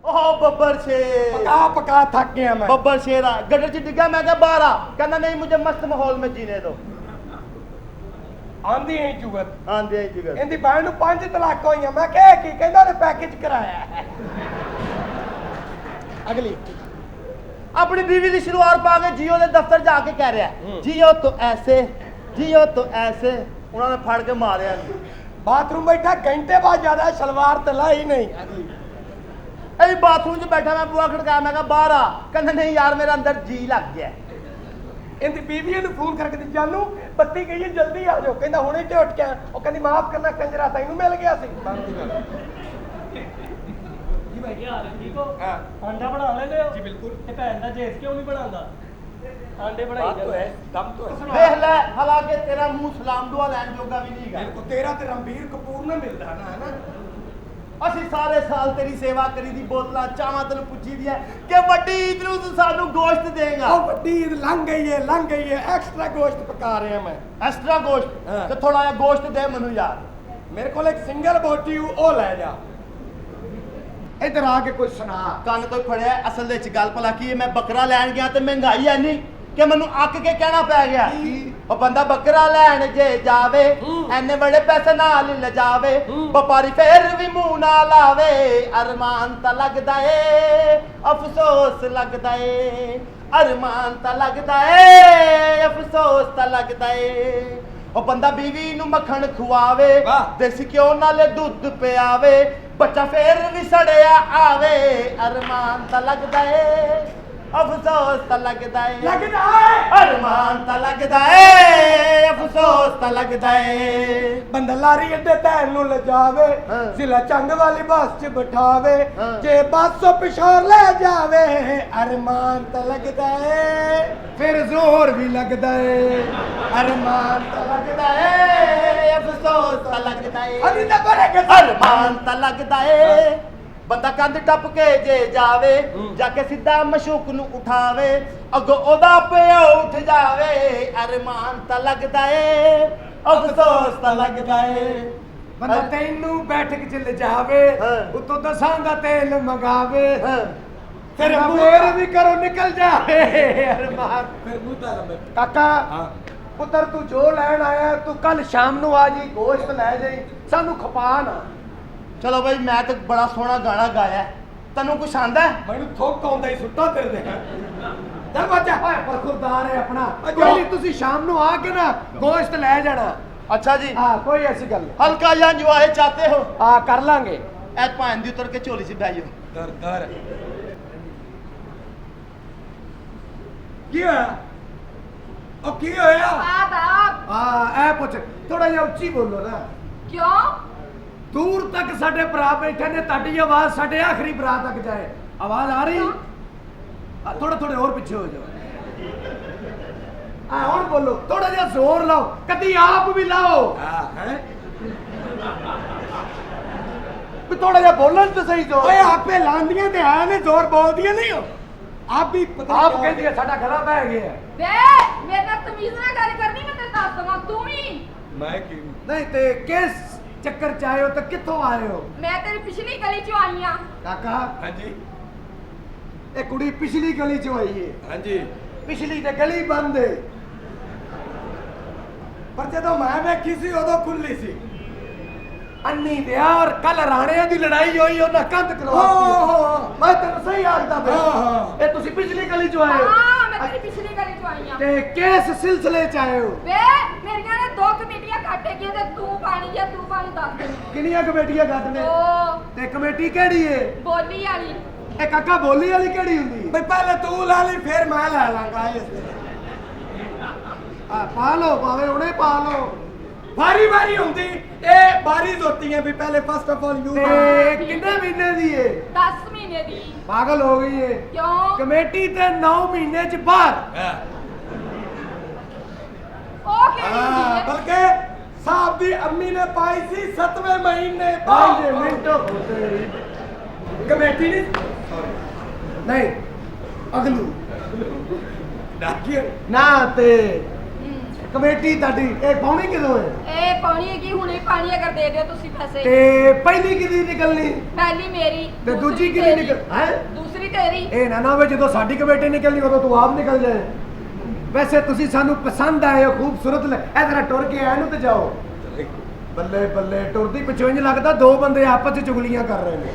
ओह बब्बर शेर पका पका थक गया मैं। बब्बर शेर आ गटर च डिग्गा मैं क्या बाहर आ कहना नहीं मुझे मस्त माहौल में जीने दो आंधी ही जुगत आंधी ही जुगत इंदी भैन नूं 5 तलाक होईयां मैं कह की कहंदा ने पैकेज कराया है। अगली अपनी बीवी की शुरुआत पा के जियो के दफ्तर जाके कह रहा है जियो तो ऐसे उन्होंने फड़ के मारे बाथरूम बैठा घंटे बाद ज्यादा सलवार तला ही नहीं। अगली अरे बाथरूम च बैठा मैं बुआ खड़काया मैं बाहर आ कहना नहीं यार मेरा अंदर जी लग गया इंदी बीवी ने फोन करके दी जानू बत्ती गई है जल्दी आ जाओ कहंदा हुणे ते उठ के ओ कहंदी माफ करना कंजरा तैनू मिल गया सी। जी भाई हाल ठीक हो हां अंडा बना लेते हो जी बिल्कुल ते भैन दा जेस क्यों नहीं बनांदा अंडे बनाई बात तो है दम तो है देख ले हालांकि तेरा मुंह सलाम दुआ लैन जोगा भी नहीं है बिल्कुल तेरा ते रणबीर कपूर ना मिलदा ना है ना। ਅਸੀਂ ਸਾਰੇ ਸਾਲ ਤੇਰੀ ਸੇਵਾ ਕਰੀ ਦੀ ਬੋਤਲਾਂ ਚਾਵਾਂ ਤੈਨੂੰ ਪੁੱਛੀ ਦੀ ਹੈ ਕਿ ਵੱਡੀ ਈਦ ਨੂੰ ਤੂੰ ਸਾਨੂੰ ਗੋਸ਼ਤ ਦੇਗਾ ਉਹ ਵੱਡੀ ਈਦ ਲੰਘ ਗਈ ਹੈ ਐਕਸਟਰਾ ਗੋਸ਼ਤ ਪਕਾ ਰਿਹਾ ਮੈਂ। ਐਕਸਟਰਾ ਗੋਸ਼ਤ ਹਾਂ। ਤੇ ਥੋੜਾ ਜਿਹਾ ਗੋਸ਼ਤ ਦੇ ਮੈਨੂੰ ਯਾਰ ਮੇਰੇ ਕੋਲ ਇੱਕ ਸਿੰਗਲ ਬੋਟੀ ਉਹ ਲੈ ਜਾ ਇੱਧਰ ਆ ਕੇ ਕੁਝ ਸੁਣਾ। ਕੰਨ ਤੋਂ ਫੜਿਆ ਅਸਲ ਦੇ ਵਿੱਚ ਗੱਲ ਭਲਾ ਕੀ ਹੈ ਮੈਂ ਬੱਕਰਾ ਲੈਣ ਗਿਆ ਤੇ ਮਹਿੰਗਾਈ ਐ ਨਹੀਂ ਕਿ ਮੈਨੂੰ ਅੱਕ ਕੇ ਕਹਿਣਾ ਪੈ ਗਿਆ ਉਹ ਬੰਦਾ ਬੱਕਰਾ ਲੈਣ ਜੇ ਜਾਵੇ ਐਨੇ ਬੜੇ ਪੈਸੇ ਨਾਲ ਲਿਜਾਵੇ ਵਪਾਰੀ ਫੇਰ ਵੀ ਮੂੰਹ ਨਾ ਲਾਵੇ ਅਰਮਾਨ ਤਾਂ ਲੱਗਦਾ ਏ ਅਫਸੋਸ ਲੱਗਦਾ ਏ ਅਰਮਾਨ ਤਾਂ ਲੱਗਦਾ ਏ ਅਫਸੋਸ ਤਾਂ ਲੱਗਦਾ ਏ ਉਹ ਬੰਦਾ ਬੀਵੀ ਨੂੰ ਮੱਖਣ ਖਵਾਵੇ ਦੇਸੀ ਘਿਓ ਨਾਲੇ ਦੁੱਧ ਪਿਆਵੇ ਬੱਚਾ ਫੇਰ ਵੀ ਸੜਿਆ ਆਵੇ ਅਰਮਾਨ ਤਾਂ ਲੱਗਦਾ ਏ ਅਫਸੋਸ ਤਾਂ ਲੱਗਦਾ ਏ ਅਰਮਾਨ ਤਾਂ ਲੱਗਦਾ ਏ ਅਫਸੋਸ ਤਾਂ ਲੱਗਦਾ ਏ ਬੰਦਾ ਲਾਰੀ ਅੱਡੇ ਤੈਨ ਨੂੰ ਲਿਜਾਵੇ ਜ਼ਿਲ੍ਹਾ ਚੰਗ ਵਾਲੀ ਬੱਸ 'ਚ ਬਿਠਾਵੇ ਜੇ ਬੱਸ ਪਿਛੋਰ ਲੈ ਜਾਵੇ ਅਰਮਾਨ ਤਾਂ ਲੱਗਦਾ ਏ ਫਿਰ ਜ਼ੋਰ ਵੀ ਲੱਗਦਾ ਏ ਅਰਮਾਨ ਤਾਂ ਲੱਗਦਾ ਏ ਅਫਸੋਸ ਤਾਂ ਲੱਗਦਾ ਏ ਅਨੀ ਤਾਂ ਬਰੇ ਅਰਮਾਨ ਤਾਂ ਲੱਗਦਾ ਏ ਬੰਦਾ ਕੰਧ ਟੱਪ ਕੇ ਜੇ ਜਾਵੇ ਜਾ ਕੇ ਸਿੱਧਾ ਮਸ਼ੂਕ ਨੂੰ ਉਠਾਵੇ ਅੱਗੋਂ ਉਹਦਾ ਪਿਓ ਉੱਠ ਜਾਵੇ ਅਰਮਾਨ ਤਾਂ ਲੱਗਦਾ ਏ ਅਫਸੋਸ ਤਾਂ ਲੱਗਦਾ ਏ ਬੰਦਾ ਤੈਨੂੰ ਬੈਠਕ 'ਚ ਲਿਜਾਵੇ ਉਤੋਂ ਦਸਾਂ ਦਾ ਤੇਲ ਮੰਗਾਵੇ ਫਿਰ ਫੇਰ ਵੀ ਕਰੋ ਨਿਕਲ ਜਾਵੇ ਅਰਮਾਨ ਫਿਰ ਮੁੱਦਾ ਲੰਬੇ ਕਾਕਾ ਪੁੱਤਰ ਤੂੰ ਜੋ ਲੈਣ ਆਇਆ ਤੂੰ ਕੱਲ ਸ਼ਾਮ ਨੂੰ ਆ ਜੀ ਗੋਸ਼ਤ ਲੈ ਜਾਈ ਸਾਨੂੰ ਖਪਾ ਨਾ। ਚਲੋ ਬਈ ਮੈਂ ਤਾਂ ਬੜਾ ਸੋਹਣਾ ਗਾਣਾ ਗਾਇਆ ਤੈਨੂੰ ਕੁਛ ਆਂਦਾ ਮੈਨੂੰ ਥੋਕ ਆਉਂਦਾ ਹੀ ਸੁੱਟਾ ਤੇਰੇ ਦੇ ਚੱਲ ਬੱਚਾ ਓਏ ਪਰਖੁਰਦਾਰ ਹੈ ਆਪਣਾ ਕੋਈ ਤੁਸੀਂ ਸ਼ਾਮ ਨੂੰ ਆ ਕੇ ਨਾ ਗੋਸ਼ਤ ਲੈ ਜਾਣਾ। ਅੱਛਾ ਜੀ ਹਾਂ ਕੋਈ ਐਸੀ ਗੱਲ ਨਹੀਂ ਹਲਕਾ ਜਾਂ ਇੰਜੋਏ ਚਾਹਤੇ ਹੋ ਹਾਂ ਕਰ ਲਾਂਗੇ ਐ ਭਾਂ ਦੀ ਉਤਰ ਕੇ ਝੋਲੀ 'ਚ ਬਹਿ ਜਾਓ ਦਰ ਦਰ ਕੀ ਹੋਇਆ ਉਹ ਕੀ ਹੋਇਆ आदाब ਹਾਂ ਐ ਪੁੱਛ ਥੋੜਾ ਜਿਹਾ ਉੱਚੀ ਬੋਲੋ ਨਾ। क्यों दूर तक साडे भरा बैठे ने ताड़ी आवाज साडे आखिरी भरा तक जाए आवाज आ रही थोड़े थोड़े और पीछे हो जाओ और बोलो थोड़ा जिहा जोर लाओ कदी आप भी लाओ थोड़ा जिहा बोलन तो सही जोर ओए आपे लांदियां ते है ने जोर बोलदियां नहीं हो आप भी आप कहती है साडा गला बह गया बे मेरे नाल तमीज नाल गल करनी मैं तेरे दस दवां तू ही मैं क्यों नहीं ते किस चक्कर च आए हो तो कित्थों आए हो मैं तेरी पिछली गली चों आई हां काका हां जी ए कुड़ी पिछली गली चों आई है हां जी पिछली ते गली बंद है पर जदों मैं वेखी सी उदों खुली सी अन्नी दे और कल राणियां दी लड़ाई होई ओना कंध करवाती मैं तेरे सही आखदा पे ए तुसी पिछली गली चों आए हो हां मैं तेरी पिछली गली चों आई हां ते किस सिलसिले च आए हो बे मेरियां ने दो कमेटियां काटे गई ते तू पानी दस दे किनियां कमेटियां गट ने ओ ते कमेटी केड़ी है बोली वाली ए काका बोली वाली केड़ी हुंदी भाई पहले तू ला ली फिर मैं ला लांगा पा लो भावे उन्हें पा लो बारी बारी हुंदी ए बारी होती है भी पहले फर्स्ट ऑफ ऑल यू कितने महीने दी है 10 महीने दी पागल हो गई है क्यों कमेटी ते 9 महीने च बाहर ओ केड़ी हुंदी है बल्कि साहब दी अम्मी ने पाई सी 7वें महीने 5 मिनट कमेटी नहीं अगलू ना ते ਕਮੇਟੀ ਤੁਹਾਡੀ ਇਹ ਪਾਉਣੀ ਕਿਦੋਂ ਹੈ ਇਹ ਪਾਣੀ ਕੀ ਹੁਣੇ ਪਾਣੀ ਅਗਰ ਦੇ ਦਿਓ ਤੁਸੀਂ ਪੈਸੇ ਤੇ ਪਹਿਲੀ ਕਿਹਦੀ ਨਿਕਲਣੀ ਪਹਿਲੀ ਮੇਰੀ ਤੇ ਦੂਜੀ ਦੂਸਰੀ ਕਿਹਦੀ ਤੇਰੀ, ਨਿਕਲ ਹੈ ਦੂਸਰੀ ਤੇਰੀ ਇਹ ਨਾ ਨਾ ਵੇ ਜਦੋਂ ਸਾਡੀ ਕਮੇਟੀ ਨਿਕਲਣੀ ਉਦੋਂ ਤੂੰ ਆਪ ਨਿਕਲ ਜਾਏ ਵੈਸੇ ਤੁਸੀਂ ਸਾਨੂੰ ਪਸੰਦ ਆਏ ਹੋ ਖੂਬਸੂਰਤ ਇਹ ਜਰਾ ਟੁਰ ਕੇ ਆਏ ਨੂੰ ਤੇ ਜਾਓ ਬੱਲੇ ਬੱਲੇ ਟੁਰਦੀ ਪਿੱਛੋਂ ਇੰਜ ਲੱਗਦਾ ਦੋ ਬੰਦੇ ਆਪਸ ਵਿੱਚ ਚੁਗਲੀਆਂ ਕਰ ਰਹੇ ਨੇ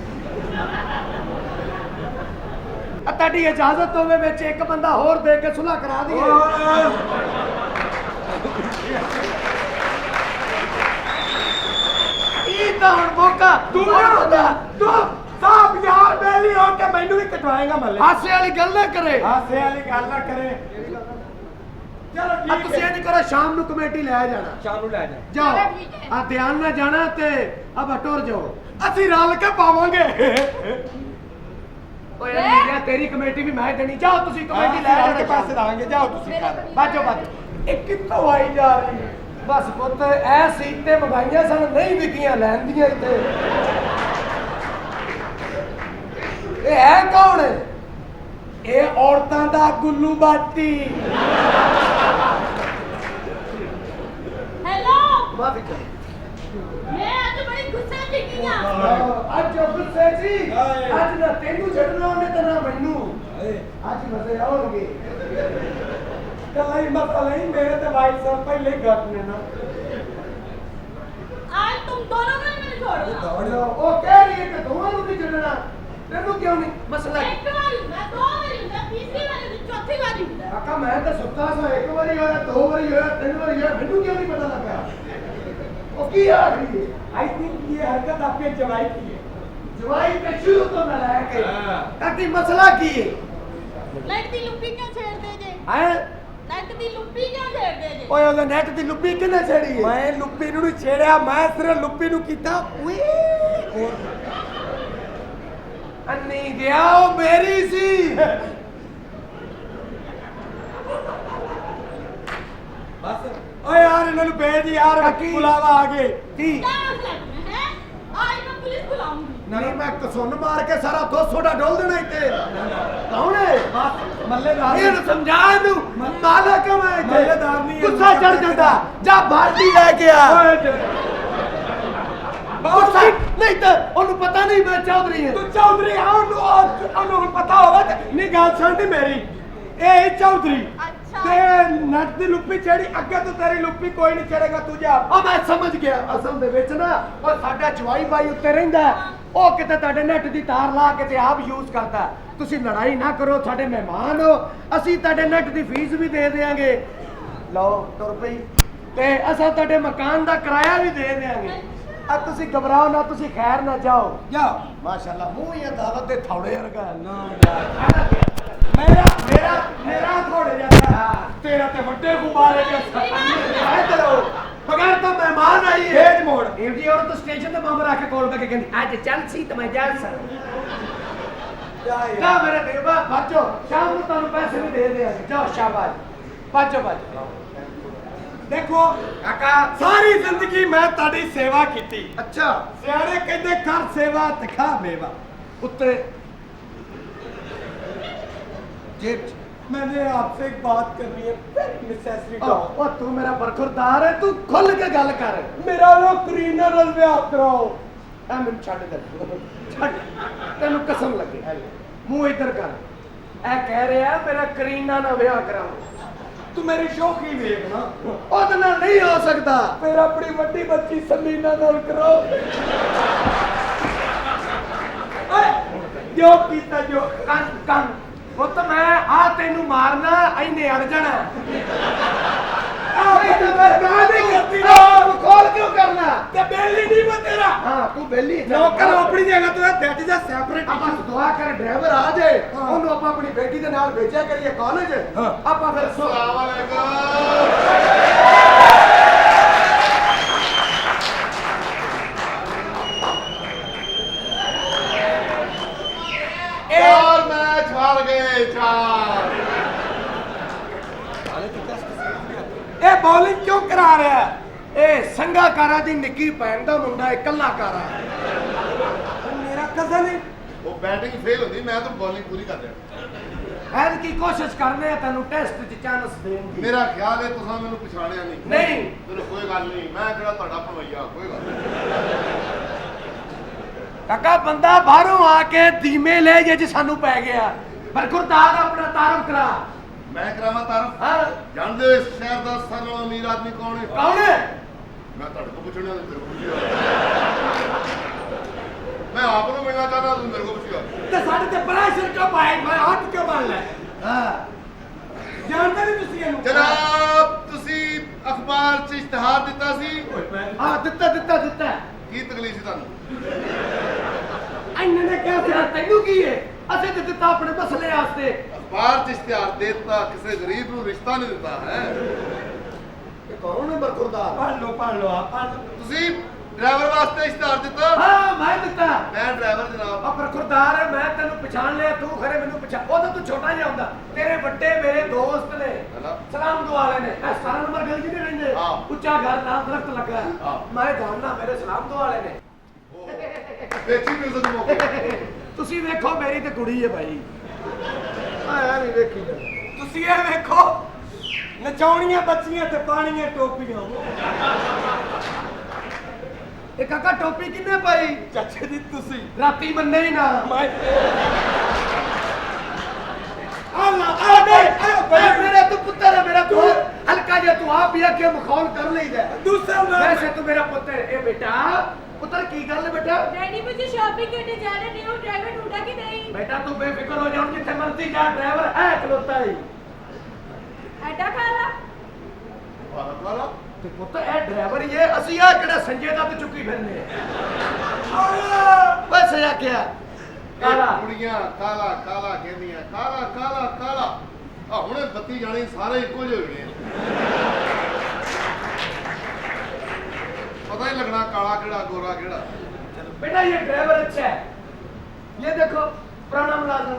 ਤੁਹਾਡੀ ਇਜਾਜ਼ਤ ਹੋਵੇ ਵਿੱਚ ਇੱਕ ਬੰਦਾ ਹੋਰ ਦੇ ਕੇ ਸੁਲ੍ਹਾ ਕਰਾ ਦਈਏ ਇਹ ਤਾਂ ਹੁਣ ਮੌਕਾ ਤੂੰ ਸਾਬ ਯਾਰ ਬੇਲੀ ਹੋ ਕੇ ਮੈਨੂੰ ਵੀ ਕਟਵਾਏਗਾ ਮੱਲੇ ਹਾਸੇ ਵਾਲੀ ਗੱਲ ਨਾ ਕਰੇ ਹਾਸੇ ਵਾਲੀ ਗੱਲ ਨਾ ਕਰੇ ਚਲੋ ਠੀਕ ਹੈ ਤੁਸੀਂ ਇੰਜ ਕਰੋ ਸ਼ਾਮ ਨੂੰ ਕਮੇਟੀ ਲੈ ਜਾਣਾ ਸ਼ਾਮ ਨੂੰ ਲੈ ਜਾਓ ਚਲੋ ਠੀਕ ਹੈ। ਆ ਧਿਆਨ ਨਾਲ ਜਾਣਾ ਤੇ ਅਬ ਟੁਰ ਜਾਓ ਅਸੀਂ ਰਲ ਕੇ ਪਾਵਾਂਗੇ ਓਏ ਨੀਰਿਆ ਤੇਰੀ ਕਮੇਟੀ ਵੀ ਮੈਂ ਦੇਣੀ ਜਾਓ ਤੁਸੀਂ ਕਮੇਟੀ ਲੈ ਜਾਣਾ ਪੈਸੇ ਦਾਂਗੇ ਜਾਓ ਤੁਸੀਂ ਕਰ ਬਾਜੋ ਬਾਜੋ ਇਹ ਕਿੱਥੋਂ ਆਈ ਜਾ ਰਹੀ ਹੈ ਬਸ ਪੁੱਤ ਐ ਸੀਟੇ ਮੰਗਾਈਆਂ ਸਨ ਨਹੀਂ ਵਿਕੀਆਂ ਲੈਂਦੀਆਂ ਇੱਥੇ ਇਹ ਹੈ ਕੌਣ ਇਹ ਔਰਤਾਂ ਦਾ ਗੁੱਲੂ ਬਾਟੀ हेलो ਮਾਫੀ ਚਾਹ मैं आज बड़ी गुस्से में की हां ਅੱਜ ਗੁੱਸੇ ਜੀ ਅੱਜ ਨਾ ਤੈਨੂੰ ਛੱਡਣਾ ਉਹਨੇ ਤੇ ਨਾ ਮੈਨੂੰ ਅੱਜ ਮਜ਼ੇ ਆਉਣਗੇ ਕੱਲਾ ਹੀ ਮਸਲਾ ਹੀ ਮੇਰੇ ਤੇ ਭਾਈ ਸਾਹਿਬ ਪਹਿਲੇ ਘਟ ਨੇ ਨਾ आज तुम दोनों को ही मैंने छोड़ दिया ਉਹ ਕਹਿ ਰਹੀ ਹੈ ਕਿ ਦੋਵਾਂ ਨੂੰ ਨਹੀਂ ਛੱਡਣਾ ਤੈਨੂੰ ਕਿਉਂ ਨਹੀਂ ਮਸਲਾ एक बार मैं दो बार मैं तीसरी बार चौथी बार ਕਾਕਾ ਮੈਂ ਤਾਂ ਸੁੱਤਾ ਸਾਂ ਇੱਕ ਵਾਰੀ ਹੋਇਆ ਦੋ ਵਾਰੀ ਹੋਇਆ ਤਿੰਨ ਵਾਰੀ ਹੋਇਆ ਮੈਨੂੰ ਕਿਉਂ ਨਹੀਂ ਪਤਾ ਲੱਗਾ ਉਹ ਕੀ ਆ ਰਹੀ ਹੈ ਆਈ ਥਿੰਕ ਇਹ ਹਰਕਤ ਆਪਕੇ ਜਵਾਈ की है ਜਵਾਈ पे शुरू तो न लाया के काकी मसला की है नेट दी लुप्पी क्यों छेड़ते जे हैं नेट दी लुप्पी क्यों छेड़ते जे ਓਏ ਉਹਦੇ ਨੈਟ ਦੀ ਲੁੱਪੀ ਕਿਹਨੇ ਛੇੜੀ ਹੈ ਮੈਂ ਲੁੱਪੀ ਨੂੰ ਨਹੀਂ ਛੇੜਿਆ ਮੈਂ ਸਿਰਫ ਲੁੱਪੀ ਨੂੰ ਕੀਤਾ ਉਈ ਅੰਨੀ ਗਿਆ ਉਹ ਮੇਰੀ ਸੀ ਬਸ ਓਏ ਯਾਰ ਇਹਨਾਂ ਨੂੰ ਭੇਜ ਯਾਰ ਬੁਲਾਵਾ ਆ ਗਏ ਕੀ क्या मसला तुम्हें है आज मैं पुलिस बुलाऊंगी ਨਹੀਂ ਮੈਂ ਕਸੁੰਨ ਮਾਰ ਕੇ ਸਾਰਾ 200 ਦਾ ਡੋਲ ਦੇਣਾ ਇੱਥੇ ਕੌਣ ਹੈ ਬਸ ਮੱਲੇਦਾਰ ਇਹਨੂੰ ਸਮਝਾ ਇਹਨੂੰ ਮਾਲਕ ਹੈ ਮੈਂ ਇੱਥੇ ਮੱਲੇਦਾਰ ਨਹੀਂ ਗੁੱਸਾ ਚੜ ਜਾਂਦਾ ਜਾ ਬਾਲਟੀ ਲੈ ਕੇ ਆ ਗੁੱਸਾ ਨਹੀਂ ਤਾਂ ਉਹਨੂੰ ਪਤਾ ਨਹੀਂ ਮੈਂ ਚੌਧਰੀ ਹਾਂ ਤੂੰ ਚੌਧਰੀ ਆ ਉਹਨੂੰ ਪਤਾ ਹੋਵੇ ਨਹੀਂ ਗੱਲ ਸੁਣਦੀ ਮੇਰੀ ਇਹ ਚੌਧਰੀ अच्छा ਤੇ ਨੱਟ ਦੀ ਲੁੱਪੀ ਛੇੜੀ ਅੱਗੇ ਤੋਂ ਤੇਰੀ ਲੁੱਪੀ ਕੋਈ ਨਹੀਂ ਛੇੜੇਗਾ ਤੂੰ ਜਾ ਉਹ ਮੈਂ ਸਮਝ ਗਿਆ ਅਸਲ ਦੇ ਵਿੱਚ ਨਾ ਉਹ ਸਾਡਾ ਜਵਾਈ ਬਾਈ ਉੱਤੇ ਰਹਿੰਦਾ ਉਹ ਕਿਤੇ ਤੁਹਾਡੇ ਨੈਟ ਦੀ ਤਾਰ ਲਾ ਕੇ ਤੇ ਆਪ ਯੂਜ਼ ਕਰਦਾ ਤੁਸੀਂ ਲੜਾਈ ਨਾ ਕਰੋ ਸਾਡੇ ਮਹਿਮਾਨ ਹੋ ਅਸੀਂ ਤੁਹਾਡੇ ਨੈਟ ਦੀ ਫੀਸ ਵੀ ਦੇ ਦੇਵਾਂਗੇ ਲਓ ਤੁਰ ਪਈ ਤੇ ਅਸਾਂ ਤੁਹਾਡੇ ਮਕਾਨ ਦਾ ਕਿਰਾਇਆ ਵੀ ਦੇ ਦੇਵਾਂਗੇ ਆ ਤੁਸੀਂ ਘਬਰਾਓ ਨਾ ਤੁਸੀਂ ਖੈਰ ਨਾ ਜਾਓ ਜਾਓ ਮਾਸ਼ਾਅੱਲਾ ਮੂੰਹ ਹੀ ਅਦਾਲਤ ਦੇ ਥੌੜੇ ਵਰਗਾ ਨਾ ਮੇਰਾ ਥੋੜੇ ਜਾਂਦਾ ਤੇਰਾ ਤੇ ਵੱਡੇ ਗੁਬਾਰੇ ਕੇ ਇੱਧਰ ਆਓ ਬਗੈਰ ਤਾਂ ਮਹਿਮਾਨ ਆਈ ਹੈ ਭੇਜ ਮੋੜ ਇਹ ਜੀ ਔਰਤ ਸਟੇਸ਼ਨ ਤੇ ਬੰਬ ਰੱਖ ਕੇ ਕੋਲ ਬੈ ਕੇ ਕਹਿੰਦੀ ਅੱਜ ਚੱਲ ਸੀ ਤੇ ਮੈਂ ਜਾ ਸਰ ਜਾ ਮੇਰੇ ਦੇਵਾ ਬਾਜੋ ਸ਼ਾਮ ਨੂੰ ਤੁਹਾਨੂੰ ਪੈਸੇ ਵੀ ਦੇ ਦੇਵਾਂਗੇ ਜਾਓ ਸ਼ਾਬਾਸ਼ ਬਾਜੋ ਬਾਜੋ ਦੇਖੋ ਕਾਕਾ ਸਾਰੀ ਜ਼ਿੰਦਗੀ ਮੈਂ ਤੁਹਾਡੀ ਸੇਵਾ ਕੀਤੀ ਅੱਛਾ ਸਿਆਣੇ ਕਹਿੰਦੇ ਕਰ ਸੇਵਾ ਤੇ ਖਾ ਮੇਵਾ ਉੱਤੇ जेब मैंने आपसे एक बात करनी है वेरी नेसेसरी टॉक ओ तू मेरा बरखुरदार है तू खुल के गल कर मेरा लो करीना नाल विआह कराओ ए मैं छੱਡ दे छੱਡ ਤੈਨੂੰ ਕਸਮ ਲੱਗੇ ਮੂੰਹ ਇੱਧਰ ਕਰ ਇਹ ਕਹਿ ਰਿਹਾ ਮੇਰਾ ਕਰੀਨਾ ਨਾਲ ਵਿਆਹ ਕਰਾਓ ਤੂੰ ਮੇਰੀ ਸ਼ੌਕੀ ਵੇਖ ਨਾ ਉਹਦੇ ਨਾਲ ਨਹੀਂ ਹੋ ਸਕਦਾ ਫਿਰ ਆਪਣੀ ਵੱਡੀ ਬੱਚੀ ਸਲੀਨਾ ਨਾਲ ਕਰਾਓ ਓਏ ਜੋ ਕੀਤਾ ਜੋ ਕੰਨ ਪੁੱਤ ਮੈਂ ਆ ਤੈਨੂੰ ਮਾਰਨਾ ਐਨੇ ਅੜ ਜਾਣਾ ਆਹ ਤੇ ਮੈਂ ਗਾਲ ਨਹੀਂ ਕਰਦੀ ਨਾ ਖੋਲ ਕਿਉਂ ਕਰਨਾ ਤੇ ਬੇਲੀ ਨਹੀਂ ਮੈਂ ਤੇਰਾ ਹਾਂ ਤੂੰ ਬੇਲੀ ਨੌਕਰ ਆਪਣੀ ਜਗ੍ਹਾ ਤੋਂ ਡੈਟ ਜਾ ਸੈਪਰੇਟ ਆਪਾਂ ਦੁਆ ਕਰ ਡਰਾਈਵਰ ਆ ਜਾਏ ਉਹਨੂੰ ਆਪਾਂ ਆਪਣੀ ਬੇਟੀ ਦੇ ਨਾਲ ਭੇਜਿਆ ਕਰੀਏ ਕਾਲਜ ਆਪਾਂ ਫਿਰ ਸਲਾਮ ਅਲੈਕੁਮ और मैच हार गए चार ਇਹ ਬੌਲਿੰਗ ਕਿਉਂ ਕਰਾ ਰਿਹਾ ਇਹ ਸੰਗਾਕਾਰਾ ਦੀ ਨਿੱਕੀ ਭੈਣ ਦਾ ਮੁੰਡਾ ਇਕੱਲਾ ਕਾਰਾ ਮੇਰਾ ਕਜ਼ਨ ਹੈ वो बैटिंग फेल होती मैं तो बॉलिंग पूरी कर रहा ਐਨ ਕੀ ਕੋਸ਼ਿਸ਼ ਕਰਨੇ ਆ ਤੈਨੂੰ ਟੈਸਟ 'ਚ ਚਾਂਸ ਦੇਣ ਦੀ। ਮੇਰਾ ਖਿਆਲ ਹੈ ਤੁਸੀਂ ਮੈਨੂੰ ਪਛਾਣਿਆ ਨਹੀਂ। ਨਹੀਂ ਚਲੋ ਕੋਈ ਗੱਲ ਨਹੀਂ, ਮੈਂ ਕਿਹੜਾ ਤੁਹਾਡਾ ਭਣਵਈਆ, ਕੋਈ ਗੱਲ ਨਹੀਂ। ਕਾਕਾ ਬੰਦਾ ਬਾਹਰੋਂ ਆ ਕੇ ਧੀਮੇ ਲੈ ਜੇ ਸਾਨੂੰ ਪੈ ਗਿਆ, ਪਰ ਗੁਰਦਾਰ ਆਪਣਾ ਤਾਰਫ ਕਰਾ। ਮੈਂ ਕਰਾਵਾਂ ਤਾਰਫ? ਹਾਂ ਜਾਣਦੇ ਹੋ ਇਸ ਸ਼ਹਿਰ ਦਾ ਸਾਰਿਆਂ ਨਾਲੋਂ ਅਮੀਰ ਆਦਮੀ ਕੌਣ ਹੈ? ਕੌਣ ਹੈ? ਮੈਂ ਤੁਹਾਡੇ ਤੋਂ ਪੁੱਛਣਾ ਤੇ ਤੇਰੇ ਕੋਲ ਪੁੱਛਿਆ। ਮੈਂ ਆਪ ਨੂੰ ਮਿਲਣਾ ਚਾਹਦਾ, ਤੂੰ ਮੇਰੇ ਕੋਲ ਪੁੱਛਿਆ। ਤੇ ਸਾਡੇ ਤੇ ਪ੍ਰੈਸ਼ਰ ਕਿਉਂ ਪਾਏ? ਮੈਂ ਹੱਥ ਕਿਉਂ ਬੰਨ ਲੈ? ਹਾਂ ਜਾਣਦੇ ਨਹੀਂ ਤੁਸੀਂ ਇਹਨੂੰ? ਜਨਾਬ, ਤੁਸੀਂ ਅਖਬਾਰ 'ਚ ਇਸ਼ਤਿਹਾਰ ਦਿੱਤਾ ਸੀ। ਹਾਂ ਦਿੱਤਾ ਕੀ ਤਕਲੀਫ ਸੀ ਤੁਹਾਨੂੰ? ਇਹਨਾਂ ਨੇ ਕਿਹਾ ਸੀ ਤੈਨੂੰ ਕੀ ਹੈ? ਅਸੀਂ ਤੇ ਦਿੱਤਾ ਆਪਣੇ ਮਸਲੇ ਵਾਸਤੇ। ਅਖਬਾਰ 'ਚ ਇਸ਼ਤਿਹਾਰ ਦਿੱਤਾ, ਕਿਸੇ ਗਰੀਬ ਨੂੰ ਰਿਸ਼ਤਾ ਨਹੀਂ ਦਿੱਤਾ ਹੈ। ਇਹ ਕੌਣ ਹੈ ਬਰਖੁਰਦਾਰ? ਪੜ ਲਓ ਆ ਤੁਸੀਂ ਡਰਾਈਵਰ ਵਾਸਤੇ ਇਸ਼ਤਿਹਾਰ ਦਿੱਤਾ? ਹਾਂ ਮੈਂ ਦਿੱਤਾ। ਮੈਂ ਡਰਾਈਵਰ ਜਨਾਬ। ਆ ਬਰਖੁਰਦਾਰ ਹੈ, ਮੈਂ ਤੈਨੂੰ ਪਛਾਣ ਲਿਆ, ਤੂੰ ਖਰੇ ਮੈਨੂੰ ਪਛਾਣ। ਉਦੋਂ ਤੂੰ ਛੋਟਾ ਜਿਹਾ ਹੁੰਦਾ, ਤੇਰੇ ਵੱਡੇ ਮੇਰੇ ਦੋਸਤ ਨੇ, ਹੈਨਾ? ਸਲਾਮ ਦੁਆ ਵਾਲੇ ਨੇ। ਇਹ 17 ਨੰਬਰ ਗਲੀ 'ਚ ਨਹੀਂ ਰਹਿੰਦੇ? ਹਾਂ। ਉੱਚਾ ਘਰ ਨਾਲ ਦਰਖਤ ਲੱਗਾ ਹੈ। ਹਾਂ। ਮੈਂ ਜਾਣਦਾ, ਮੇਰੇ ਸਲਾਮ ਦੁਆ ਵਾਲੇ ਨੇ। ਵੇਚੀ ਮਿਊਜ਼ਿਕ ਮੌਕੇ। ਤੁਸੀਂ ਵੇਖੋ ਮੇਰੀ ਤੇ ਕੁੜੀ ਹੈ ਭਾਈ। ਆਇਆ ਨਹੀਂ ਵੇਖੀ ਤੁਸੀਂ ਇਹ ਵੇਖੋ, ਨਚਾਉਣੀਆਂ ਬੱਚੀਆਂ ਤੇ ਪਾਣੀਆਂ ਟੋਪੀਆਂ। ਇਹ ਕਾਕਾ ਟੋਪੀ ਕਿੰਨੇ ਪਾਈ? ਚਾਚੇ ਦੀ ਤੁਸੀਂ ਰਾਤੀ ਮੰਨੇ ਹੀ ਨਾ। ਮੈਂ मेरा तू पुत्र है, मेरा तू हल्का जो तू आप या के मखौल कर ले जाए दूसरा वैसे तू मेरा पुत्र है। बेटा पुत्र की गल है बेटा? डैडी मुझे शॉपिंग करने जाना, न्यू ड्राइवर ढूंढा कि नहीं? बेटा तू बेफिक्र हो जा, जिथे मर्जी जा, ड्राइवर है खलोता ही। ऐडा खाला ਵਾਲਾ ते पुत्र ए ड्राइवर ये असि आ केड़ा संजय दत्त चुकी फिरने बस या क्या काला ਕੁੜੀਆਂ ਕਾਲਾ ਕਾਲਾ ਕਹਿੰਦੀਆਂ, ਕਾਲਾ ਕਾਲਾ ਕਾਲਾ। ਆ ਹੁਣੇ ਬੱਤੀ ਜਾਣੀ ਸਾਰੇ ਇੱਕੋ ਜਿਹੇ ਹੋ ਗਏ। ਪਤਾ ਹੀ ਲੱਗਣਾ ਕਾਲਾ ਕਿਹੜਾ ਗੋਰਾ ਕਿਹੜਾ। बेटा ये ड्राइवर अच्छा है, ये देखो पुराना मुलाजिम।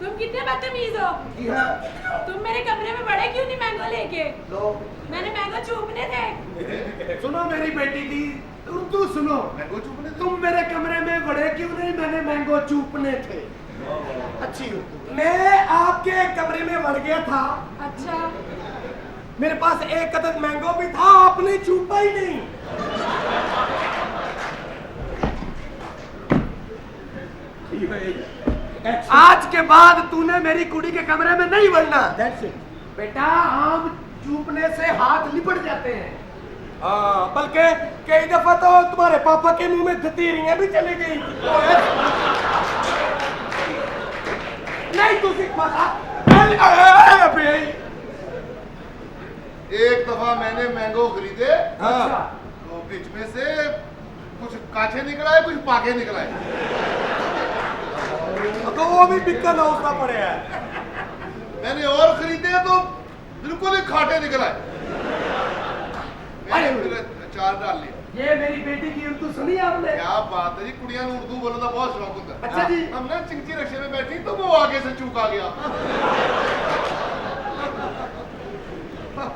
तुम कितने बदतमीज हो। तुम मेरे कमरे में बड़े क्यों नहीं मैंगो लेके? लो मैंने मैंगो चूपने थे। सुनो मेरी बेटी की उर्दू सुनो। मैंगो चूपने थे? तुम मेरे कमरे में बड़े क्यों नहीं? मैंने मैंगो चूपने थे। अच्छी उर्दू। मैं आपके कमरे में बढ़ गया था। अच्छा मेरे पास एक कदर मैंगो भी था, आपने चूपा ही नहीं। आज के बाद तूने मेरी कुड़ी के कमरे में नहीं बढ़ना। बेटा आम चूपने से हाथ लिपट जाते हैं। बल्कि कई दफा तो तुम्हारे पापा के मुंह में धतीरियां भी चली गई। नहीं तुझे एक दफा मैंने मैंगो खरीदे, अच्छा तो बीच में से कुछ काछे निकल आए, कुछ पाके निकल आए। तो वो भी बिक्कल होना पड़ेगा। मैंने और खरीदे तो बिल्कुल ही खाटे निकल आए। मैंने फिर अचार डाल लिया। ये मेरी बेटी की उर्दू सुनी आपने? क्या बात है जी, कुड़ियां नूं उर्दू बोलने का बहुत शौक होता है। अच्छा जी। हम ना चिंची रक्शे में बैठी तो वो आगे से चूक आ गया।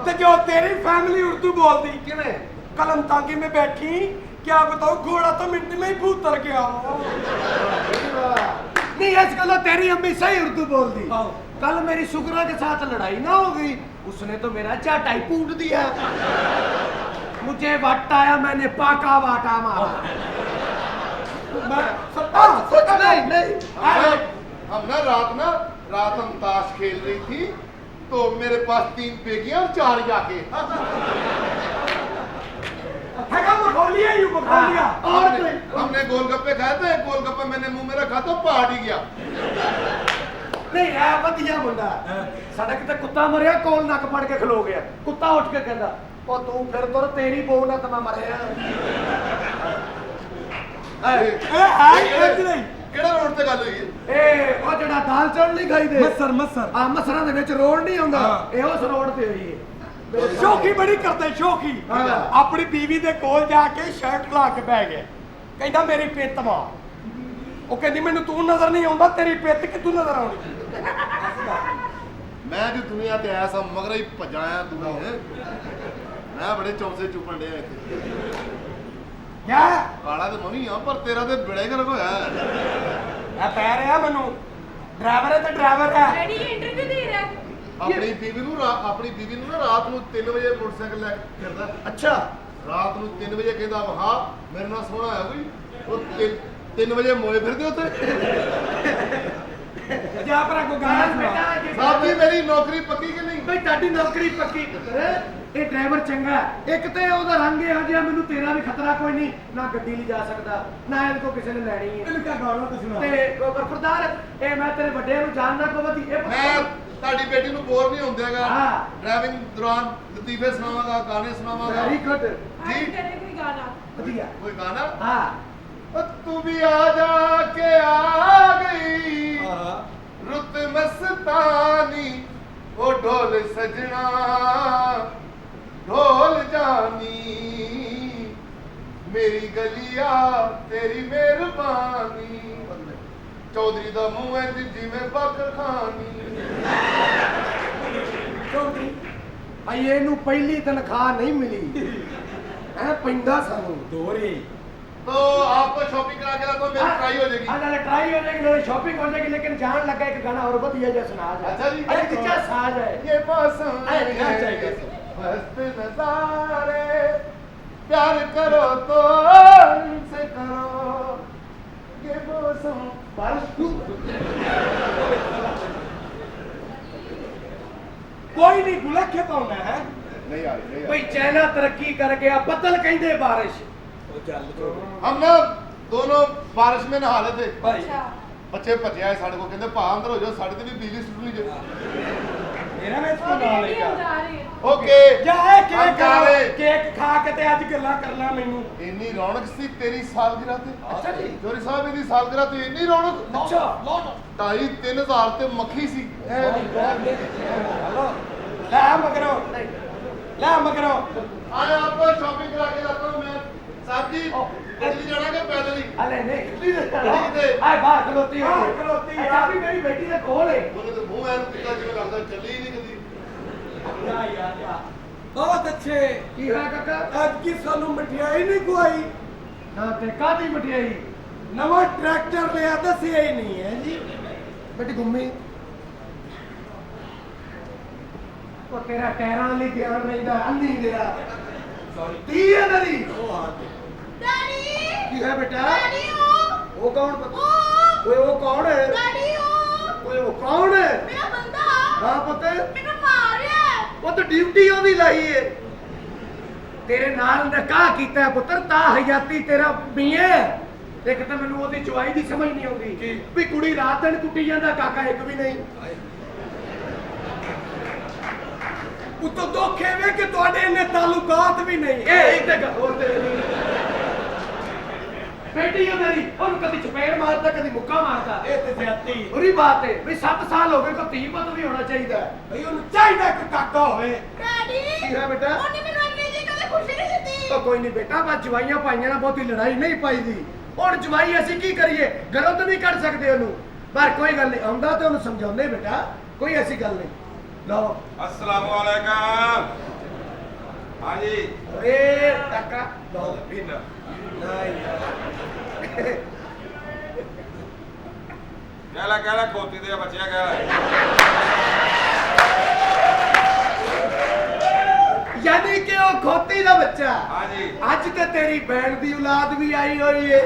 तो जो तेरी फैमिली उर्दू बोलती किवें? कलम तांगे में बैठी, क्या बताओ घोड़ा तो मिट्टी में ही भूतर गया। नहीं इस गलो तेरी अम्मी सही उर्दू बोल दी। कल मेरी सुगरा के साथ लड़ाई ना हो गई, उसने तो मेरा चाटा ही पूट दिया। मुझे वट आया, मैंने पाका वाटा मारा। नहीं हम ना रात हम ताश खेल रही थी, तो मेरे पास 3 पेगियां और 4 जाके। हमने गोलगप्पे खाए थे, गोलगप्पे मैंने मुंह में रखा तो पहाड़ ही गया। नहीं है वधिया मुंडा। सड़क ते कुत्ता मरिया, कोल नक फड़ के खलो गया। कुत्ता उठ के कहता ओ तू फिर तुर, तेरी बहू ना तो मैं मरिया। ਕਿਹੜਾ ਰੋਡ ਤੇ ਗੱਲ ਹੋਈ ਹੈ? ए ओ जेड़ा दाल चौल नहीं खाई दे मसर हां मसरां दे विच रोड नहीं हुंदा, ए उस रोड ते होई है। शौकी बड़ी करते शौकी। अपनी बीवी दे कोल जाके शर्ट ला के बह गया, कहंदा मेरी पिੱਤ ਵਾ। ਉਹ ਕਹਿੰਦੀ ਮੈਨੂੰ ਤੂੰ ਨਜ਼ਰ ਨਹੀਂ ਆਉਂਦਾ, ਤੇਰੀ ਪਿੱਤ ਕਿੱਥੋਂ ਨਜ਼ਰ ਆਉਣੀ? ਮੈਂ ਜੋ ਦੁਨੀਆ ਤੇ ਆਇਆ ਸਾਂ ਮਗਰ ਹੀ ਭਜਾਇਆ ਤੂੰ ਹੈ। ਮੈਂ ਬੜੇ ਚੌਂਸੇ ਚੁੱਪਣ ਡਿਆ ਇੱਥੇ। क्या ਕਾਲਾ ਤੇ ਮਨੀ ਆ, ਪਰ ਤੇਰਾ ਤੇ ਬੜਾ ਹੀ ਗਰਕ ਹੋਇਆ। ਆ ਪੈ ਰਿਹਾ ਮੈਨੂੰ ਡਰਾਈਵਰ ਹੈ ਤਾਂ ਡਰਾਈਵਰ ਹੈ। ਡੈਡੀ ਇਹ ਇੰਟਰਵਿਊ ਦੇ ਰਿਹਾ ਹੈ। ਆਪਣੀ ਬੀਵੀ ਨੂੰ ਨਾ ਰਾਤ ਨੂੰ 3 ਵਜੇ ਮੋਟਰਸਾਈਕਲ ਲੈ ਕੇ ਫਿਰਦਾ। ਅੱਛਾ ਰਾਤ ਨੂੰ 3 ਵਜੇ ਕਹਿੰਦਾ ਹਾਂ ਮੇਰੇ ਨਾਲ ਸੋਹਣਾ ਹੈ ਕੋਈ। ਉਹ 3 ਵਜੇ ਮੋਏ ਫਿਰਦੇ ਉੱਥੇ। ਜਾ ਪਰ ਕੋ ਗਾਣਾ ਸੁਣਾ। ਸਾਹਿਬ ਜੀ ਮੇਰੀ ਨੌਕਰੀ ਪੱਕੀ ਕਿ ਨਹੀਂ? ਬਈ ਤੁਹਾਡੀ ਨੌਕਰੀ ਪੱਕੀ ਪੁੱਤਰ। ਇਹ ਡਰਾਈਵਰ ਚੰਗਾ ਹੈ। ਇੱਕ ਤੇ ਉਹਦਾ ਰੰਗ ਇਹੋ ਜਿਹਾ, ਮੈਨੂੰ ਤੇਰਾ ਵੀ ਖਤਰਾ ਕੋਈ ਨਹੀਂ, ਨਾ ਗੱਡੀ ਲਈ ਜਾ ਸਕਦਾ ਨਾ ਇਹਦੇ ਕੋ ਕਿਸੇ ਨੇ ਲੈਣੀ ਹੈ। ਇਹਨੂੰ ਕਿਆ ਗਾਣਾ ਤੁਸੀਂ ਤੇ ਬਰਖੁਰਦਾਰ ਇਹ ਮੈਂ ਤੇਰੇ ਵੱਡਿਆਂ ਨੂੰ ਜਾਣਦਾ ਕੋ ਵਧੀ ਮੈਂ ਤੁਹਾਡੀ ਬੇਟੀ ਨੂੰ ਬੋਰ ਨਹੀਂ ਹੁੰਦੇਗਾ। ਹਾਂ। ਡਰਾਈਵਿੰਗ ਦੌਰਾਨ ਲਤੀਫੇ ਸੁਣਾਵਾਂਗਾ, ਗਾਣੇ ਸੁਣਾਵਾਂਗਾ। Very good. ਅੱਜ ਕਰੇ ਕੋਈ ਗਾਣਾ। ਵਧੀਆ। ਕੋਈ ਗਾਣਾ? ਹਾਂ। तू भी आ के आ गई रुत मस्तानी ओ ढोल सजना ढोल जानी मेरी गलिया तेरी मेहरबानी चौधरी दा मुंह है जिवें बकर खानी। ਚੌਧਰੀ ਭਾਈ ਇਹਨੂੰ ਪਹਿਲੀ ਤਨਖਾਹ ਨਹੀਂ ਮਿਲੀ ਐ ਪੈਂਦਾ ਸਾਨੂੰ ਦੋਰੇ। तो आपको शॉपिंग करा के रखो, मेरी ट्राई हो जाएगी। नाले ट्राई हो जाएगी, नाले शॉपिंग हो जाएगी, लेकिन जान लगा एक गाना और बढ़िया जैसा सुना जाए। अच्छा जी, अरे कितना साज है ये मौसम अरे क्या चाहिए? मस्त नजारे प्यार करो तो इनसे करो ये मौसम बारिश कोई नहीं गुलखे पाउना है नहीं आ रही भाई। चाइना तरक्की कर गया, बदल कहते बारिश। हम ना दोनों बारिश में नहा रहे थे। अच्छा बच्चे भजे आए साढ़े को कहते भा अंदर हो जाओ साढ़े ते भी बिजली सुटनी जो। मेरा मैं इसको ओके नाम डैडी लेगा हम जा रहे हैं। ओके जाए हम केक जा रहे। केक खा के ते आज गल्ला करना मेनू। इन्नी रौनक सी तेरी सालगिरह ते। अच्छा जी। जोरी साहब इन्नी सालगिरह ते इन्नी रौनक। अच्छा 2,500-3 हज़ार ते मक्खी सी। ला मगरो ला मगरो आए आपको शॉपिंग करा के लाता हूं मैं। साहब जी दिल्ली जाना कि पैदल ही? अरे नहीं नहीं दे। आए बाहर खलोती है खलोती है। अभी मेरी बेटी ने कॉल है। ਉਹਨੇ ਤੇ ਮੂੰਹ ਐਨ ਕੀਤਾ ਜਿਵੇਂ ਲੱਗਦਾ ਚੱਲੀ ਹੀ ਨਹੀਂ ਕਦੀ। या यार बहुत अच्छे की है काका आज की सानू मठियाई नहीं खुआई ना ते कादी मठियाई नवा ट्रैक्टर लिया दसिया ही नहीं है जी बेटी घूमी तो तेरा टायरां ਲਈ ध्यान नहीं दा अन्नी तेरा सॉरी ती है मेरी डैडी की है बेटा डैडी वो कौन ओए वो कौन है डैडी ओए वो कौन है मेरा बंदा हां पता है मैंने मारा है। ਉਹ ਤਾਂ ਡਿਊਟੀ ਉਹਦੀ ਲਾਈ ਏ ਤੇਰੇ ਨਾਲ ਨਿਕਾਹ ਕੀਤਾ ਪੁੱਤਰ ਤਾਂ ਹਯਾਤੀ ਤੇਰਾ ਮੀਆਂ ਇੱਕ ਤਾਂ ਮੈਨੂੰ ਉਹਦੀ ਚੁਆਈ ਦੀ ਸਮਝ ਨਹੀਂ ਆਉਂਦੀ ਵੀ ਕੁੜੀ ਰਾਤ ਦਿਨ ਕੁੱਟੀ ਜਾਂਦਾ ਕਾਕਾ ਇੱਕ ਵੀ ਨਹੀਂ ਉਤੋਂ ਦੋਖੇ ਵੇ ਕਿ ਤੁਹਾਡੇ ਇੰਨੇ ਤਾਲੁਕਾਤ ਵੀ ਨਹੀਂ ਇਹ ਇੱਕ ਗੱਲ ਹੋਰ ਤੇਰੀ बेटी है मेरी और कभी चपेड़ मारता कभी मुक्का मारता ये ते ज्यादती बुरी बात है भाई 7 साल हो गए को धी पुत भी होना चाहिए भाई उन्हें चाहिए कि काका होवे डैडी की है बेटा ਉਹਨੇ ਮੈਨੂੰ ਅੰਨੇ ਜੀ ਕਦੇ ਖੁਸ਼ੀ ਨਹੀਂ ਦਿੱਤੀ। तो कोई नहीं बेटा बस जवाइयां पाइयां ना बहुती लड़ाई नहीं पाई दी और जवाई ऐसी की करिए घरों तो नहीं कर सकते ओनू पर कोई गल नहीं आंदा तो ओनू समझाउने बेटा कोई ऐसी गल नहीं लो अस्सलाम वालेकुम। हाँ जी ए काका लो बिन कहला खोती दे बच्चिया कहला यानी कि वो खोती दा बच्चा हाँ जी ਅੱਜ ਤੇ ਤੇਰੀ ਭੈਣ ਦੀ ਔਲਾਦ ਵੀ ਆਈ ਹੋਈ ਏ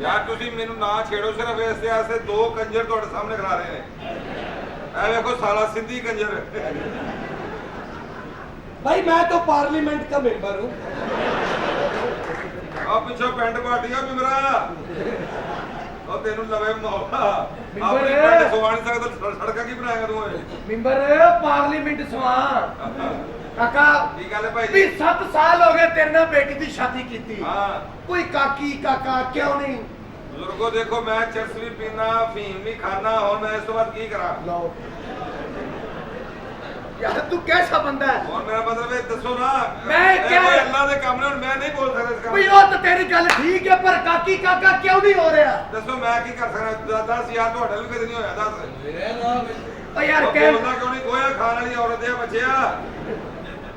यार तुसी मेनू ना छेड़ो सिर्फ इस वास्ते दो कंजर ਤੁਹਾਡੇ ਸਾਹਮਣੇ ਖੜਾ ਰਹੇ ਨੇ ਇਹ ਵੇਖੋ ਸਾਲਾ ਸਿੰਧੀ ਕੰਜਰ भाई मैं तो पार्लियामेंट का मेंबर हूँ ਆ ਪਿੱਛੋਂ ਪਿੰਡ ਪਾਰਟੀਆਂ ਮਿਮਰਾ ਉਹ ਤੈਨੂੰ ਲਵੇ ਮੌਕਾ ਆਪਣੀ ਪਿੰਡ ਸਵਾ ਨਹੀਂ ਸਕਦਾ ਸੜਕਾਂ ਕੀ ਬਣਾਏਗਾ ਤੂੰ ਓਏ मेंबर पार्लियामेंट सवान काका ਕੀ ਗੱਲ ਹੈ ਭਾਈ भी ਜੀ 7 साल हो गए तेरे नाल बेटी दी शादी की हाँ कोई काकी काका क्यों नहीं बुजुर्गो देखो मैं चरस भी पीना फीम भी खाना और मैं इस तो बाद की करा लो यार तू कैसा बंदा है और मेरा मतलब है दसो ना मैं क्या अल्लाह दे काम ने और मैं नहीं बोल सकता इसका भाई वो तो तेरी गल ठीक है पर काकी काका क्यों नहीं हो रहा दसो मैं की कर सकता 10 यार तो होटल कदे नहीं होया 10 ओ यार ਉਹ क्या ਬੋਲਦਾ ਕਿਉਂ ਨਹੀਂ ਗੋਇਆ ਖਾਣ ਵਾਲੀ ਔਰਤ ਦੇ ਬੱਚਿਆ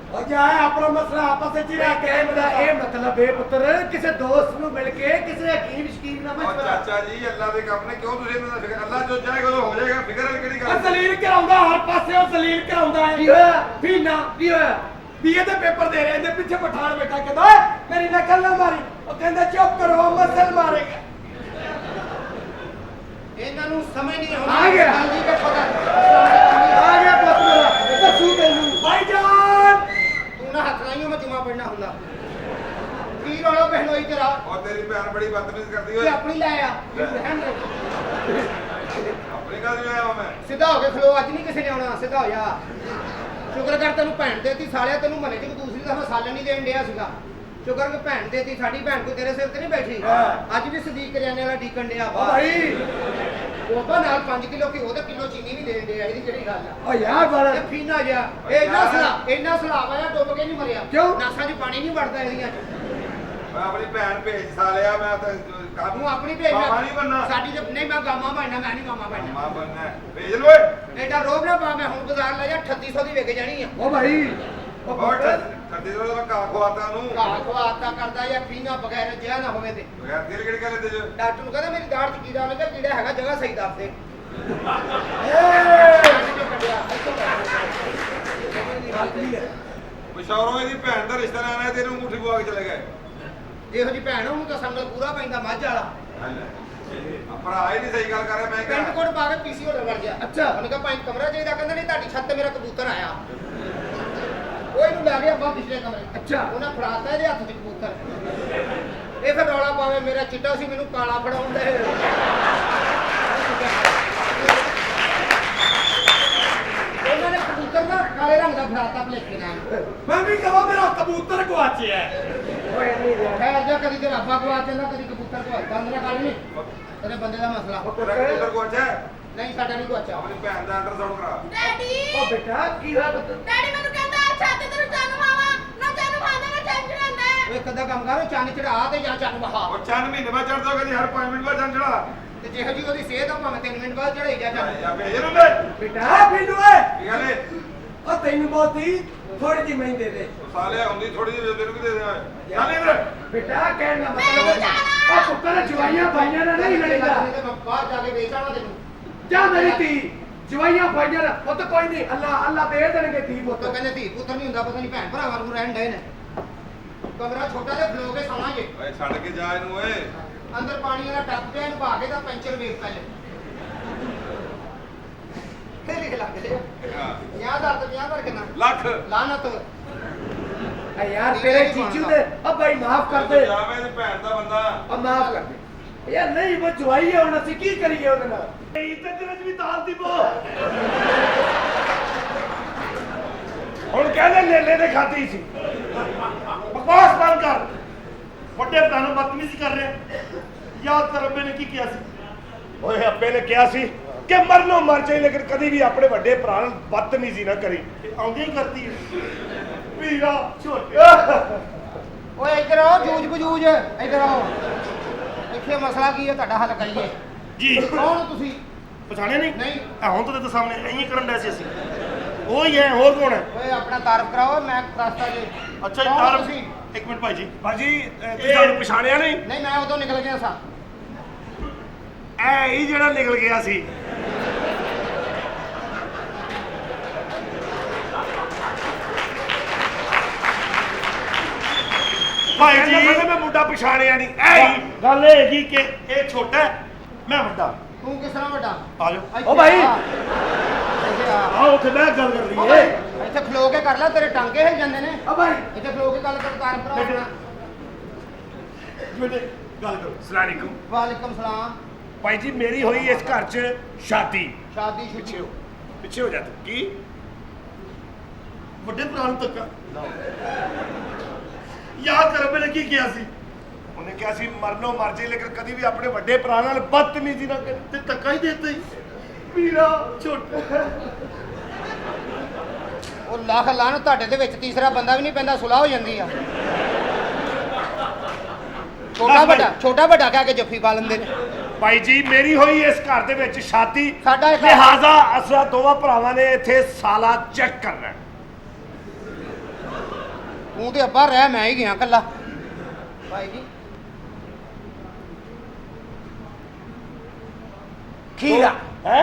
ਉਹ ਜਾ ਆਪਣਾ ਮਸਲਾ ਆਪਸ ਵਿੱਚ ਹੀ ਰੱਖ ਕੇ ਮੇਰਾ ਇਹ ਮਤਲਬ ਹੈ ਪੁੱਤਰ ਕਿਸੇ ਦੋਸਤ ਨੂੰ ਮਿਲ ਕੇ ਕਿਸੇ ਹਕੀਮ ਸ਼ਕੀਮ ਨਾਲ ਉਹ ਮਸ਼ਵਰਾ ਚਾਚਾ ਜੀ ਅੱਲਾ ਦੇ ਕੰਮ ਨੇ ਕਿਉਂ ਤੁਸੀਂ ਇਹਨਾਂ ਦਾ ਫਿਕਰ ਅੱਲਾ ਜੋ ਚਾਹੇਗਾ ਉਹ ਹੋ ਜਾਏਗਾ ਫਿਕਰ ਵਾਲੀ ਕਿਹੜੀ ਗੱਲ ਜ਼ਲੀਲ ਕਰਾਉਂਦਾ ਹਰ ਪਾਸੇ ਉਹ ਜ਼ਲੀਲ ਕਰਾਉਂਦਾ ਹੈ ਕੀ ਹੋਇਆ ਫੀਨਾ ਕੀ ਹੋਇਆ ਬੀਏ ਦੇ ਪੇਪਰ ਦੇ ਰਹੇ ਇਹਦੇ ਪਿੱਛੇ ਪਠਾਨ ਬੈਠਾ ਕਹਿੰਦਾ ਓਏ ਮੇਰੀ ਨਕਲ ਨਾ ਮਾਰੀ ਉਹ ਕਹਿੰਦਾ ਚੁੱਪ ਕਰੋ ਮਸਲ ਮਾਰੇਗਾ ਇਹਨਾਂ ਨੂੰ ਸਮਝ ਨਹੀਂ ਆ ਗਿਆ ਹਾਂਜੀ ਕਿ ਪਤਾ ਆ ਗਿਆ ਪੁੱਤ ਮੇਰਾ ਦੱਸੂ ਤੈਨੂੰ ਭਾਈਜਾਨ ਤੂੰ ਨਾ ਹੱਥ ਲਾਈਓ ਮੈਂ ਜੁਮਾ ਪੜਨਾ ਹੁੰਦਾ ਕੀ ਰੋਣਾ ਪਹਿਲੋਈ ਤੇਰਾ ਉਹ ਤੇਰੀ ਭੈਣ ਬੜੀ ਬਦਤਮੀਜ਼ ਕਰਦੀ ਤੇ ਓਏ ਆਪਣੀ ਲੈ ਆ ਰਹਿਣ ਦੇ ਆਪਣੀ ਗੱਲ ਨਹੀਂ ਆਇਆ ਮੈਂ ਸਿੱਧਾ ਹੋ ਕੇ ਖਲੋ ਅੱਜ ਨਹੀਂ ਕਿਸੇ ਨੇ ਆਉਣਾ ਸਿੱਧਾ ਹੋ ਜਾ ਸ਼ੁਕਰ ਕਰ ਤੈਨੂੰ ਭੈਣ ਦੇਤੀ ਸਾਲਿਆ ਤੈਨੂੰ ਮਹੱਲੇ 'ਚ ਦੂਸਰੀ ਦਾ ਮਸਾਲਾ ਨਹੀਂ ਦੇਣ ਡਿਆ ਸੀਗਾ ਸ਼ੁਕਰ ਕਿ ਭੈਣ ਦੇਤੀ ਸਾਡੀ ਭੈਣ ਕੋਈ ਤੇਰੇ ਸਿਰ ਤੇ ਨਹੀਂ ਬੈਠੀ ਅੱਜ ਵੀ ਸਦੀਕ ਕਰਿਆਨੇ ਵਾਲਾ ਡੀਕਣ ਡਿਆ ਓ ਭਾਈ ਉਹਦਾ ਨਾਲ 5 ਕਿਲੋ ਘਿਓ ਤੇ ਕਿਲੋ ਚੀਨੀ ਵੀ ਦੇਣ ਡਿਆ ਇਹਦੀ ਕਿਹੜੀ ਗੱਲ ਆ ਓ ਯਾਰ ਬੜਾ ਇਹ ਫੀਨਾ ਜਿਹਾ ਇਹ ਇੰਨਾ ਸਲਾਬ ਆਇਆ ਡੁੱਬ ਕੇ ਨਹੀਂ ਮਰਿਆ ਕਿਉਂ? ਨਾਸਾਂ 'ਚ ਪਾਣੀ ਨਹੀਂ ਵੜਦਾ ਇਹਦੀਆਂ 'ਚ ਮੈਂ ਆਪਣੀ ਭੈਣ ਭੇਜ ਸਾਲਿਆ ਮੈਂ ਤਾਂ ਕਾਬੂ ਤੂੰ ਆਪਣੀ ਭੇਜ ਮਾਮਾ ਨਹੀਂ ਬਣਨਾ ਸਾਡੀ ਤੇ ਨਹੀਂ ਮੈਂ ਗਾਮਾ ਬਣਨਾ ਮੈਂ ਨਹੀਂ ਮਾਮਾ ਬਣਨਾ ਮਾਮਾ ਬਣਨਾ ਹੈ। ਭੇਜ ਲੋ ਓਏ ਐਡਾ ਰੋਬ ਨਾ ਪਾ ਮੈਂ ਹੁਣ ਬਾਜ਼ਾਰ ਲੈ ਜਾ 3800 ਦੀ ਵਿਕ ਜਾਣੀ ਆ ਓ ਭਾਈ ਓ ਹੋਰ ਪੁੱਤਰ ਠੱਡੀ ਦਾ ਮੈਂ ਘਾ ਖਵਾਤਾ ਨੂੰ ਘਾਹ ਖਵਾਤਾ ਕਰਦਾ ਜਾਂ ਪੀਣਾ ਬਗੈਰ ਜਿਆ ਨਾ ਹੋਵੇ ਤੇ ਯਾਰ ਤੇਰੀ ਕਿਹੜੀ ਗੱਲ ਇਹਦੇ ਚ ਡਾਕਟਰ ਨੂੰ ਕਹਿੰਦਾ ਮੇਰੀ ਦਾੜ 'ਚ ਕੀੜਾ ਲੱਗਾ ਕੀੜਾ ਹੈਗਾ ਜਗ੍ਹਾ ਸਹੀ ਦੱਸ ਦੇ ਮਸ਼ੌਰੋਂ ਇਹਦੀ ਭੈਣ ਦਾ ਰਿਸ਼ਤਾ ਲੈਣਾ ਤੇਰੇ ਅੰਗੂਠੀ ਪਵਾ ਕੇ ਚਲੇ ਗਏ ਇਹੋ ਜੀ ਭੈਣ ਉਹਨੂੰ ਤਾਂ ਸੰਗਲ ਪੂਰਾ ਪੈਂਦਾ ਮੱਝ ਵਾਲਾ ਭਰਾ ਹੀ ਨਹੀਂ ਸਹੀ ਗੱਲ ਕਰ ਰਿਹਾ ਮੈਂ ਪਿੰਡ ਕਿਹਾ ਕੋਟ ਪਾ ਕੇ ਪੀਸੀ ਹੋਟਲ ਵੜ ਗਿਆ ਅੱਛਾ। ਉਹਨੇ ਕਿਹਾ ਪੰਜ ਕਮਰਾ ਚਾਹੀਦਾ ਕਹਿੰਦਾ ਨਹੀਂ ਤੁਹਾਡੀ ਛੱਤ ਤੇ ਮੇਰਾ ਕਬੂਤਰ ਆਇਆ ਉਹ ਇਹਨੂੰ ਲੈ ਗਿਆ ਬਾਹਰ ਪਿਛਲੇ ਕਮਰੇ ਅੱਛਾ। ਉਹਨਾਂ ਫੜਾਤਾ ਇਹਦੇ ਹੱਥ 'ਚ ਕਬੂਤਰ ਇਹ ਫਿਰ ਰੌਲਾ ਪਾਵੇ ਮੇਰਾ ਚਿੱਟਾ ਸੀ ਮੈਨੂੰ ਕਾਲਾ ਫੜਾਉਣ ਦੇ ਉਹਨਾਂ ਨੇ ਕਬੂਤਰ ਨਾ ਕਾਲੇ ਰੰਗ ਦਾ ਫੜਾਤਾ ਭਲੇਖੇ ਨਾਲ ਮੈਂ ਵੀ ਕਹਾਂ ਮੇਰਾ ਕਬੂਤਰ ਗਵਾਚਿਆ ਓਏ ਨਹੀਂ ਰਿਹਾ ਖੈਰ ਜਾ ਕਦੀ ਤੇ ਰੱਬਾ ਗਵਾ ਜਾਂਦਾ ਕਦੀ ਕਬੂਤਰ ਗਵਾਚਦਾ ਮੇਰਾ ਗੱਲ ਨਹੀਂ ਤੇਰੇ ਬੰਦੇ ਦਾ ਮਸਲਾ ਤੇਰਾ ਕਬੂਤਰ ਕੋ ਅੱਛਾ ਨਹੀਂ ਸਾਡਾ ਨਹੀਂ ਗਵਾਚਾ ਆਪਣੀ ਭੈਣ ਦਾ ਅਲਟਰਾਸਾਊਂਡ ਕਰਾ ਡੈਡੀ ਓ ਬੇਟਾ ਕੀ ਹੋਇਆ ਪੁੱਤ ਡੈਡੀ ਮੈਨੂੰ ਕਹਿੰਦਾ ਅੱਛਾ ਤੇ ਤੈਨੂੰ ਚੰਨ ਮਾਵਾ ਨਾ ਚੰਨ ਮਾਵਾ ਨਾ ਟੈਨਸ਼ਨ ਆਂਦਾ ਹੈ ਉਹ ਇੱਕ ਅੱਧਾ ਕੰਮ ਕਰ ਚੰਨ ਚੜਾ ਤੇ ਜਾਂ ਚੰਨ ਵਹਾ ਉਹ ਚੰਨ ਮਹੀਨੇ ਬਾਅਦ ਚੜਦਾ ਕਦੀ ਹਰ 5 ਮਿੰਟ ਬਾਅਦ ਚੰਨ ਚੜਾ ਤੇ ਜਿਹੋ ਜੀ ਉਹਦੀ ਸਿਹਤ ਆ ਭਾਵੇਂ 3 ਮਿੰਟ ਬਾਅਦ ਚੜਾਈ ਜਾ ਚੰਨ ਯਾ ਭੇਜ ਨੂੰ ਦੇ ਬੇਟਾ ਫਿੰਡੂ ਓਏ ਕੀ ਗੱਲ ਏ ਓ ਤੈਨੂੰ ਬਹੁਤੀ ਥੋੜੀ ਜਿਹੀ ਮੈਂ ਦੇ ਦੇ ਸਾਲਿਆ ਹੁੰਦੀ ਥੋੜੀ ਜਿਹੀ ਤੈਨੂੰ ਵੀ ਦੇ ਦੇ ਚੱਲ ਇਧਰ ਬੇਟਾ ਕਹਿਣ ਦਾ ਮਤਲਬ ਆ ਪੁੱਤਰ ਜਵਾਈਆਂ ਭਾਈਆਂ ਨਾਲ ਨਹੀਂ ਲੜੀਦਾ ਮੈਂ ਬਾਹਰ ਜਾ ਕੇ ਵੇਚ ਆਣਾ ਤੈਨੂੰ ਜਾ ਮੇਰੀ ਧੀ ਜਵਾਈਆਂ ਭਾਈਆਂ ਨਾਲ ਪੁੱਤ ਕੋਈ ਨਹੀਂ ਅੱਲਾ ਦੇ ਦੇਣਗੇ ਧੀ ਪੁੱਤ ਉਹ ਕਹਿੰਦੇ ਧੀ ਪੁੱਤਰ ਨਹੀਂ ਹੁੰਦਾ ਪਤਾ ਨਹੀਂ ਭੈਣ ਭਰਾਵਾਂ ਨੂੰ ਰਹਿਣ ਡਏ ਨੇ ਕਮਰਾ ਛੋਟਾ ਜਿਹਾ ਖਲੋ ਕੇ ਸੌਣਾਂਗੇ ਓਏ ਛੱਡ ਕੇ ਜਾ ਇਹਨੂੰ ਓਏ ਅੰਦਰ ਪਾਣੀ ਵਾਲਾ ਟੱਪ ਪਿਆ ਇਹਨੂੰ ਭਾ ਕੇ ਤਾਂ ਪੈਂਚਰ ਵੇਖ ਪਹਿਲੇ ਫੇਰ ਲਿਖ ਲੱਗ ਜੇ ਹਾਂ 50,000 ਤੇ 50,000 ਕਿੰਨਾ ਲੱਖ ਲਾਨਤ ਆ ਯਾਰ ਤੇਰੇ ਜੀਜੂ ਦੇ ਆ ਭਾਈ ਮਾਫ ਕਰ ਦੇ ਜਾਵੇ ਇਹਦੀ ਭੈਣ ਦਾ ਬੰਦਾ ਆ ਮਾਫ ਕਰ ਦੇ ਯਾਰ ਨਹੀਂ ਉਹ ਜਵਾਈ ਹੈ ਹੁਣ ਅਸੀਂ ਕੀ ਕਰੀਏ ਉਹਦੇ ਨਾਲ ਇੱਜ਼ਤ ਦੇ ਵਿੱਚ ਵੀ ਤਾਲ ਦੀ ਬੋ ਹੁਣ ਕਹਿੰਦੇ ਲੇਲੇ ਦੇ ਖਾਤੀ ਸੀ ਬਕਵਾਸ ਬੰਦ ਕਰ ਵੱਡੇ ਭਰਾ ਨੂੰ ਬਦਤਮੀਜ਼ੀ ਕਰ ਰਿਹਾ ਯਾਦ ਕਰ ਅੱਬੇ ਨੇ ਕੀ ਕਿਹਾ ਸੀ ਓਏ ਅੱਬੇ ਨੇ ਕਿਹਾ ਸੀ ਕਿ ਮਰਨੋਂ ਮਰ ਜਾਏ ਲੇਕਿਨ ਕਦੀ ਵੀ ਆਪਣੇ ਵੱਡੇ ਭਰਾ ਨਾਲ ਬਦਤਮੀਜ਼ੀ ਨਾ ਕਰੀ ਆਉਂਦੀ ਹੀ ਕਰਦੀ ਹੈ ਵੀਰਾ ਛੋਟੇ ਓਏ ਇੱਧਰ ਆਓ ਜੂਝ ਬਜੂਝ ਇੱਧਰ ਆਓ ਇੱਥੇ ਮਸਲਾ ਕੀ ਹੈ ਤੁਹਾਡਾ ਹੱਲ ਕਰੀਏ ਜੀ ਕੌਣ ਤੁਸੀਂ ਪਛਾਣਿਆ ਨਹੀਂ ਨਹੀਂ। ਹੁਣ ਤਾਂ ਤੇ ਸਾਹਮਣੇ ਐਂ ਕਰਨ ਡਿਆ ਸੀ ਅਸੀਂ ਉਹ ਹੀ ਹੈ ਹੋਰ ਕੌਣ ਹੈ ਓਏ ਆਪਣਾ ਤਾਰਫ ਕਰਾਓ ਮੈਂ ਦੱਸਦਾ ਜੀ ਅੱਛਾ ਜੀ ਕੌਣ ਤਾਰ ਤੁਸੀਂ ਇੱਕ ਮਿੰਟ ਭਾਜੀ ਤੁਸੀਂ ਸਾਨੂੰ ਪਛਾਣਿਆ ਨਹੀਂ ਨਹੀਂ ਮੈਂ ਉਦੋਂ ਨਿਕਲ ਗਿਆ ਸਾਂ ਐ ਹੀ ਜਿਹੜਾ ਨਿਕਲ ਗਿਆ ਸੀ ਭਾਈ ਜੀ ਮੈਂ ਮੁੰਡਾ ਪਛਾਣਿਆ ਨਹੀਂ ਐ ਹੀ ਗੱਲ ਇਹ ਹੈਗੀ ਕਿ ਇਹ ਛੋਟਾ ਹੈ, ਮੈਂ ਵੱਡਾ ਤੂੰ ਕਿਸ ਤਰ੍ਹਾਂ ਵੱਡਾ ਆ ਜਾਓ ਇੱਥੇ ਓ ਭਾਈ। ਆ। ਇੱਥੇ ਆ ਆ ਉੱਥੇ ਬਹਿ ਗੱਲ ਕਰ ਓ ਲਈ ਭਾਈ, ਏ ਇੱਥੇ ਖਲੋ ਕੇ ਕਰ ਲੈ ਤੇਰੇ ਟਾਂਕੇ ਹਿਲ ਜਾਂਦੇ ਨੇ ਆ ਭਾਈ ਇੱਥੇ ਖਲੋ ਕੇ ਗੱਲ ਕਰ ਤਾਰਫ ਕਰਾਓ ਆਪਣਾ ਬੇਟੇ ਗੱਲ ਕਰੋ ਸਲਾਮ ਅਲੈਕੁਮ ਵਾਲੇਕਮ ਸਲਾਮ ਭਾਈ ਜੀ ਮੇਰੀ ਹੋਈ ਇਸ ਘਰ 'ਚ ਸ਼ਾਦੀ ਸ਼ਾਦੀ ਪਿੱਛੇ ਹੋ ਪਿੱਛੇ ਹੋ ਜਾ ਤੂੰ ਕੀ ਵੱਡੇ ਭਰਾ ਨੂੰ ਧੱਕਾ ਯਾਦ ਕਰ ਮੈਨੇ ਕੀ ਕਿਹਾ ਸੀ ਉਹਨੇ ਕਿਹਾ ਸੀ ਮਰਨੋਂ ਮਰ ਜੇ ਲੇਕਿਨ ਕਦੀ ਵੀ ਆਪਣੇ ਵੱਡੇ ਭਰਾ ਨਾਲ ਬਦਤਮੀਜ਼ੀ ਨਾ ਕਰੇ ਤੇ ਧੱਕਾ ਹੀ ਦੇਤਾ ਹੀ ਵੀਰਾ ਛੋਟਾ ਉਹ ਲੱਖ ਲਾਣ ਤੁਹਾਡੇ ਦੇ ਵਿੱਚ ਤੀਸਰਾ ਬੰਦਾ ਵੀ ਨਹੀਂ ਪੈਂਦਾ ਸੁਲਾਹ ਹੋ ਜਾਂਦੀ ਆ ਛੋਟਾ ਵੱਡਾ ਕਹਿ ਕੇ ਜੱਫੀ ਪਾ ਲੈਂਦੇ ਨੇ ਭਾਈ ਜੀ ਮੇਰੀ ਹੋਈ ਇਸ ਘਰ ਦੇ ਵਿੱਚ ਸ਼ਾਦੀ ਸਾਡਾ ਇਹ ਘਰ- ਲਿਹਾਜ਼ਾ ਅਸਾਂ ਦੋਵਾਂ ਭਰਾਵਾਂ ਨੇ ਇੱਥੇ ਸਾਲਾ ਚੈੱਕ ਕਰਨਾ ਹੈ। ਤੂੰ ਤੇ ਅੱਬਾ ਰਹਿ, ਮੈਂ ਹੀ ਗਿਆ ਕੱਲਾ। ਭਾਈ ਜੀ ਖੀਰਾ ਹੈ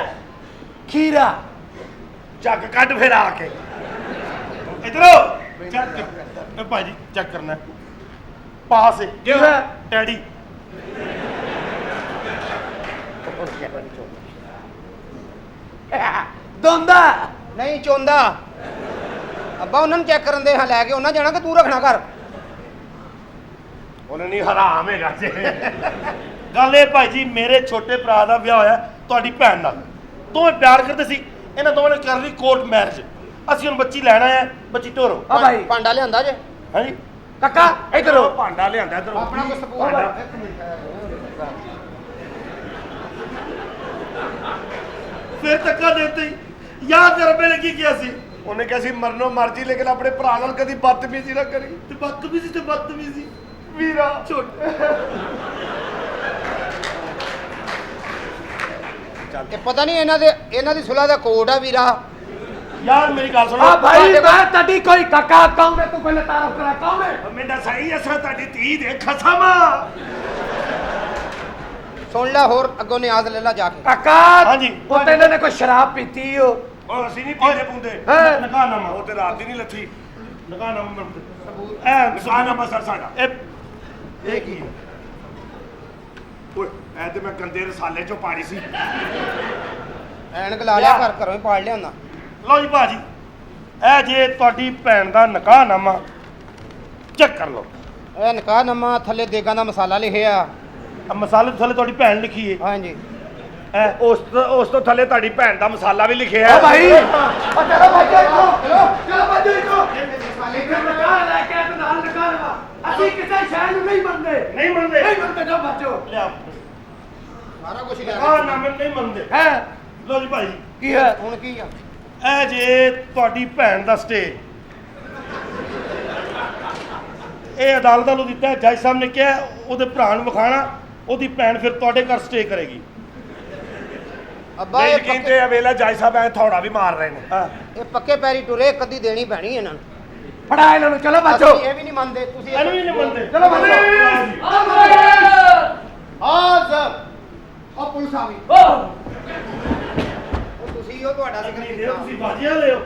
ਖੀਰਾ ਚੱਕ ਕੱਢ ਫਿਰ ਆ ਕੇ ਇਧਰੋ ਚੱਕ ਇਹ ਭਾਜੀ ਚੈੱਕ ਕਰਨਾ ਪਾਸ ਹੈ ਕੀ ਹੋਇਆ? ਡੈਡੀ ਦੋਂਦਾ ਨਹੀਂ ਚੋਂਦਾ ਅੱਬਾ, ਉਹਨਾਂ ਨੂੰ ਚੈੱਕ ਕਰਨ ਦੇ ਹਾਂ, ਲੈ ਕੇ ਉਹਨਾਂ ਜਾਣਾ ਕਿ ਤੂੰ ਰੱਖਣਾ ਘਰ? ਉਹਨੇ ਨਹੀਂ ਹਰਾਮ ਹੈਗਾ ਜੇ ਗੱਲ ਇਹ ਭਾਈ ਜੀ, ਮੇਰੇ ਛੋਟੇ ਭਰਾ ਦਾ ਵਿਆਹ ਹੋਇਆ ਤੁਹਾਡੀ ਭੈਣ ਨਾਲ, ਦੋਵੇਂ ਪਿਆਰ ਕਰਦੇ ਸੀ, ਇਹਨਾਂ ਦੋਵਾਂ ਨੇ ਕਰ ਲਈ ਕੋਰਟ ਮੈਰਿਜ। ਅਸੀਂ ਹੁਣ ਬੱਚੀ ਲੈਣਾ ਹੈ, ਬੱਚੀ ਢੋਰੋ। ਆ ਭਾਈ ਭਾਂਡਾ ਲਿਆਂਦਾ ਜੇ? ਹਾਂਜੀ ਕਾਕਾ ਇਧਰੋ ਭਾਂਡਾ ਲਿਆਂਦਾ ਇਧਰੋਂ ਆਪਣਾ ਕੋਈ ਸਬੂਤ ਭਾਂਡਾ। ਇੱਕ ਮਿੰਟ ਫਿਰ ਧੱਕਾ ਦੇਤੇ ਯਾਦ ਰਬੇ ਨੇ ਕੀ ਕਿਹਾ ਸੀ? ਉਹਨੇ ਕਿਹਾ ਸੀ ਮਰਨੋਂ ਮਰਜੀ, ਲੇਕਿਨ ਆਪਣੇ ਭਰਾ ਨਾਲ ਕਦੀ ਬਦਤਮੀਜ਼ੀ ਨਾ ਕਰੀ। ਤੇ ਬਦਤਮੀਜ਼ੀ ਵੀਰਾ ਛੋਟਾ ਇਹ ਪਤਾ ਨਹੀਂ ਇਹਨਾਂ ਦੀ ਸੁਲਾ ਦਾ ਕੋਡ ਆ ਵੀਰਾ। ਯਾਰ ਮੇਰੀ ਗੱਲ ਸੁਣੋ। ਆ ਭਾਈ ਮੈਂ ਤੁਹਾਡੀ ਕੋਈ ਕਾਕਾ ਕੌਣ ਹੈ? ਤੂੰ ਪਹਿਲੇ ਤਾਰਫ ਕਰਾ ਕੌਣ ਹੈ? ਮਿੰਡਾ ਸਹੀ ਅਸਾਂ ਤੁਹਾਡੀ ਧੀ ਦੇ ਖਸਮ। ਸੁਣ ਲੈ, ਹੋਰ ਅੱਗੋਂ ਨਿਆਜ਼ ਲੈ ਲਾ ਜਾ ਕੇ। ਕਾਕਾ ਹਾਂਜੀ। ਪੁੱਤ ਇਹਨਾਂ ਨੇ ਕੋਈ ਸ਼ਰਾਬ ਪੀਤੀ ਹੋ? ਉਹ ਅਸੀਂ ਨਹੀਂ ਪੀਂਦੇ ਪੁੰਦੇ। ਹੈਂ? ਨਕਾਨਾਮਾ ਉਹ ਤੇ ਰਾਤ ਦੀ ਨਹੀਂ ਲੱਥੀ। ਨਕਾਨਾਮਾ ਇਹ ਨਕਾਨਾਮਾ ਸਾਡਾ ਇਹ ਕੀ ਹੈ? ਓਏ ਇਹ ਤੇ ਮੈਂ ਗੰਦੇ ਰਸਾਲੇ ਚੋਂ ਪਾੜੀ ਸੀ। ਐਨਕ ਲਾ ਲਿਆ, ਘਰ ਘਰੋਂ ਹੀ ਪਾੜ ਲਿਆਉਂਦਾ। ਲਓ ਜੀ ਭਾਜੀ, ਇਹ ਜੇ ਤੁਹਾਡੀ ਭੈਣ ਦਾ ਨਕਾਹਨਾਮਾ ਚੈੱਕ ਕਰ ਲਓ। ਇਹ ਨਿਕਾਹਨਾਮਾ ਥੱਲੇ ਦੇਗਾਂ ਦਾ ਮਸਾਲਾ ਲਿਖਿਆ। ਆ ਮਸਾਲੇ ਤੋਂ ਥੱਲੇ ਤੁਹਾਡੀ ਭੈਣ ਲਿਖੀ ਹੈ। ਹਾਂਜੀ। ਇਹ ਉਸ ਤੋਂ ਥੱਲੇ ਤੁਹਾਡੀ ਭੈਣ ਦਾ ਮਸਾਲਾ ਵੀ ਲਿਖਿਆ ਆ ਹੈ। ਭਾਈ ਚਲੋ ਬੱਜੋ ਇੱਥੋਂ, ਚਲੋ ਬੱਜੋ ਇੱਥੋਂ। ਇੱਥੇ ਨਕਾਰ ਲੈ ਕੇ ਤੇ ਨਾਲ ਨਕਾਰਵਾ। ਅਸੀਂ ਕਿਸੇ ਸ਼ਹਿਰ ਨੂੰ ਨਹੀਂ ਮੰਨਦੇ। ਨਹੀਂ ਮੰਨਦੇ। ਨਹੀਂ ਮੰਨਦੇ ਜੋ ਬੱਜੋ। ਲਿਆ ਸਾਰਾ ਕੁਝ ਲਿਆ। ਨਕਾਹਨਾਮੇ ਨਹੀਂ ਮੰਨਦੇ। ਹੈ ਲਓ ਜੀ ਭਾਜੀ, ਕੀ ਹੈ? ਹੁਣ ਕੀ ਆ? ਇਹ ਜੇ ਤੁਹਾਡੀ ਭੈਣ ਦਾ ਸਟੇ, ਇਹ ਅਦਾਲਤ ਵੱਲੋਂ ਦਿੱਤਾ ਹੈ। ਜੱਜ ਸਾਹਿਬ ਨੇ ਕਿਹਾ ਉਹਦੇ ਭਰਾ ਨੂੰ ਵਿਖਾਣਾ, ਉਹਦੀ ਭੈਣ ਫਿਰ ਤੁਹਾਡੇ ਘਰ ਸਟੇ ਕਰੇਗੀ। ਅੱਬਾ ਇਹ ਯਕੀਨ ਤੇ ਇਹ ਵੇਲਾ ਜੱਜ ਸਾਹਿਬ ਐ ਥੋੜਾ ਵੀ ਮਾਰ ਰਹੇ ਨੇ। ਇਹ ਪੱਕੇ ਪੈਰੀ ਟੁਰੇ, ਇੱਕ ਅੱਧੀ ਦੇਣੀ ਪੈਣੀ ਇਹਨਾਂ ਨੂੰ। ਫੜਾ ਇਹਨਾਂ ਨੂੰ, ਚਲੋ ਬੱਜੋ। ਅਸੀਂ ਇਹ ਵੀ ਨਹੀਂ ਮੰਨਦੇ, ਤੁਸੀਂ ਇਹਨੂੰ ਵੀ ਨਹੀਂ ਮੰਨਦੇ। ਚਲੋ ਬੱਜੋ। ਹਾਂ ਸਰ, ਉਹ ਪੁਲਿਸ ਆ ਗਈ। ਉਹ ਤੁਸੀਂ ਉਹ ਤੁਹਾਡਾ ਜ਼ਿਕਰ ਨਹੀਂ ਕੀਤਾ। ਤੁਸੀਂ ਬਾਜੀਆਂ ਲਿਓ।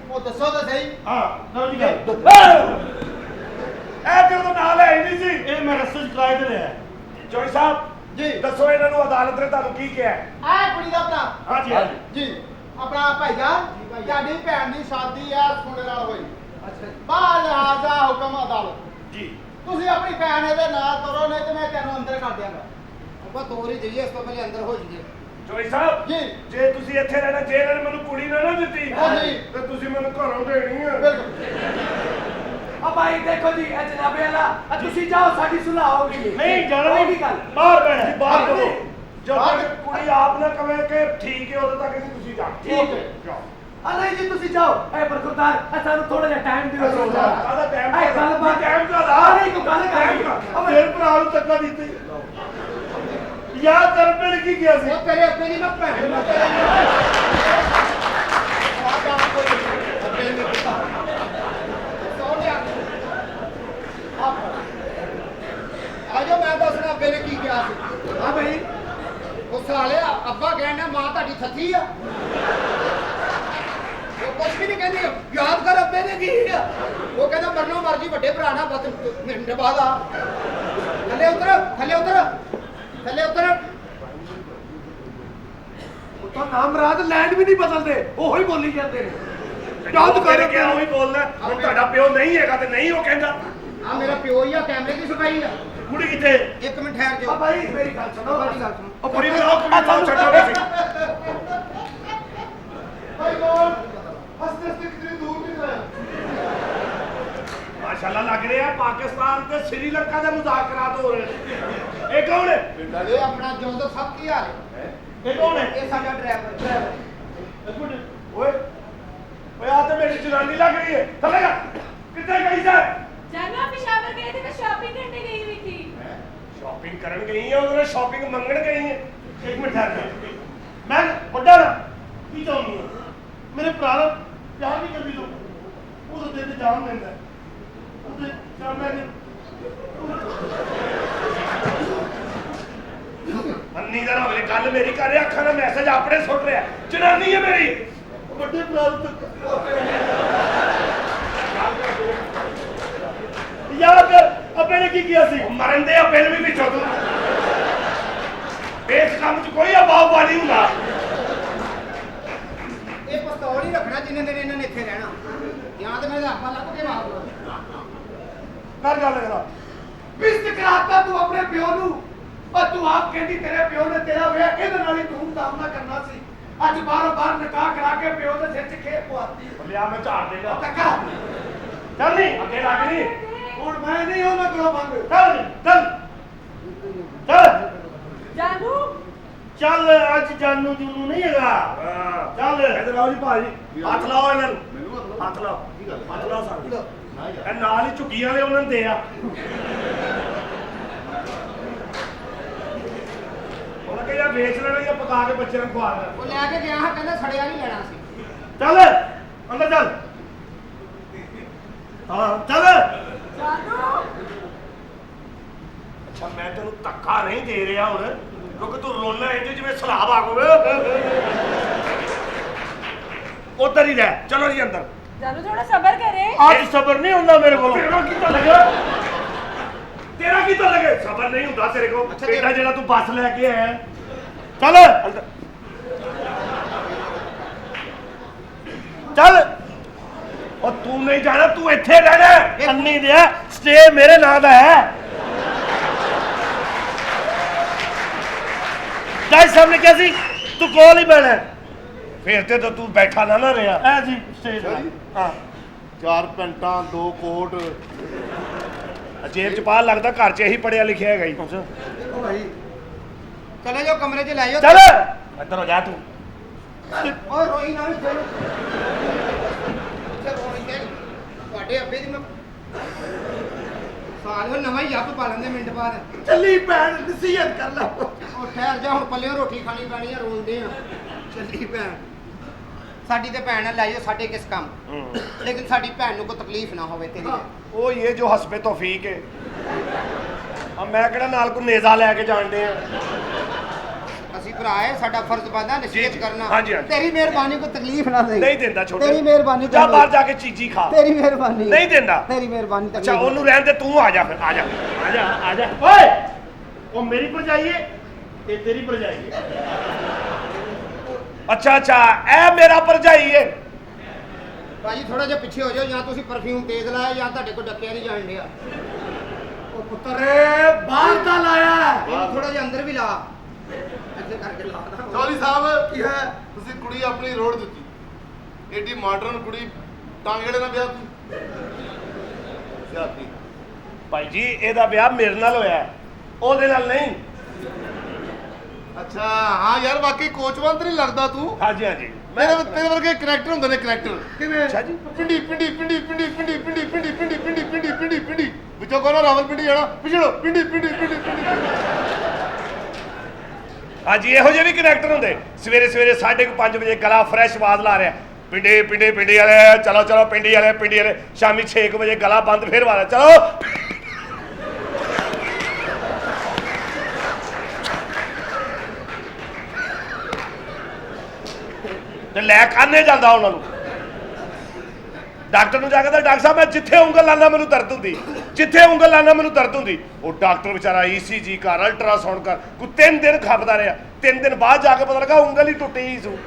ਉਹ ਦੱਸੋ ਤਾਂ ਸਹੀ। ਹਾਂ ਲਓ ਜੀ ਗੱਲ। ਇਹ ਤੇਰੇ ਤੋਂ ਨਾਲ ਹੈ ਹੀ ਨਹੀਂ ਸੀ। ਇਹ ਮੈਂ ਰਸਤੇ 'ਚ ਕਿਰਾਏ ਤੇ ਲਿਆ। ਜੋਈ ਸਾਹਿਬ ਜੀ ਦੱਸੋ ਇਹਨਾਂ ਨੂੰ ਅਦਾਲਤ ਨੇ ਤੁਹਾਨੂੰ ਕੀ ਕਿਹਾ? ਆ ਕੁੜੀ ਦਾ ਭਰਾ ਹਾਂਜੀ ਹਾਂਜੀ ਜੀ, ਆਪਣਾ ਭਾਈਜਾਨ, ਤੁਹਾਡੀ ਭੈਣ ਦੀ ਸ਼ਾਦੀ ਆ ਸੋਨੇ ਨਾਲ ਹੋਈ। ਅੱਛਾ, ਬਾਹਰ ਲਿਹਾਜ਼ਾ ਹੁਕਮ ਅਦਾਲਤ। ਜੀ ਤੁਸੀਂ ਆਪਣੀ ਭੈਣ ਇਹਦੇ ਨਾਲ ਤੁਰੋ, ਨਹੀਂ ਤੇ ਮੈਂ ਤੈਨੂੰ ਅੰਦਰ ਕਰ ਦਿਆਂਗਾ। ਆਪਾਂ ਤੋਰ ਹੀ ਜਾਈਏ, ਇਸ ਤੋਂ ਪਹਿਲੇ ਅੰਦਰ ਹੋ ਜਾਈਏ। ਜੋਈ ਸਾਹਿਬ ਜੀ ਜੇ ਤੁਸੀਂ ਇੱਥੇ ਰਹਿਣਾ, ਜੇ ਇਹਨਾਂ ਨੇ ਮੈਨੂੰ ਕੁੜੀ ਨਾ ਦਿੱਤੀ ਹਾਂਜੀ। ਤੇ ਤੁਸੀਂ ਮੈਨੂੰ ਘਰੋਂ ਦੇਣੀ ਹੈ। ਆ ਭਾਈ ਦੇਖੋ ਜੀ, ਇਹ ਜਨਾਬੇ ਵਾਲਾ ਆ ਤੁਸੀਂ ਜਾਓ, ਸਾਡੀ ਸੁਲਾਹ ਹੋਗੀ। ਨਹੀਂ ਜਾਣਾ ਹੋਗੀ ਨਹੀਂ, ਗੱਲ। ਬਾਹਰ ਬੈਠ ਜੀ, ਬਾਹਰ ਹਾਂਜੀ। ਕਰੋ। ਜਦ ਤੱਕ ਕੁੜੀ ਆਪ ਨਾ ਕਵੇ ਕਿ ਠੀਕ ਹੈ, ਉਦੋਂ ਤੱਕ ਨਹੀਂ ਤੁਸੀਂ ਜਾਓ। ਠੀਕ ਹੈ। ਜਾਓ। ਆ ਨਹੀਂ ਜੀ ਤੁਸੀਂ ਜਾਓ। ਇਹ ਬਰਖੁਰਦਾਰ ਸਾਨੂੰ ਥੋੜਾ ਜਿਹਾ ਟਾਈਮ ਦਿਓ। ਕਾਹਦਾ ਟਾਈਮ? ਇਹ ਗੱਲਬਾਤ ਟਾਈਮ ਕਾਹਦਾ? ਆ ਨਹੀਂ ਕੋਈ ਗੱਲ ਕਰ। ਫਿਰ ਭਰਾ ਨੂੰ ਧੱਕਾ ਦਿੱਤੇ। ਯਾਦ ਕਰ ਮੇਰੇ ਕੀ ਗਿਆ ਸੀ? ਉਹ ਤੇਰੇ ਅੱਗੇ ਨਹੀਂ, ਮੈਂ ਭੈਣ ਨੂੰ ਤੇਰੇ ਆ ਜਾਣਾ ਕੋਈ ਅੱਗੇ ਨਹੀਂ ਪਤਾ। ਸੋ ਲਿਆ ਆ ਜਾ, ਮੈਂ ਦੱਸਣਾ ਅੱਗੇ ਨੇ ਕੀ ਕਿਹਾ ਸੀ। ਹਾਂ ਭਾਈ ਉਹ ਸਾਲੇ ਅੱਬਾ ਕਹਿੰਦਾ ਮਾਂ ਤੁਹਾਡੀ ਥੱਥੀ ਆ। ਉਹ ਕੁਛ ਵੀ ਨਹੀਂ ਕਹਿੰਦੀ, ਯਾਦ ਕਰ ਅੱਬੇ ਨੇ ਕੀ ਆ। ਉਹ ਕਹਿੰਦਾ ਮਰਨੋਂ ਮਰਜੀ ਵੱਡੇ ਭਰਾ ਨਾਲ ਬਤ ਨਿਭਾਦਾ। ਥੱਲੇ ਉਤਰ, ਥੱਲੇ ਉਤਰ, ਥੱਲੇ ਉਤਰ। ਉਹ ਤਾਂ ਨਾਮ ਰਾਤ ਲੈਂਡ ਵੀ ਨਹੀਂ ਬਦਲਦੇ, ਉਹੀ ਬੋਲੀ ਜਾਂਦੇ ਨੇ। ਯਾਦ ਕਰ ਕੇ ਉਹੀ ਬੋਲਦਾ। ਹੁਣ ਤੁਹਾਡਾ ਪਿਓ ਨਹੀਂ ਹੈਗਾ ਤੇ ਨਹੀਂ ਉਹ ਕਹਿੰਦਾ। ਆ ਮੇਰਾ ਪਿਓ ਹੀ ਆ, ਕੈਮਰੇ ਦੀ ਸਫਾਈ ਆ। ਕੁੜੀ ਕਿੱਥੇ? ਇੱਕ ਮਿੰਟ ਠਹਿਰ ਆ ਜਾਓ। ਭਾਈ ਮੇਰੀ ਗੱਲ ਸੁਣੋ। ਮੇਰੀ ਗੱਲ ਸੁਣੋ। ਉਹ ਕੁੜੀ ਨੂੰ ਆਓ, ਕੁੜੀ ਨੂੰ ਆਓ, ਛੱਡੋ ਨਹੀਂ। ਭਾਈ ਕੌਣ ਹਸਤੇ ਹਸਤੇ ਕਿਤਨੀ ਦੂਰ ਨਹੀਂ ਗਿਆ। ਮਾਸ਼ਾਅੱਲਾ ਲੱਗ ਰਿਹਾ ਪਾਕਿਸਤਾਨ ਤੇ ਸ਼੍ਰੀਲੰਕਾ ਦੇ ਮੁਜ਼ਾਕਰਾਤ ਹੋ ਰਹੇ ਨੇ। ਇਹ ਕੌਣ ਹੈ? ਇਹ ਆਪਣਾ ਜੋਦੋ ਸਭ ਕੀ ਹਾਲ ਹੈ। ਇਹ ਕੌਣ ਹੈ? ਇਹ ਸਾਡਾ ਡਰਾਈਵਰ। ਇੱਕ ਮਿੰਟ। ਓਏ ਓਏ ਆ ਤੇ ਮੇਰੀ ਜਨਾਨੀ ਲੱਗ ਰਹੀ ਹੈ। ਥੱਲੇ ਜਾ। ਕਿੱਥੇ ਗਈ ਸਰ? ਜਾਨਾ ਪਿਸ਼ਾਵਰ ਗਏ थे, मैं शॉपिंग करने गई हुई थी। ਸ਼ਾਪਿੰਗ ਕਰਨ ਗਈ ਹੈ, ਉਹਨੇ ਸ਼ਾਪਿੰਗ ਮੰਗਣ ਗਈ ਹੈ। ਇੱਕ ਮਿੰਟ ਠਹਿਰ ਜਾ। ਮੈਂ ਵੱਡਾ ਨਾ ਕੀ ਚਾਹੁੰਦੀ ਹਾਂ? ਮੇਰੇ ਭਰਾ ਨਾਲ ਪਿਆਰ ਨਹੀਂ ਕਰਦੀ ਤੂੰ। ਉਹਦੇ ਦਿਲ ਤੇ ਜਾਨ ਦਿੰਦਾ ਉਹਦੇ ਜਾਨ ਦੇ ਅੰਨੀ ਦਾ ਹੋਵੇ ਗੱਲ ਮੇਰੀ ਕਰ ਰਿਹਾ ਅੱਖਾਂ ਦਾ ਮੈਸੇਜ ਆਪਣੇ ਸੁੱਟ ਰਿਹਾ ਜਨਾਨੀ ਹੈ ਮੇਰੀ ਵੱਡੇ ਭਰਾ ਯਾਦ ਅੱਬੇ ਨੇ ਕੀ ਕੀਤਾ ਸੀ ਮਰਨ ਦੇ ਅੱਬੇ ਨੂੰ ਵੀ ਵਿੱਚੋਂ ਤੂੰ ਇਸ ਕੰਮ 'ਚ ਕੋਈ ਅਬਾਉ ਬਾਣੀ ਹੁੰਦਾ ਇਹ ਪਿਸਤੌਲ ਹੀ ਰੱਖਣਾ ਜਿੰਨੇ ਦਿਨ ਇਹਨਾਂ ਨੇ ਇੱਥੇ ਰਹਿਣਾ ਜਾਂ ਤੇ ਮੇਰੇ ਆਪਾਂ ਲੱਭ ਕੇ ਮਾਰ ਕਰ ਗੱਲ ਕਰਾ ਬਿਸਤ ਕਰਾਤਾ ਤੂੰ ਆਪਣੇ ਪਿਓ ਨੂੰ ਪਰ ਤੂੰ ਆਪ ਕਹਿੰਦੀ ਤੇਰੇ ਪਿਓ ਨੇ ਤੇਰਾ ਵਿਆਹ ਇਹਦੇ ਨਾਲ ਹੀ ਧੂਮ-ਧਾਮ ਨਾਲ ਕਰਨਾ ਸੀ ਅੱਜ ਬਾਰ-ਬਾਰ ਨਿਕਾਹ ਕਰਾ ਕੇ ਪਿਓ ਦੇ ਸਿਰ 'ਚ ਖੇਪ ਪਵਾਤੀ ਲਿਆ ਮੈਂ ਝਾੜ ਦੇਗਾ ਟੱਕਾ ਚੱਲ ਨਹੀਂ ਅੱਗੇ ਲੱਗ ਨਹੀਂ ਹੁਣ ਮੈਂ ਨਹੀਂ ਉਹਨਾਂ ਕੋਲੋਂ ਮੰਗ ਚੱਲ ਚੱਲ ਚੱਲ ਜਾਨੂ ਚੱਲ ਅੱਜ ਜਾਨੂ ਜੂਨੂ ਨਹੀਂ ਹੈਗਾ ਹਾਂ ਚੱਲ ਇਧਰ ਆਓ ਜੀ ਭਾਜੀ ਹੱਥ ਲਾਓ ਇਹਨਾਂ ਨੂੰ ਮੈਨੂੰ ਹੱਥ ਲਾਓ ਕੀ ਗੱਲ ਹੱਥ ਲਾਓ ਸਾਰੇ ਨਾ ਯਾਰ ਇਹ ਨਾਲ ਹੀ ਝੁੱਗੀ ਵਾਲੇ ਉਹਨਾਂ ਨੂੰ ਦੇ ਆ ਉਹਨਾਂ ਕਹਿੰਦਾ ਵੇਚ ਲੈਣਾ ਜਾਂ ਪਕਾ ਕੇ ਬੱਚਿਆਂ ਨੂੰ ਖਵਾ ਦੇਣਾ ਉਹ ਲੈ ਕੇ ਗਿਆ ਹਾਂ ਕਹਿੰਦਾ ਸੜਿਆ ਨਹੀਂ ਲੈਣਾ ਸੀ ਚੱਲ ਅੰਦਰ ਚੱਲ ਹਾਂ ਚੱਲ ਜਾਨੂ ਅੱਛਾ ਮੈਂ ਤੈਨੂੰ ਧੱਕਾ ਨਹੀਂ ਦੇ ਰਿਹਾ ਹੁਣ ਕਿਉਂਕਿ ਤੂੰ ਰੋਣਾ ਇੰਜ ਜਿਵੇਂ ਸਲਾਬ ਆ ਗਵੇ ਉਧਰ ਹੀ ਰਹਿ ਚਲੋ ਜੀ ਅੰਦਰ ਜਾਨੂ ਥੋੜਾ ਸਬਰ ਕਰੇ ਅੱਜ ਸਬਰ ਨਹੀਂ ਹੁੰਦਾ ਮੇਰੇ ਕੋਲੋਂ ਤੇਰਾ ਕਿੱਦਾਂ ਲੱਗਾ ਤੇਰਾ ਕਿੱਦਾਂ ਲੱਗੇ ਸਬਰ ਨਹੀਂ ਹੁੰਦਾ ਤੇਰੇ ਕੋਲ ਬੇਟਾ ਜਿਹੜਾ ਤੂੰ ਬੱਸ ਲੈ ਕੇ ਆਇਆ ਚੱਲ ਅੰਦਰ ਚੱਲ ਉਹ ਤੂੰ ਨਹੀਂ ਜਾਣਾ ਤੂੰ ਇੱਥੇ ਰਹਿਣਾ ਅੰਨੀ ਦੇ ਸਟੇ ਮੇਰੇ ਨਾਂ ਦਾ ਹੈ ਡਾਈ ਸਾਹਿਬ ਨੇ ਕਿਹਾ ਸੀ ਤੂੰ ਕੋਲ ਹੀ ਬਹਿਣਾ ਫਿਰ ਤੇ ਤਾਂ ਤੂੰ ਬੈਠਾ ਨਾ ਰਿਹਾ ਐ ਜੀ ਸਟੇ ਹਾਂ 4 ਪੈਂਟਾਂ 2 ਕੋਟ ਜੇਬ ਚ ਪਾ ਲੱਗਦਾ ਘਰ ਚ ਇਹੀ ਪੜਿਆ ਲਿਖਿਆ ਹੈਗਾ ਹੀ ਦੇਖੋ ਭਾਈ ਚਲੇ ਜਾਓ ਕਮਰੇ 'ਚ ਲੈ ਜਾਓ ਚੱਲ ਇੱਧਰ ਹੋ ਜਾ ਤੂੰ ਓਏ ਰੋਈ ਨਾ ਵੀ ਫਿਰ ਤੁਹਾਡੇ ਅੱਬੇ ਦੀ ਮੈਂ ਸਾਲ ਹੋ ਨਵਾਂ ਹੀ ਜੱਪ ਪਾ ਲੈਂਦੇ ਮਿੰਟ ਬਾਅਦ ਚੱਲੀ ਭੈਣ ਨਸੀਹਤ ਕਰ ਲੈ ਉਹ ਠਹਿਰ ਜਾ ਹੁਣ ਪੱਲਿਓਂ ਰੋਟੀ ਖਾਣੀ ਪੈਣੀ ਆ ਰੋਂਦੇ ਆ ਚੱਲੀ ਭੈਣ ਸਾਡੀ ਤੇ ਭੈਣ ਲੈ ਜਾਓ ਸਾਡੇ ਕਿਸ ਕੰਮ ਲੇਕਿਨ ਸਾਡੀ ਭੈਣ ਨੂੰ ਕੋਈ ਤਕਲੀਫ ਨਾ ਹੋਵੇ ਤੇਰੀ ਉਹ ਇਹ ਜੋ ਹਸਬੇ ਤੌਫੀਕ ਹੈ ਆ ਮੈਂ ਕਿਹੜਾ ਨਾਲ ਕੋ ਨੇਜ਼ਾ ਲੈ ਕੇ ਜਾਣਦੇ ਆ ਅਸੀਂ ਭਰਾ ਹੈ ਸਾਡਾ ਫਰਜ਼ ਬਣਦਾ ਨਸੀਹਤ ਕਰਨਾ ਹਾਂਜੀ, ਹਾਂਜੀ। ਤੇਰੀ ਮਿਹਰਬਾਨੀ ਕੋਈ ਤਕਲੀਫ ਨਾ ਦੇ ਨਹੀਂ ਦਿੰਦਾ ਛੋਟੇ ਤੇਰੀ ਮਿਹਰਬਾਨੀ ਜਾ ਬਾਹਰ ਜਾ ਕੇ ਚੀਜ਼ੀ ਖਾ ਤੇਰੀ ਮਿਹਰਬਾਨੀ ਨਹੀਂ ਦਿੰਦਾ ਤੇਰੀ ਮਿਹਰਬਾਨੀ ਅੱਛਾ ਉਹਨੂੰ ਰਹਿਣ ਦੇ ਤੂੰ ਆ ਜਾ ਫਿਰ ਆ ਜਾ ਆ ਜਾ ਆ ਜਾ ਓਏ ਉਹ ਮੇਰੀ ਭਰਜਾਈ ਹੈ ਇਹ ਤੇਰੀ ਭਰਜਾਈ ਹੈ ਅੱਛਾ ਅੱਛਾ ਇਹ ਮੇਰਾ ਭਰਜਾਈ ਹੈ ਭਾਜੀ ਥੋੜਾ ਜਿਹਾ ਪਿੱਛੇ ਹੋ ਜਾਓ ਜਾਂ ਤੁਸੀਂ ਪਰਫਿਊਮ ਤੇਜ਼ ਲਾਇਆ ਜਾਂ ਤੁਹਾਡੇ ਕੋਲ ਡੱਕਿਆ ਨਹੀਂ ਜਾਣ ਡਿਆ ਉਹ ਪੁੱਤਰੇ ਬਾਹਰ ਦਾ ਲਾਇਆ ਇਹਨੂੰ ਥੋੜਾ ਜਿਹਾ ਅੰਦਰ ਵੀ ਲਾ ਇੱਥੇ ਕਰਕੇ ਲਾ ਦਾ ਚੌਧਰੀ ਸਾਹਿਬ ਕੀ ਹੈ ਤੁਸੀਂ ਕੁੜੀ ਆਪਣੀ ਰੋੜ ਦਿੱਤੀ ਏਡੀ ਮਾਡਰਨ ਕੁੜੀ ਟਾਂਗੇੜੇ ਨਾਲ ਵਿਆਹ ਤੂੰ ਸਿਆਪੀ ਭਾਈ ਜੀ ਇਹਦਾ ਵਿਆਹ ਮੇਰੇ ਨਾਲ ਹੋਇਆ ਹੈ, ਉਹਦੇ ਨਾਲ ਨਹੀਂ ਅੱਛਾ ਹਾਂ ਯਾਰ ਵਾਕਈ ਕੋਚਵੰਤ ਨਹੀਂ ਲੱਗਦਾ ਤੂੰ ਹਾਂਜੀ ਹਾਂਜੀ ਤੇਰੇ ਵਰਗੇ ਕਰੈਕਟਰ ਹੁੰਦੇ ਨੇ ਕਰੈਕਟਰ ਕਿਵੇਂ ਅੱਛਾ ਜੀ ਪਿੰਡੀ ਪਿੰਡੀ ਪਿੰਡੀ ਪਿੰਡੀ ਪਿੰਡੀ ਪਿੰਡੀ ਪਿੰਡੀ ਪਿੰਡੀ ਪਿੰਡੀ ਪਿੰਡੀ ਪਿੰਡੀ ਪਿੰਡੀ ਵਿੱਚੋਂ ਕੋਨਾ ਰਾਵਲਪਿੰਡੀ ਜਾਣਾ ਪਿਛੜੋ ਪਿੰਡੀ ਪਿੰਡੀ ਪਿੰਡੀ ਪਿੰਡੀ ਹਾਂਜੀ ਇਹੋ ਜਿਹੇ ਵੀ ਕਰੈਕਟਰ ਹੁੰਦੇ ਸਵੇਰੇ ਸਵੇਰੇ 5:30 ਵਜੇ ਗਲਾ ਫਰੈਸ਼ ਆਵਾਜ਼ ਲਾ ਰਿਹਾ ਪਿੰਡੀ ਪਿੰਡੀ ਪਿੰਡੀ ਵਾਲੇ ਚਲੋ ਚਲੋ ਪਿੰਡੀ ਵਾਲੇ ਸ਼ਾਮੀ 6 ਵਜੇ ਗਲਾ ਬੰਦ ਫਿਰ ਵਾਲਾ ਚਲੋ ਤੇ ਲੈ ਕਾਨੇ ਜਾਂਦਾ ਉਹਨਾਂ ਨੂੰ ਡਾਕਟਰ ਨੂੰ ਜਾ ਕੇ ਤਾਂ ਡਾਕਟਰ ਸਾਹਿਬ ਮੈਂ ਜਿੱਥੇ ਉਂਗਲ ਲਾਣਾ ਮੈਨੂੰ ਦਰਦ ਹੁੰਦੀ ਜਿੱਥੇ ਉਂਗਲ ਲਾਣਾ ਮੈਨੂੰ ਦਰਦ ਹੁੰਦੀ ਉਹ ਡਾਕਟਰ ਵਿਚਾਰਾ ECG ਕਰ ਅਲਟਰਾਸਾਊਂਡ ਕਰ ਕੋਈ 3 ਦਿਨ ਖਪਦਾ ਰਿਹਾ 3 ਦਿਨ ਬਾਅਦ ਜਾ ਕੇ ਪਤਾ ਲੱਗਾ ਉਂਗਲ ਹੀ ਟੁੱਟੀ ਹੀ ਸੂ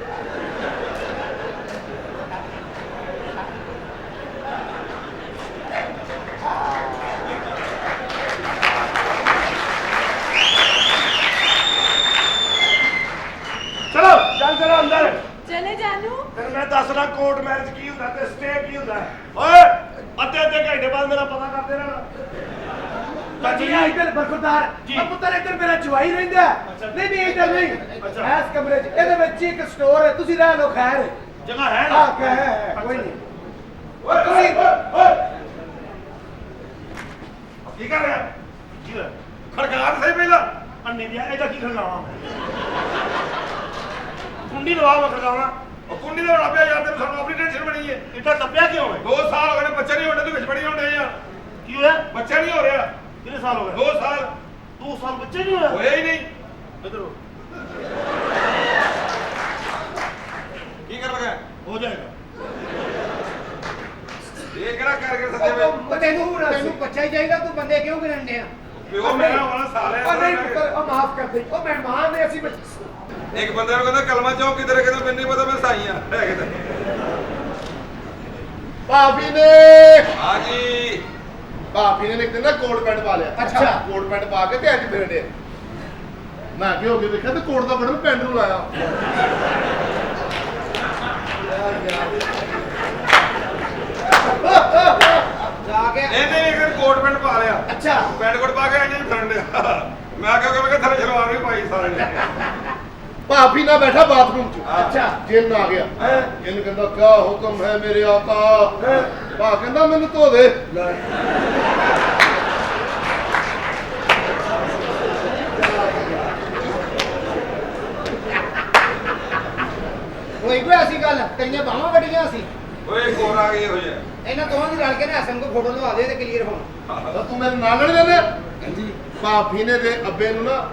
ਚਲੋ ਚੱਲ ਚਲੋ ਅੰਦਰ ਚਲੇ ਜਾਨੂ ਫਿਰ ਮੈਂ ਦੱਸਣਾ ਕੋਰਟ ਮੈਰਿਜ ਕੀ ਹੁੰਦਾ ਤੇ ਸਟੇ ਕੀ ਹੁੰਦਾ ਓਏ ਅੱਧੇ ਘੰਟੇ ਬਾਅਦ ਮੇਰਾ ਪਤਾ ਕਰਦੇ ਰਹਿਣਾ ਚਾਚੀ ਇੱਧਰ ਬਰਖੁਦਾਰ ਆ ਪੁੱਤਰ ਇੱਧਰ ਮੇਰਾ ਜਵਾਈ ਰਹਿੰਦਾ ਨਹੀਂ ਨਹੀਂ ਇੱਧਰ ਨਹੀਂ ਇਸ ਕਮਰੇ 'ਚ ਇਹਦੇ ਵਿੱਚ ਇੱਕ ਸਟੋਰ ਹੈ ਤੁਸੀਂ ਰਹਿ ਲਓ ਖੈਰ ਜਗ੍ਹਾ ਹੈ ਆ ਨਾ ਕੇ ਹੈ ਕੋਈ ਨਹੀਂ ਓਏ ਤੁਸੀਂ ਕੀ ਕਰ ਰਿਹਾ ਕੀ ਹੋਇਆ ਖੜਕਾ ਸਹੀ ਪਹਿਲਾਂ ਅੰਨੀ ਦਿਆ ਇਹਦਾ ਕੀ ਖੜਕਾਵਾਂ ਕੁੰਡੀ ਲਵਾ ਮੈਂ ਖੜਕਾਉਣਾ ਉਹ ਕੁੰਡੀ ਦਾ ਰੌਲਾ ਪਿਆ ਯਾਰ ਤੈਨੂੰ ਸਾਨੂੰ ਆਪਣੀ ਟੈਨਸ਼ਨ ਬਣੀ ਹੈ ਇੱਡਾ ਟੱਪਿਆ ਕਿਉਂ ਹੈ 2 ਸਾਲ ਹੋ ਗਏ ਨੇ ਬੱਚੇ ਨਹੀਂ ਹੋਣੇ ਤੂੰ ਵਿੱਚ ਬੜੀ ਹੁੰਦੇ ਯਾਰ ਕੀ ਹੋਇਆ ਬੱਚਾ ਨਹੀਂ ਹੋ ਰਿਹਾ ਕਿੰਨੇ ਸਾਲ ਹੋ ਗਏ 2 ਸਾਲ 2 ਸਾਲ ਬੱਚੇ ਨਹੀਂ ਹੋਇਆ ਹੋਇਆ ਹੀ ਨਹੀਂ ਇਧਰ ਕੀ ਕਰ ਲਗਾ ਹੋ ਜਾਏਗਾ ਇਹ ਕਿਹੜਾ ਕਰਕੇ ਸੱਚੇ ਵੇ ਤੈਨੂੰ ਬੱਚਾ ਹੀ ਚਾਹੀਦਾ ਤੂੰ ਬੰਦੇ ਕਿਉਂ ਗਿਣਨੇ ਆ ਪਿਓ ਮੇਰਾ ਵਾਲਾ ਸਾਲ ਹੈ ਉਹ ਨਹੀਂ ਪੁੱਤਰ ਉਹ ਮਾਫ ਕਰ ਦੇ ਉਹ ਮਹਿਮਾਨ ਨੇ ਅਸੀਂ ਇੱਕ ਬੰਦੇ ਨੂੰ ਕਹਿੰਦਾ ਕਲਮਾ ਚੌਕ ਕਿਧਰ ਕਹਿੰਦਾ ਮੈਨੂੰ ਨਹੀਂ ਪਤਾ ਮੈਂ ਸਾਈ ਆ ਹੈ ਕਿਧਰ ਭਾਬੀ ਨੇ ਹਾਂਜੀ ਭਾਬੀ ਨੇ ਇੱਕ ਦਿਨ ਨਾ ਕੋਟ ਪੈਂਟ ਪਾ ਲਿਆ ਅੱਛਾ। ਕੋਟ ਪੈਂਟ ਪਾ ਕੇ ਤੇ ਅੱਜ ਫਿਰਦੇ ਮੈਂ ਅੱਗੇ ਹੋ ਕੇ ਵੇਖਿਆ ਤੇ ਕੋਟ ਦਾ ਬਟਨ ਪੈਂਟ ਨੂੰ ਲਾਇਆ ਜਾ ਕੇ ਇਹਨੇ ਇੱਕ ਦਿਨ ਕੋਟ ਪੈਂਟ ਪਾ ਲਿਆ ਅੱਛਾ ਪੈਂਟ ਕੋਟ ਪਾ ਕੇ ਇਹਨੇ ਫਿਰਨ ਡਿਆ ਮੈਂ ਕਿਹਾ ਥੱਲੇ ਸ਼ਲਵਾਰ ਵੀ ਪਾਈ ਸਾਰੇ ਨੇ ਭਾਬੀ ਨਾਲ ਬੈਠਾ ਬਾਥਰੂਮ 'ਚ ਅੱਛਾ। ਜਿੰਨ ਆ ਗਿਆ ਜਿੰਨ ਕਹਿੰਦਾ ਕਿਆ ਹੁਕਮ ਹੈ ਮੇਰੇ ਆਕਾ ਭਾ ਕਹਿੰਦਾ ਮੈਨੂੰ ਧੋ ਦੇ ਹੋਈ ਕੋਈ ਐਸੀ ਗੱਲ ਤੇਰੀਆਂ ਬਾਹਾਂ ਵੱਡੀਆਂ ਸੀ ਓਏ ਇੱਕ ਹੋਰ ਆ ਗਈ ਹੋ ਜਾ ਇਹਨਾਂ ਦੋਵਾਂ ਦੀ ਰਲ ਕੇ ਨਾ ਹਸਨ ਕੋ ਫੋਟੋ ਲਵਾ ਦੇ ਤੇ ਕਲੀਅਰ ਹੋਣ ਤਾਂ ਤੂੰ ਮੇਰੇ ਨਾਲ ਨਹੀਂ ਜਾਂਦੇ ਹਾਂਜੀ ਭਾਬੀ ਨੇ ਤੇ ਅੱਬੇ ਨੂੰ ਨਾ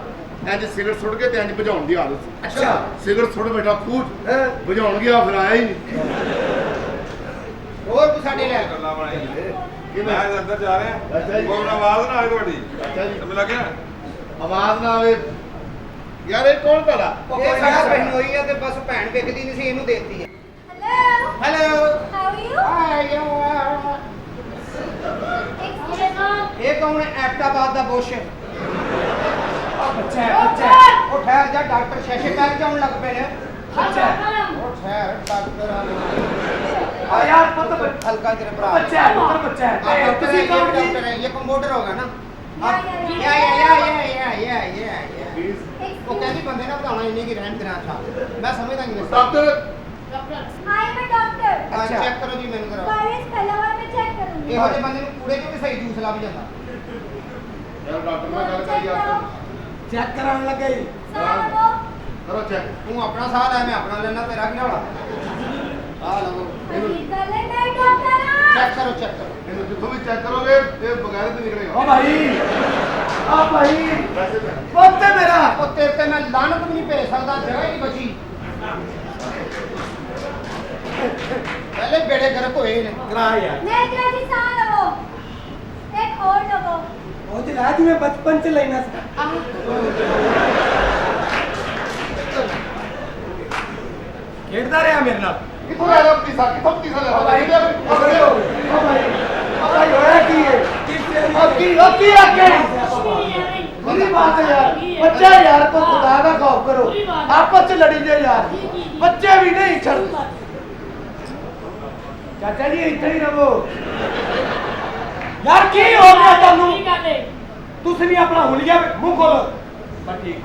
ਇੰਜ ਸਿਗਰਟ ਸੁੱਟ ਕੇ ਤੇ ਇੰਜ ਭਜਾਉਣ ਦੀ ਆਦਤ ਸੀ ਅੱਛਾ ਸਿਗਰਟ ਸੁੱਟ ਬੈਠਾ ਖੂਜ ਭਜਾਉਣ ਗਿਆ ਫਿਰ ਆਇਆ ਹੀ ਨਹੀਂ ਹੋਰ ਤੂੰ ਸਾਡੇ ਲੈ ਗੱਲਾਂ ਬਣਾਈ ਮੈਂ ਅੰਦਰ ਜਾ ਰਿਹਾ ਅੱਛਾ ਜੀ। ਕੋਈ ਆਵਾਜ਼ ਨਾ ਆਏ ਤੁਹਾਡੀ ਅੱਛਾ ਜੀ। ਤੇ ਲੱਗਿਆ ਆਵਾਜ਼ ਨਾ ਆਵੇ ਯਾਰ ਇਹ ਕੌਣ ਤੁਹਾਡਾ ਇਹ ਸਾਡਾ ਬਹਿਨ ਹੋਈ ਆ ਤੇ ਬਸ ਭੈਣ ਵੇਖਦੀ ਨਹੀਂ ਸੀ ਇਹਨੂੰ ਦੇਤੀ ਹੈ Hello. Hello How are you? Excuse me. ਇਹ ਕੌਣ ਹੈ ਐਪਟਾਬਾਦ ਦਾ ਬੁਸ਼ ਬੱਚਾ ਉਹ ਠਹਿਰ ਜਾ ਡਾਕਟਰ ਸ਼ੈਸ਼ੇ ਪੈਰ ਜਾਉਣ ਲੱਗ ਪਏ ਨੇ ਬੱਚਾ ਉਹ ਠਹਿਰ ਡਾਕਟਰ ਆ ਯਾਰ ਪੁੱਤ हल्का तेरे भरा ਬੱਚਾ ਹੈ ਪੁੱਤਰ ਬੱਚਾ ਹੈ ਤੁਸੀਂ ਕੌਣ ਜੀ डॉक्टर है ये कंप्यूटर होगा ना Yeah, वो कहती बंदे ना बताना इन्हीं की रहन देना था मैं समझदा नहीं doctor Hi, I'm a doctor. अच्छा चेक करो जी मैंने करो Virus फैला हुआ है, मैं check करूंगी. ये होते बंदे ਨੂੰ ਕੂੜੇ ਚੋਂ ਵੀ ਸਹੀ ਜੂਸ ਲੱਭ ਜਾਂਦਾ ਯਾਰ ਡਾਕਟਰ ਨਾਲ ਗੱਲ Check ਕਰੀ ਯਾਰ करो. ਚੈੱਕ ਕਰਾਉਣ ਲੱਗਾ ਜੀ Sir, वो. ਕਰੋ ਚੈੱਕ ਤੂੰ ਆਪਣਾ ਸਾਹ ਲੈ ਮੈਂ ਆਪਣਾ ਲੈਣਾ ਤੇਰਾ ਕੀ ਹਾਲ ਆ ਆ ਲਓ अभी कर ले, मैं doctor हूँ. ਚੈੱਕ ਕਰੋ ਇਹਨੂੰ ਜਿੱਥੋਂ ਵੀ ਚੈੱਕ ਕਰੋਗੇ ਇਹ ਬਗੈਰ ਤੇ ਨਿਕਲੇਗਾ ਓ ਭਾਈ ਆ ਭਾਈ ਵੈਸੇ ਤਾਂ ਪੁੱਤ ਮੇਰਾ ਉਹ ਤੇਰੇ ਤੇ ਮੈਂ ਲਾਨਤ ਵੀ ਨਹੀਂ ਭੇਜ ਸਕਦਾ ਜਗ੍ਹਾ ਹੀ ਨਹੀਂ ਬਚੀ ਪਹਿਲੇ ਬੇੜੇ ਗਰਕ ਹੋਏ ਨੇ ਕਰਾ ਯਾਰ नेत्रा जी सांस लो. एक और लो. ਉਹ ਤੇ ਲਾ ਜਿਵੇਂ ਬਚਪਨ ਚ ਲੈਣਾ ਸੀ ਖੇਡਦਾ ਰਿਹਾ ਮੇਰੇ ਨਾਲ ਕਿੱਥੋਂ ਆਇਆ ਪੀਸਾ ਕਿੱਥੋਂ ਪੀਸਾ ਲੈ ਓ ਭਾਈ ਓ ਭਾਈ ਓ ਭਾਈ ਹੋਇਆ ਕੀ ਹੈ ਕੀ ਅੱਗੇ ਬੁਰੀ ਬਾਤ ਹੈ ਯਾਰ ਬੱਚਾ ਯਾਰ ਕੋ ਖੁਦਾ ਦਾ ਖੌਫ ਕਰੋ ਆਪਸ ਚ ਲੜੀ ਜੇ ਯਾਰ ਬੱਚੇ ਵੀ ਨਹੀਂ ਛੱਡਦੇ ਚਾਚਾ ਜੀ ਇੱਥੇ ਹੀ ਰਹੋ ਯਾਰ ਕੀ ਹੋ ਗਿਆ ਤੁਹਾਨੂੰ ਤੁਸੀਂ ਵੀ ਆਪਣਾ ਹੁਲੀਆ ਮੂੰਹ ਖੋਲੋ ਬਸ ਠੀਕ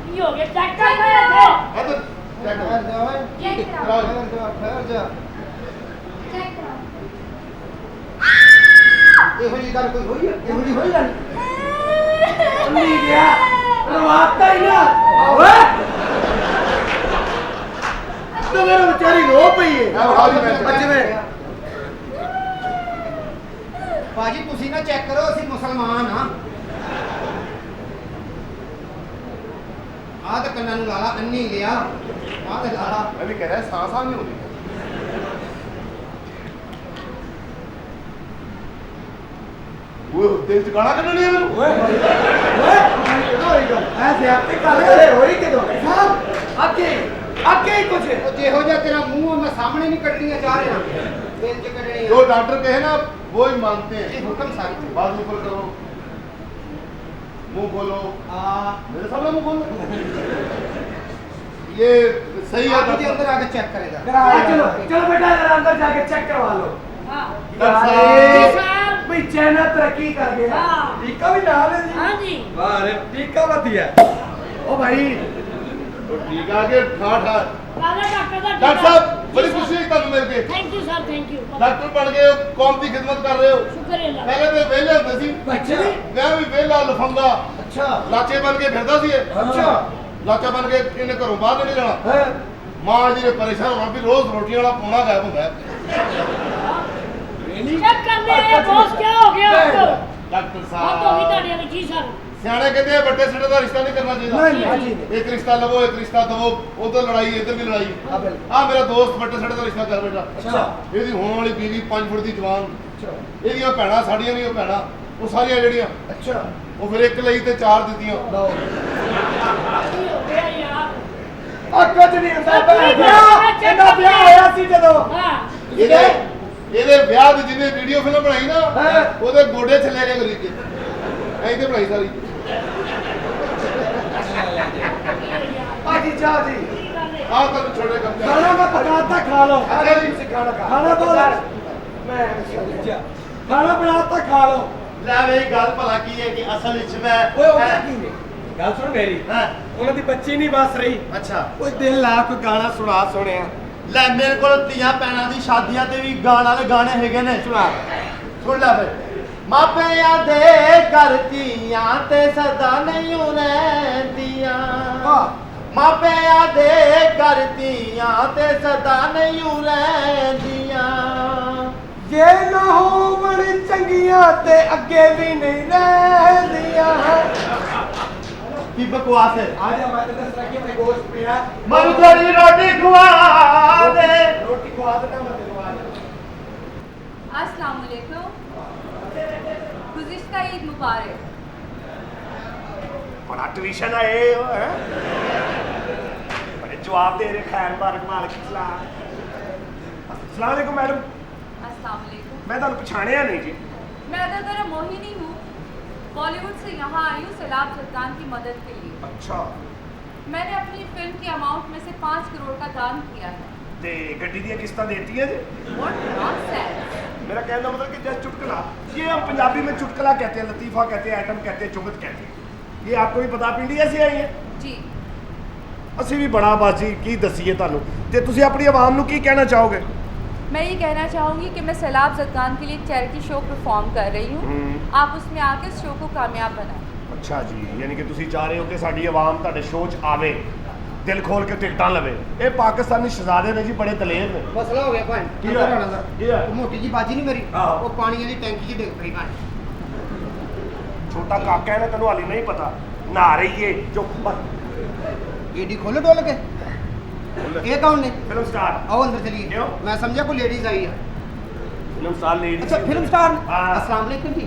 ਕੀ ਹੋ ਗਿਆ ਚੈੱਕ ਕਰ ਇੱਧਰ ਚੈੱਕ ਕਰੋ ਠਹਿਰ ਜਾ ਓਏ Check ਠਹਿਰ करो. ਜਾ ਠਹਿਰ ਜਾ Check करो. ਇਹੋ ਜੀ ਗੱਲ ਕੋਈ ਹੋਈ ਹੈ ਇਹੋ ਜੀ ਹੋਈ ਜਾਣੀ ਨਹੀਂ ਗਿਆ ਰਵਾਤਾ ਹੀ ਨਾ ਓਏ ਤੇ ਮੇਰੇ ਵਿਚਾਰੀ ਰੋ ਪਈ ਹੈ ਬੱਚਵੇਂ ਬਾਜੀ ਤੁਸੀਂ ਨਾ ਚੈੱਕ ਕਰੋ ਅਸੀਂ ਮੁਸਲਮਾਨ ਹਾਂ ਆਹ ਤਾਂ ਕੰਨਾਂ ਨੂੰ ਲਾਲਾ ਅੰਨੀ ਲਿਆ ਆਹ ਤੇ ਲਾਲਾ ਮੈਂ ਵੀ ਕਹਿ ਰਿਹਾ ਸਾਹ ਨਹੀਂ ਹੁੰਦੀ ਉਹ ਦਿਲ ਚ ਗਾਣਾ ਕੱਢਣੀ ਹੈ ਮੈਨੂੰ ਓਏ ਐਸੇ ਆਪੇ ਕਾਲੇ ਹੋਈ ਕਿਦੋਂ ਸਾਹਿਬ ਅੱਗੇ ਹੀ ਕੁਛ ਉਹ ਜਿਹੋ ਜਿਹਾ ਤੇਰਾ ਮੂੰਹ ਆ, ਮੈਂ ਸਾਹਮਣੇ ਨਹੀਂ ਕੱਢਣੀਆਂ ਚਾਹ ਰਿਹਾ ਦਿਲ ਚ ਕੱਢਣੀ जो डॉक्टर कहे ना वो ही मानते हैं ਇਹ ਹੁਕਮ ਸਾਰੀ बात ऊपर करो मुंह खोलो ਆ मेरे सामने मुंह खोलो ये सही है ਆਪ ਦੇ डॉक्टर ਅੰਦਰ ਆ ਕੇ ਚੈੱਕ ਕਰੇਗਾ ਚਲੋ ਚਲੋ ਬੇਟਾ ਜਰਾ ਅੰਦਰ ਜਾ ਕੇ ਚੈੱਕ ਕਰਵਾ ਲਓ ਹਾਂ डॉक्टर अरे, साहब ਭਈ ਚੈਨਾ ਤਰੱਕੀ ਕਰ ਗਿਆ ਹਾਂ। ਟੀਕਾ ਵੀ ਨਾਲ ਹੈ ਜੀ ਹਾਂਜੀ ਵਾਹ ਰੇ ਟੀਕਾ ਵਧੀਆ ਓ ਭਾਈ तो ठीक है आगे ठाठ है ਕਾਲਾ ਡਾਕਟਰ ਦਾ डॉक्टर साहब बड़ी खुशी है ਤੁਹਾਨੂੰ ਮਿਲ ਕੇ thank you sir thank you doctor ਬਣ ਗਏ ਹੋ, ਕੌਮ ਦੀ ਖਿਦਮਤ ਕਰ ਰਹੇ ਹੋ ਸ਼ੁਕਰ ਹੈ ਪਹਿਲੇ ਤੇ ਵਿਹਲੇ ਹੁੰਦੇ ਸੀ ਅੱਛਾ ਮੈਂ ਵੀ ਵਿਹਲਾ ਲਫੰਗਾ ਅੱਛਾ ਲਾਚੇ ਬਣ ਕੇ ਫਿਰਦਾ ਸੀ ਇਹ। ਅੱਛਾ ਲਾਚਾ ਬਣ ਕੇ ਇਹਨੇ ਘਰੋਂ ਬਾਹਰ ਨਹੀਂ ਜਾਣਾ ਹੈ ਮਾਂ ਜੀ ਨੇ ਪਰੇਸ਼ਾਨ ਹੋਣਾ ਵੀ ਰੋਜ਼ ਰੋਟੀਆਂ ਵਾਲਾ ਪੋਣਾ ਗਾਇਬ ਹੁੰਦਾ ਹੈ। चेक करने आए बॉस, क्या हो गया आपको? ਡਾਕਟਰ बात होगी ਸਾਹਿਬ ਤੁਹਾਡੀ ਜੀ ਸਰ। ਸਿਆਣੇ ਕਹਿੰਦੇ ਆ ਵੱਡੇ ਛੋਟੇ ਦਾ ਰਿਸ਼ਤਾ ਨਹੀਂ ਕਰਨਾ ਚਾਹੀਦਾ। ਨਹੀਂ ਇੱਕ ਰਿਸ਼ਤਾ ਲਵੋ, ਇੱਕ ਰਿਸ਼ਤਾ ਦਵੋ, ਉਧਰ ਲੜਾਈ ਇੱਧਰ ਵੀ ਲੜਾਈ। ਆ ਮੇਰਾ ਦੋਸਤ ਵੱਡੇ ਛੋਟੇ ਦਾ ਰਿਸ਼ਤਾ ਕਰ ਬੇਟਾ। ਅੱਛਾ। ਇਹਦੀ ਹੋਣ ਵਾਲੀ ਬੀਵੀ 5 ਫੁੱਟ ਦੀ ਜਵਾਨ, ਇਹਦੀਆਂ ਭੈਣਾਂ ਸਾਡੀਆਂ ਵੀ ਉਹ ਭੈਣਾਂ ਉਹ ਸਾਰੀਆਂ ਜਿਹੜੀਆਂ ਅੱਛਾ ਉਹ ਫਿਰ ਇੱਕ ਲਈ ਤੇ 4 ਦਿੱਤੀਆਂ। ਲਓ ਕੀ ਹੋ ਗਿਆ ਯਾਰ? ਕੁਝ ਨਹੀਂ ਹੁੰਦਾ ਭੈਣ, ਇਹਨਾਂ ਵਿਆਹ ਹੋਇਆ ਸੀ ਜਦੋਂ हाँ ਇਹਦੇ ਵਿਆਹ ਦੀ ਜਿਹਨੇ ਵੀਡੀਓ ਫਿਲਮ ਬਣਾਈ ਨਾ ਹਾਂ। ਉਹਦੇ ਗੋਡੇ ਥੱਲੇ ਕੇ ਗਰੀ ਕੇ ਐਂ ਤੇ ਬਣਾਈ ਸਾਰੀ। ਆਜੀ ਜਾ ਜੀ ਆਹ ਤਾਂ ਛੋਟੇ ਕੰਮ ਕਰ। ਖਾਣਾ ਮੈਂ ਪਕਾਤਾ, ਖਾ ਲਓ। ਅੱਛਾ ਜੀ। ਤੁਸੀਂ ਖਾਣਾ ਬਹੁਤ ਮੈਂ ਖਾਣਾ ਬਣਾਤਾ, ਖਾ ਲਓ। ਲੈ ਵੇ ਗੱਲ ਭਲਾ ਕੀ ਹੈ ਕਿ ਅਸਲ ਵਿੱਚ ਮੈਂ ਓਏ ਉਹ ਕੀ ਨੇ ਗੱਲ ਸੁਣ ਮੇਰੀ, ਹਾਂ ਉਹਨਾਂ ਦੀ ਬੱਚੀ ਨਹੀਂ ਬਸ ਰਹੀ। ਅੱਛਾ ਓਏ ਦਿਲ ਲਾ ਕੋਈ ਗਾਣਾ ਸੁਣਾ ਸੋਹਣਿਆ। ਲੈ ਮੇਰੇ ਕੋਲ ਧੀਆਂ ਭੈਣਾਂ ਦੀ ਸ਼ਾਦੀਆਂ ਤੇ ਵੀ ਗਾਣ ਵਾਲੇ ਗਾਣੇ ਹੈਗੇ ਨੇ। ਸੁਣਾ। ਸੁਣ ਲੈ ਫਿਰ। ਮਾਪਿਆਂ ਦੇ ਘਰ ਧੀਆਂ ਤੇ ਸਦਾ ਨਹੀਂ ਰਹਿੰਦੀਆਂ। ਮਾਪਿਆਂ ਦੇ ਘਰ ਧੀਆਂ ਤੇ ਸਦਾ ਨਹੀਂ ਰਹਿੰਦੀਆਂ। ਜੇ ਨਾ ਹੋਵਣ ਚੰਗੀਆਂ ਤੇ ਅੱਗੇ ਵੀ ਨਹੀਂ ਰਹਿੰਦੀਆਂ। ਕੀ ਬਕਵਾਸ ਹੈ। ਆ ਜਾ, ਮੈਂ ਤੈਨੂੰ ਦੱਸਣਾ ਕਿ ਮੇਰੇ ਗੋਸ਼ਤ ਪਿਆ। ਮੈਨੂੰ ਥੋੜੀ ਰੋਟੀ ਖਵਾ ਦੇ। ਰੋਟੀ ਖਵਾ ਦੇਣਾ ਮੈਂ ਤੈਨੂੰ। ਆ ਜਾ। अस्सलाम वालेकुम। गुज़िश्ता ईद मुबारक। बड़ा ट्यूशन है बड़े जवाब दे रहे। खैर मुबारक, वालेकुम सलाम। अस्सलाम वालेकुम मैडम। अस्सलाम वालेकुम। मैं ਤੁਹਾਨੂੰ ਪਛਾਣਿਆ नहीं जी। मैं अदाकारा मोहिनी हूँ। बॉलीवुड से यहाँ आई हूँ सैलाब सुल्तान की मदद के लिए। अच्छा मैंने अपनी फिल्म के अमाउंट में से 5 करोड़ का दान किया है। ਤੇ ਗੱਡੀ ਦੀਆਂ ਕਿਸ਼ਤਾਂ देती है जी। What nonsense! मेरा कहने का मतलब कि जैसे चुटकुला, ये हम पंजाबी में चुटकुला कहते हैं, लतीफा कहते हैं, आइटम कहते हैं, जुगत कहते हैं। ये आपको भी पता पिंडिया से आई है। जी ਅਸੀਂ ਵੀ ਬੜਾ ਬਾਜੀ ਕੀ ਦਸੀਏ ਤੁਹਾਨੂੰ ਤੇ ਤੁਸੀਂ ਆਪਣੀ ਆਵਾਮ ਨੂੰ ਕੀ ਕਹਿਣਾ ਚਾਹੋਗੇ? मैं ये कहना चाहूँगी कि मैं सैलाब ज़दगान के लिए एक चैरिटी शो परफॉर्म कर रही हूँ। आप उसमें आके इस शो को कामयाब बनाएं। ਅੱਛਾ ਜੀ, ਯਾਨੀ ਕਿ ਤੁਸੀਂ ਚਾਹ ਰਹੇ ਹੋ ਕਿ ਸਾਡੀ ਆਵਾਮ ਤੁਹਾਡੇ ਸ਼ੋਅ 'ਚ ਆਵੇ, ਦਿਲ ਖੋਲ ਕੇ ਟਿਕਟਾਂ ਲਵੇ। ਇਹ ਪਾਕਿਸਤਾਨੀ ਸ਼ਹਿਜ਼ਾਦੇ ਨੇ ਜੀ, ਬੜੇ ਦਲੇਰ ਨੇ। ਮਸਲਾ ਹੋ ਗਿਆ ਭਾਈ ਕੀ ਅੰਦਰ ਹੋਇਆ? ਆਉਣਾ ਦਾ। ਕੀ ਹੋਇਆ? ਉਹ ਮੋਟੀ ਜੀ ਬਾਜੀ ਨਹੀਂ ਮੇਰੀ, ਆਹੋ। ਉਹ ਪਾਣੀ ਦੀ ਟੈਂਕੀ 'ਚ ਡਿੱਗ ਪਈ ਭਾਈ। ਛੋਟਾ ਕਾਕਾ ਹੈ ਨਾ, ਤੈਨੂੰ ਹਾਲੀ ਨਹੀਂ ਪਤਾ। ਨਹਾ ਰਹੀ ਏ ਚੁੱਪ। ਏਡੀ ਖੋਲ ਡੋਲ ਕੇ ਇਹ ਕੌਣ ਨੇ? Film star. आओ अंदर चलिए। क्यों? मैं समझा कोई लेडीज आई है। Film star lady. अच्छा फिल्म स्टार। हाँ। अस्सलाम वालेकुम जी।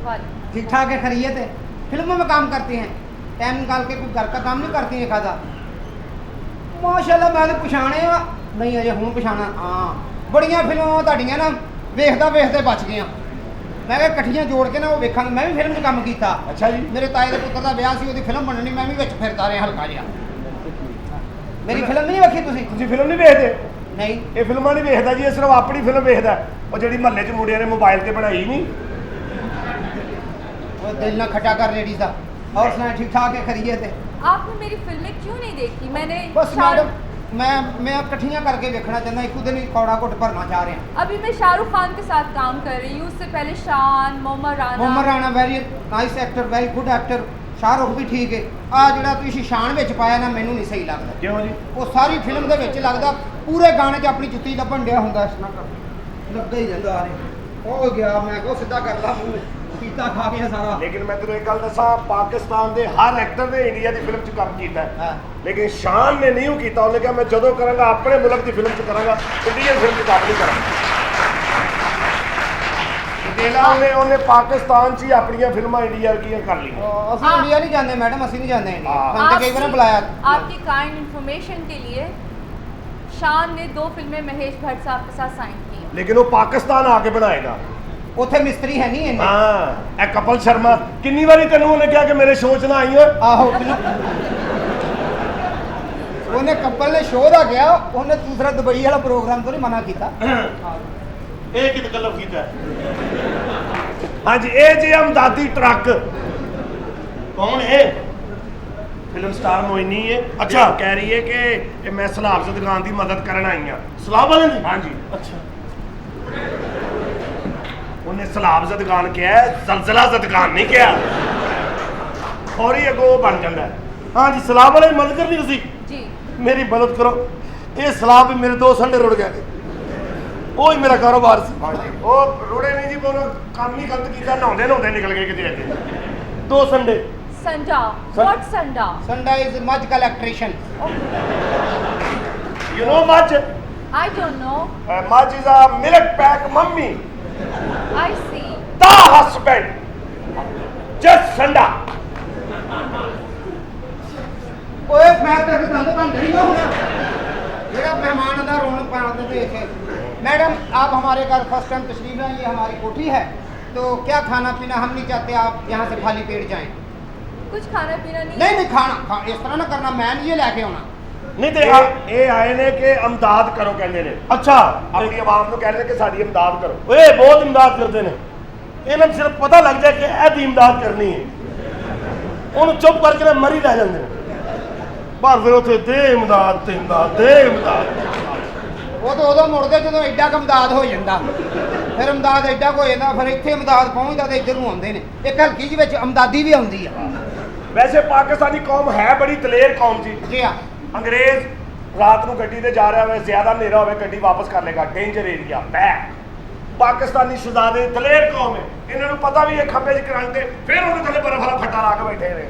वालेकुम। ठीक ठाक है, खैरियत है? फिल्मों में काम करती हैं, टाइम निकाल के कोई घर का काम नहीं करती हैं खादा? माशाल्लाह मैं तो पछाणे आ नहीं अजे हूँ पछाणा। हाँ बड़ियां फिल्मां ਤੁਹਾਡੀਆਂ ना ਵੇਖਦਾ ਵੇਖਦੇ ਬਚ ਗਈਆਂ। ਮੈਂ ਕਿਹਾ ਇਕੱਠੀਆਂ ਜੋੜ ਕੇ ਨਾ ਉਹ ਵੇਖਾਂਗੇ। ਮੈਂ ਵੀ ਫਿਲਮ 'ਚ ਕੰਮ ਕੀਤਾ। ਅੱਛਾ ਜੀ। ਮੇਰੇ ਤਾਏ ਦੇ ਪੁੱਤਰ ਦਾ ਵਿਆਹ ਸੀ, ਉਹਦੀ ਫਿਲਮ ਬਣਨੀ, ਮੈਂ ਵੀ ਵਿੱਚ ਫਿਰਦਾ ਰਿਹਾ ਹਲਕਾ ਜਿਹਾ। ਮੇਰੀ ਫਿਲਮ ਨਹੀਂ ਵੇਖੀ ਤੁਸੀਂ? ਤੁਸੀਂ ਫਿਲਮ ਨਹੀਂ ਵੇਖਦੇ? ਨਹੀਂ। ਇਹ ਫਿਲਮਾਂ ਨਹੀਂ ਵੇਖਦਾ ਜੀ, ਇਹ ਸਿਰਫ ਆਪਣੀ ਫਿਲਮ ਵੇਖਦਾ। ਉਹ ਜਿਹੜੀ ਮਹੱਲੇ 'ਚ ਮੁੰਡਿਆਂ ਨੇ ਮੋਬਾਈਲ ਤੇ ਬਣਾਈ ਨਹੀਂ। वो दिल ना खटा कर लेडीज का। और सुना ठीक ठाक है, खैरियत है? आपने मेरी फिल्में क्यों नहीं देखी? मैंने बस मैडम मैं इकट्ठियां करके देखना चाहता, एक दिन ही कौड़ा घुट भरना चाह रहे हैं। अभी मैं शाहरुख खान के साथ काम कर रही हूँ। उससे पहले Shaan, Mohammad Mohammad Rana. Rana very nice actor, very good actor. Shahrukh भी ठीक है। आ ਜਿਹੜਾ ਤੁਸੀਂ ਸ਼ਾਨ ਵਿੱਚ ਪਾਇਆ ਨਾ, ਮੈਨੂੰ ਨਹੀਂ ਸਹੀ ਲੱਗਦਾ। ਕਿਉਂ ਜੀ? ਉਹ ਸਾਰੀ ਫਿਲਮ ਦੇ ਵਿੱਚ ਲੱਗਦਾ ਪੂਰੇ ਗਾਣੇ 'ਚ ਆਪਣੀ ਜੁੱਤੀ ਲੱਭਣ ਡਿਆ ਹੁੰਦਾ। ਇਸ ਨਾਲ ਲੱਗਾ ਹੀ ਰਹਿੰਦਾ। ਆ ਹੋ ਗਿਆ, ਮੈਂ ਕਿਹਾ ਸਿੱਧਾ ਕਰ ਲਾ ਮੂੰਹ, ਪੀਤਾ ਖਾ ਗਿਆ ਸਾਰਾ। ਲੇਕਿਨ ਮੈਂ ਤੈਨੂੰ ਇੱਕ ਗੱਲ ਦੱਸਾਂ, ਪਾਕਿਸਤਾਨ ਦੇ ਹਰ ਐਕਟਰ ਨੇ ਇੰਡੀਆ ਦੀ ਫਿਲਮ 'ਚ ਕੰਮ ਕੀਤਾ ਹੈ। ਹਾਂ। ਲੇਕਿਨ ਸ਼ਾਨ ਨੇ ਨਹੀਂ ਉਹ ਕੀਤਾ। ਉਹਨੇ ਕਿਹਾ ਮੈਂ ਜਦੋਂ ਕਰਾਂਗਾ ਆਪਣੇ ਮੁਲਕ ਦੀ ਫਿਲਮ 'ਚ ਕਰਾਂਗਾ, ਇੰਡੀਅਨ ਫਿਲਮ 'ਚ ਕੰਮ ਨਹੀਂ ਕਰਾਂਗਾ। ਉਹਨੇ ਪਾਕਿਸਤਾਨ 'ਚ ਹੀ ਆਪਣੀਆਂ ਫਿਲਮਾਂ ਇੰਡੀਆ ਵਰਗੀਆਂ ਕਰ ਲਈਆਂ। ਅਸੀਂ ਇੰਡੀਆ ਨਹੀਂ ਜਾਂਦੇ ਮੈਡਮ, ਅਸੀਂ ਨਹੀਂ ਜਾਂਦੇ ਇੰਡੀਆ। हाँ। ਸਾਨੂੰ ਤਾਂ ਕਈ ਵਾਰ ਬੁਲਾਇਆ। आपकी काइंड इंफॉर्मेशन के लिए शान ने 2 फिल्में महेश भट्ट साहब के साथ साइन की हैं। ਲੇਕਿਨ ਉਹ ਪਾਕਿਸਤਾਨ ਆ ਕੇ ਬਣਾਏਗਾ। ਉੱਥੇ ਮਿਸਤਰੀ ਹੈ ਨਹੀਂ ਇੰਨੇ। ਹਾਂ, ਇਹ ਕਪਲ ਸ਼ਰਮਾ ਕਿੰਨੀ ਵਾਰੀ ਤੈਨੂੰ ਉਹਨੇ ਕਿਹਾ ਕਿ ਮੇਰੇ ਸ਼ੋਅ 'ਚ ਨਾ ਆਈ ਓਏ। ਆਹੋ ਉਹਨੇ ਕਪਲ ਨੇ ਸ਼ੋਅ ਦਾ ਗਿਆ, ਉਹਨੇ ਦੂਸਰਾ ਦੁਬਈ ਵਾਲਾ ਪ੍ਰੋਗਰਾਮ ਤੋਂ ਨਹੀਂ ਮਨਾ ਕੀਤਾ। ਇਹ ਕਿ ਤਕਲਫ ਕੀਤਾ? ਹਾਂਜੀ, ਇਹ ਜੀ ਅਮਦਾਦੀ ਟਰੱਕ। ਕੌਣ ਹੈ? ਫਿਲਮ ਸਟਾਰ ਮੋਇਨੀ ਹੈ। ਅੱਛਾ, ਕਹਿ ਰਹੀ ਹੈ ਕਿ ਮੈਂ ਸਲਾਬ ਜ਼ਦਗਾਨ ਦੀ ਮਦਦ ਕਰਨ ਆਈ ਹਾਂ। ਸਲਾਬ ਵਾਲੇ ਦੀ? ਹਾਂਜੀ। ਅੱਛਾ। ਉਹਨੇ ਸਲਾਬ ਜ਼ਦਗਾਨ ਕਿਹਾ, ਜ਼ਲਜ਼ਲਾ ਜ਼ਦਗਾਨ ਨਹੀਂ ਕਿਹਾ। ਖੌਰੀ ਅੱਗੋਂ ਬਣ ਜਾਂਦਾ। ਹਾਂਜੀ, ਸਲਾਬ ਵਾਲੇ ਦੀ ਮਦਦ ਕਰਨੀ ਤੁਸੀਂ? जी। ਮੇਰੀ ਮਦਦ ਕਰੋ। ਇਹ ਸਲਾਬ ਵੀ ਮੇਰੇ 2 ਸੰਡੇ ਰੁੜ ਗਏ ਨੇ ਉਹ ਹੀ ਮੇਰਾ ਕਾਰੋਬਾਰ ਸੀ ਹਾਂਜੀ ਉਹ ਰੋੜੇ ਨਹੀਂ ਜੀ ਬੋਲੋ ਕੰਮ ਹੀ ਗਲਤ ਕੀਤਾ ਨਹਾਉਂਦੇ ਨਹਾਉਂਦੇ ਨਿਕਲ ਗਏ ਕਿਤੇ ਅੱਗੇ 2 Sunday Sanda. What Sanda? Sanda is mud collectrician. You know much? I don't know. Much is a milk pack mummy. I see. The husband. Just Sanda. ओए मैं तेरे दंद बन नहीं होना मेरा मेहमान का रौनक पाते देखे मैडम आप हमारे घर फर्स्ट टाइम तशरीफ लाए ये हमारी कोठी है तो क्या खाना पीना हम नहीं चाहते आप यहाँ से खाली पेट जाएं कुछ खाना पीना नहीं नहीं खाना इस तरह ना करना मैं नहीं ये लेके आना ਨਹੀਂ ਤੇ ਇਹ ਆਏ ਨੇ ਕਿ ਇਮਦਾਦ ਕਰੋ ਕਹਿੰਦੇ ਨੇ ਅੱਛਾ ਆਪਣੀ ਆਵਾਮ ਨੂੰ ਕਹਿੰਦੇ ਨੇ ਕਿ ਸਾਡੀ ਇਮਦਾਦ ਕਰੋ ਓਏ ਬਹੁਤ ਇਮਦਾਦ ਕਰਦੇ ਨੇ ਇਹਨਾਂ ਨੂੰ ਸਿਰਫ ਪਤਾ ਲੱਗ ਜਾਏ ਕਿ ਇਹਦੀ ਇਮਦਾਦ ਕਰਨੀ ਹੈ ਉਹਨੂੰ ਚੁੱਪ ਕਰਕੇ ਨਾ ਮਰੀ ਲੈ ਜਾਂਦੇ ਨੇ ਪਰ ਫਿਰ ਉੱਥੇ ਦੇ ਇਮਦਾਦ ਤੇ ਇਮਦਾਦ ਦੇ ਇਮਦਾਦ ਉਹ ਤਾਂ ਉਦੋਂ ਮੁੜਦੇ ਜਦੋਂ ਐਡਾ ਕੁ ਇਮਦਾਦ ਹੋ ਜਾਂਦਾ ਫਿਰ ਇਮਦਾਦ ਐਡਾ ਕੁ ਹੋ ਜਾਂਦਾ ਫਿਰ ਇੱਥੇ ਇਮਦਾਦ ਪਹੁੰਚਦਾ ਤੇ ਇੱਧਰ ਨੂੰ ਆਉਂਦੇ ਨੇ ਇੱਕ ਹਲਕੀ ਜਿਹੀ ਵਿੱਚ ਇਮਦਾਦੀ ਵੀ ਆਉਂਦੀ ਆ ਵੈਸੇ ਪਾਕਿਸਤਾਨੀ ਕੌਮ ਹੈ ਬੜੀ ਦਲੇਰ ਕੌਮ ਜੀ ਜੀ ਆ ਅੰਗਰੇਜ਼ ਰਾਤ ਨੂੰ ਗੱਡੀ ਤੇ ਜਾ ਰਿਹਾ ਹੋਵੇ ਜ਼ਿਆਦਾ ਹਨੇਰਾ ਹੋਵੇ ਗੱਡੀ ਵਾਪਸ ਕਰ ਲੇਗਾ ਡੇਂਜਰ ਏਰੀਆ ਬੈ ਪਾਕਿਸਤਾਨੀ ਸ਼ਹਜ਼ਾਦੇ ਦਲੇਰ ਕੌਮ ਹੈ ਇਹਨਾਂ ਨੂੰ ਪਤਾ ਵੀ ਇਹ ਖੰਭੇ 'ਚ ਕਰੰਟ ਤੇ ਫਿਰ ਉਹਦੇ ਥੱਲੇ ਬਰਫ਼ ਵਾਲਾ ਫੱਟਾ ਲਾ ਕੇ ਬੈਠੇ ਨੇ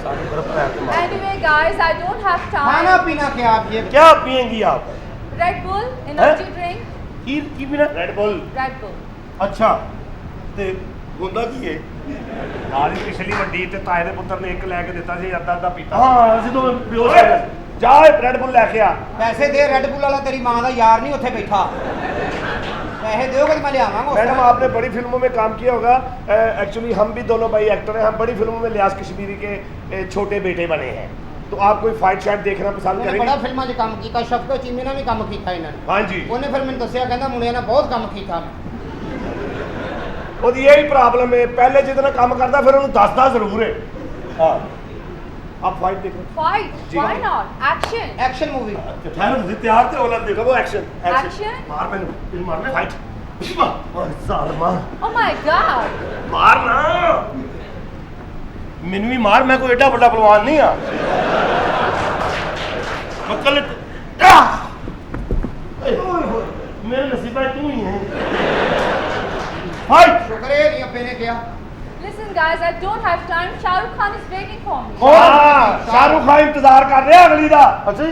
Anyway, guys, I don't have खाना time. पीना क्या आप ये क्या पिएंगी आप Red Bull, energy drink. ਕੀ ਪੀਣਾ ਰੈਡ ਬੁੱਲ Red Bull. ਅੱਛਾ ਤੇ ਹੁੰਦਾ ਕੀ ਹੈ ਨਾਲ ਹੀ ਪਿਛਲੀ ਵੱਡੀ ਤੇ ਤਾਏ ਦੇ ਪੁੱਤਰ ਨੇ ਇੱਕ ਲੈ ਕੇ ਦਿੱਤਾ ਸੀ ਅੱਧਾ ਅੱਧਾ ਪੀਤਾ ਹਾਂ ਅਸੀਂ ਤਾਂ ਬੇਹੋਸ਼ ਹੋ ਓਏ, ਗਏ ਜਾ ਰੈਡ ਬੁੱਲ ਲੈ ਕੇ ਆ पैसे दे रेड बुल वाला तेरी माँ का यार नहीं उत्थे बैठा पैसे दोगे तो मैं ले आवांगा मैडम आपने बड़ी फिल्मों में काम किया होगा एक्चुअली हम भी दोनों भाई एक्टर हैं हम बड़ी फिल्मों में लियाज कश्मीरी के छोटे बेटे बने हैं तो आप कोई फाइट शाइट देखना पसंद ਉਹਨੇ करेंगे ਬੜਾ ਫਿਲਮਾਂ 'ਚ ਕੰਮ ਕੀਤਾ ਸ਼ਫਕਤ ਚੀਮੇ ਨਾਲ ਵੀ ਕੰਮ ਕੀਤਾ ਇਹਨਾਂ ਨੇ हाँ जी ਉਹਨੇ ਫਿਰ ਮੈਨੂੰ ਦੱਸਿਆ ਕਹਿੰਦਾ ਮੁੰਡਿਆਂ ਨਾਲ ਬਹੁਤ ਕੰਮ ਕੀਤਾ ਉਹਦੀ यही प्रॉब्लम है पहले जितना काम करता फिर ਉਹਨੂੰ ਦੱਸਦਾ ਜ਼ਰੂਰ ਹੈ हाँ आप फाइट देखो Fight. जी, Why ma'am. not? Action. Action movie ਠਹਿਰੋ ਤੁਸੀਂ ਤਿਆਰ ਤੇ ਹੋਲਣ ਦੇਖੋ देखो एक्शन Action. मार मैंने ਤੈਨੂੰ ਮਾਰਨਾ फाइट ਓਏ ਜ਼ਾਲਮਾ Oh my God. मार ना ਮੈਨੂੰ ਵੀ ਮਾਰ ਮੈਂ ਕੋਈ ਏਡਾ ਵੱਡਾ ਪਹਿਲਵਾਨ ਨਹੀਂ ਆ ਮੱਕਲ ਮੇਰੇ ਨਸੀਬਾਂ ਤੂੰ ਹੀ ਹੈ ਫਾਈਟ ਸ਼ੁਕਰ ਹੈ ਨਹੀਂ ਅੱਬੇ ਨੇ ਕਿਹਾ Listen, guys, I don't have time. Shah Rukh Khan is waiting for me. हाँ शाहरुख खान इंतजार कर रहे हैं अगली दा ਅੱਛਾ ਜੀ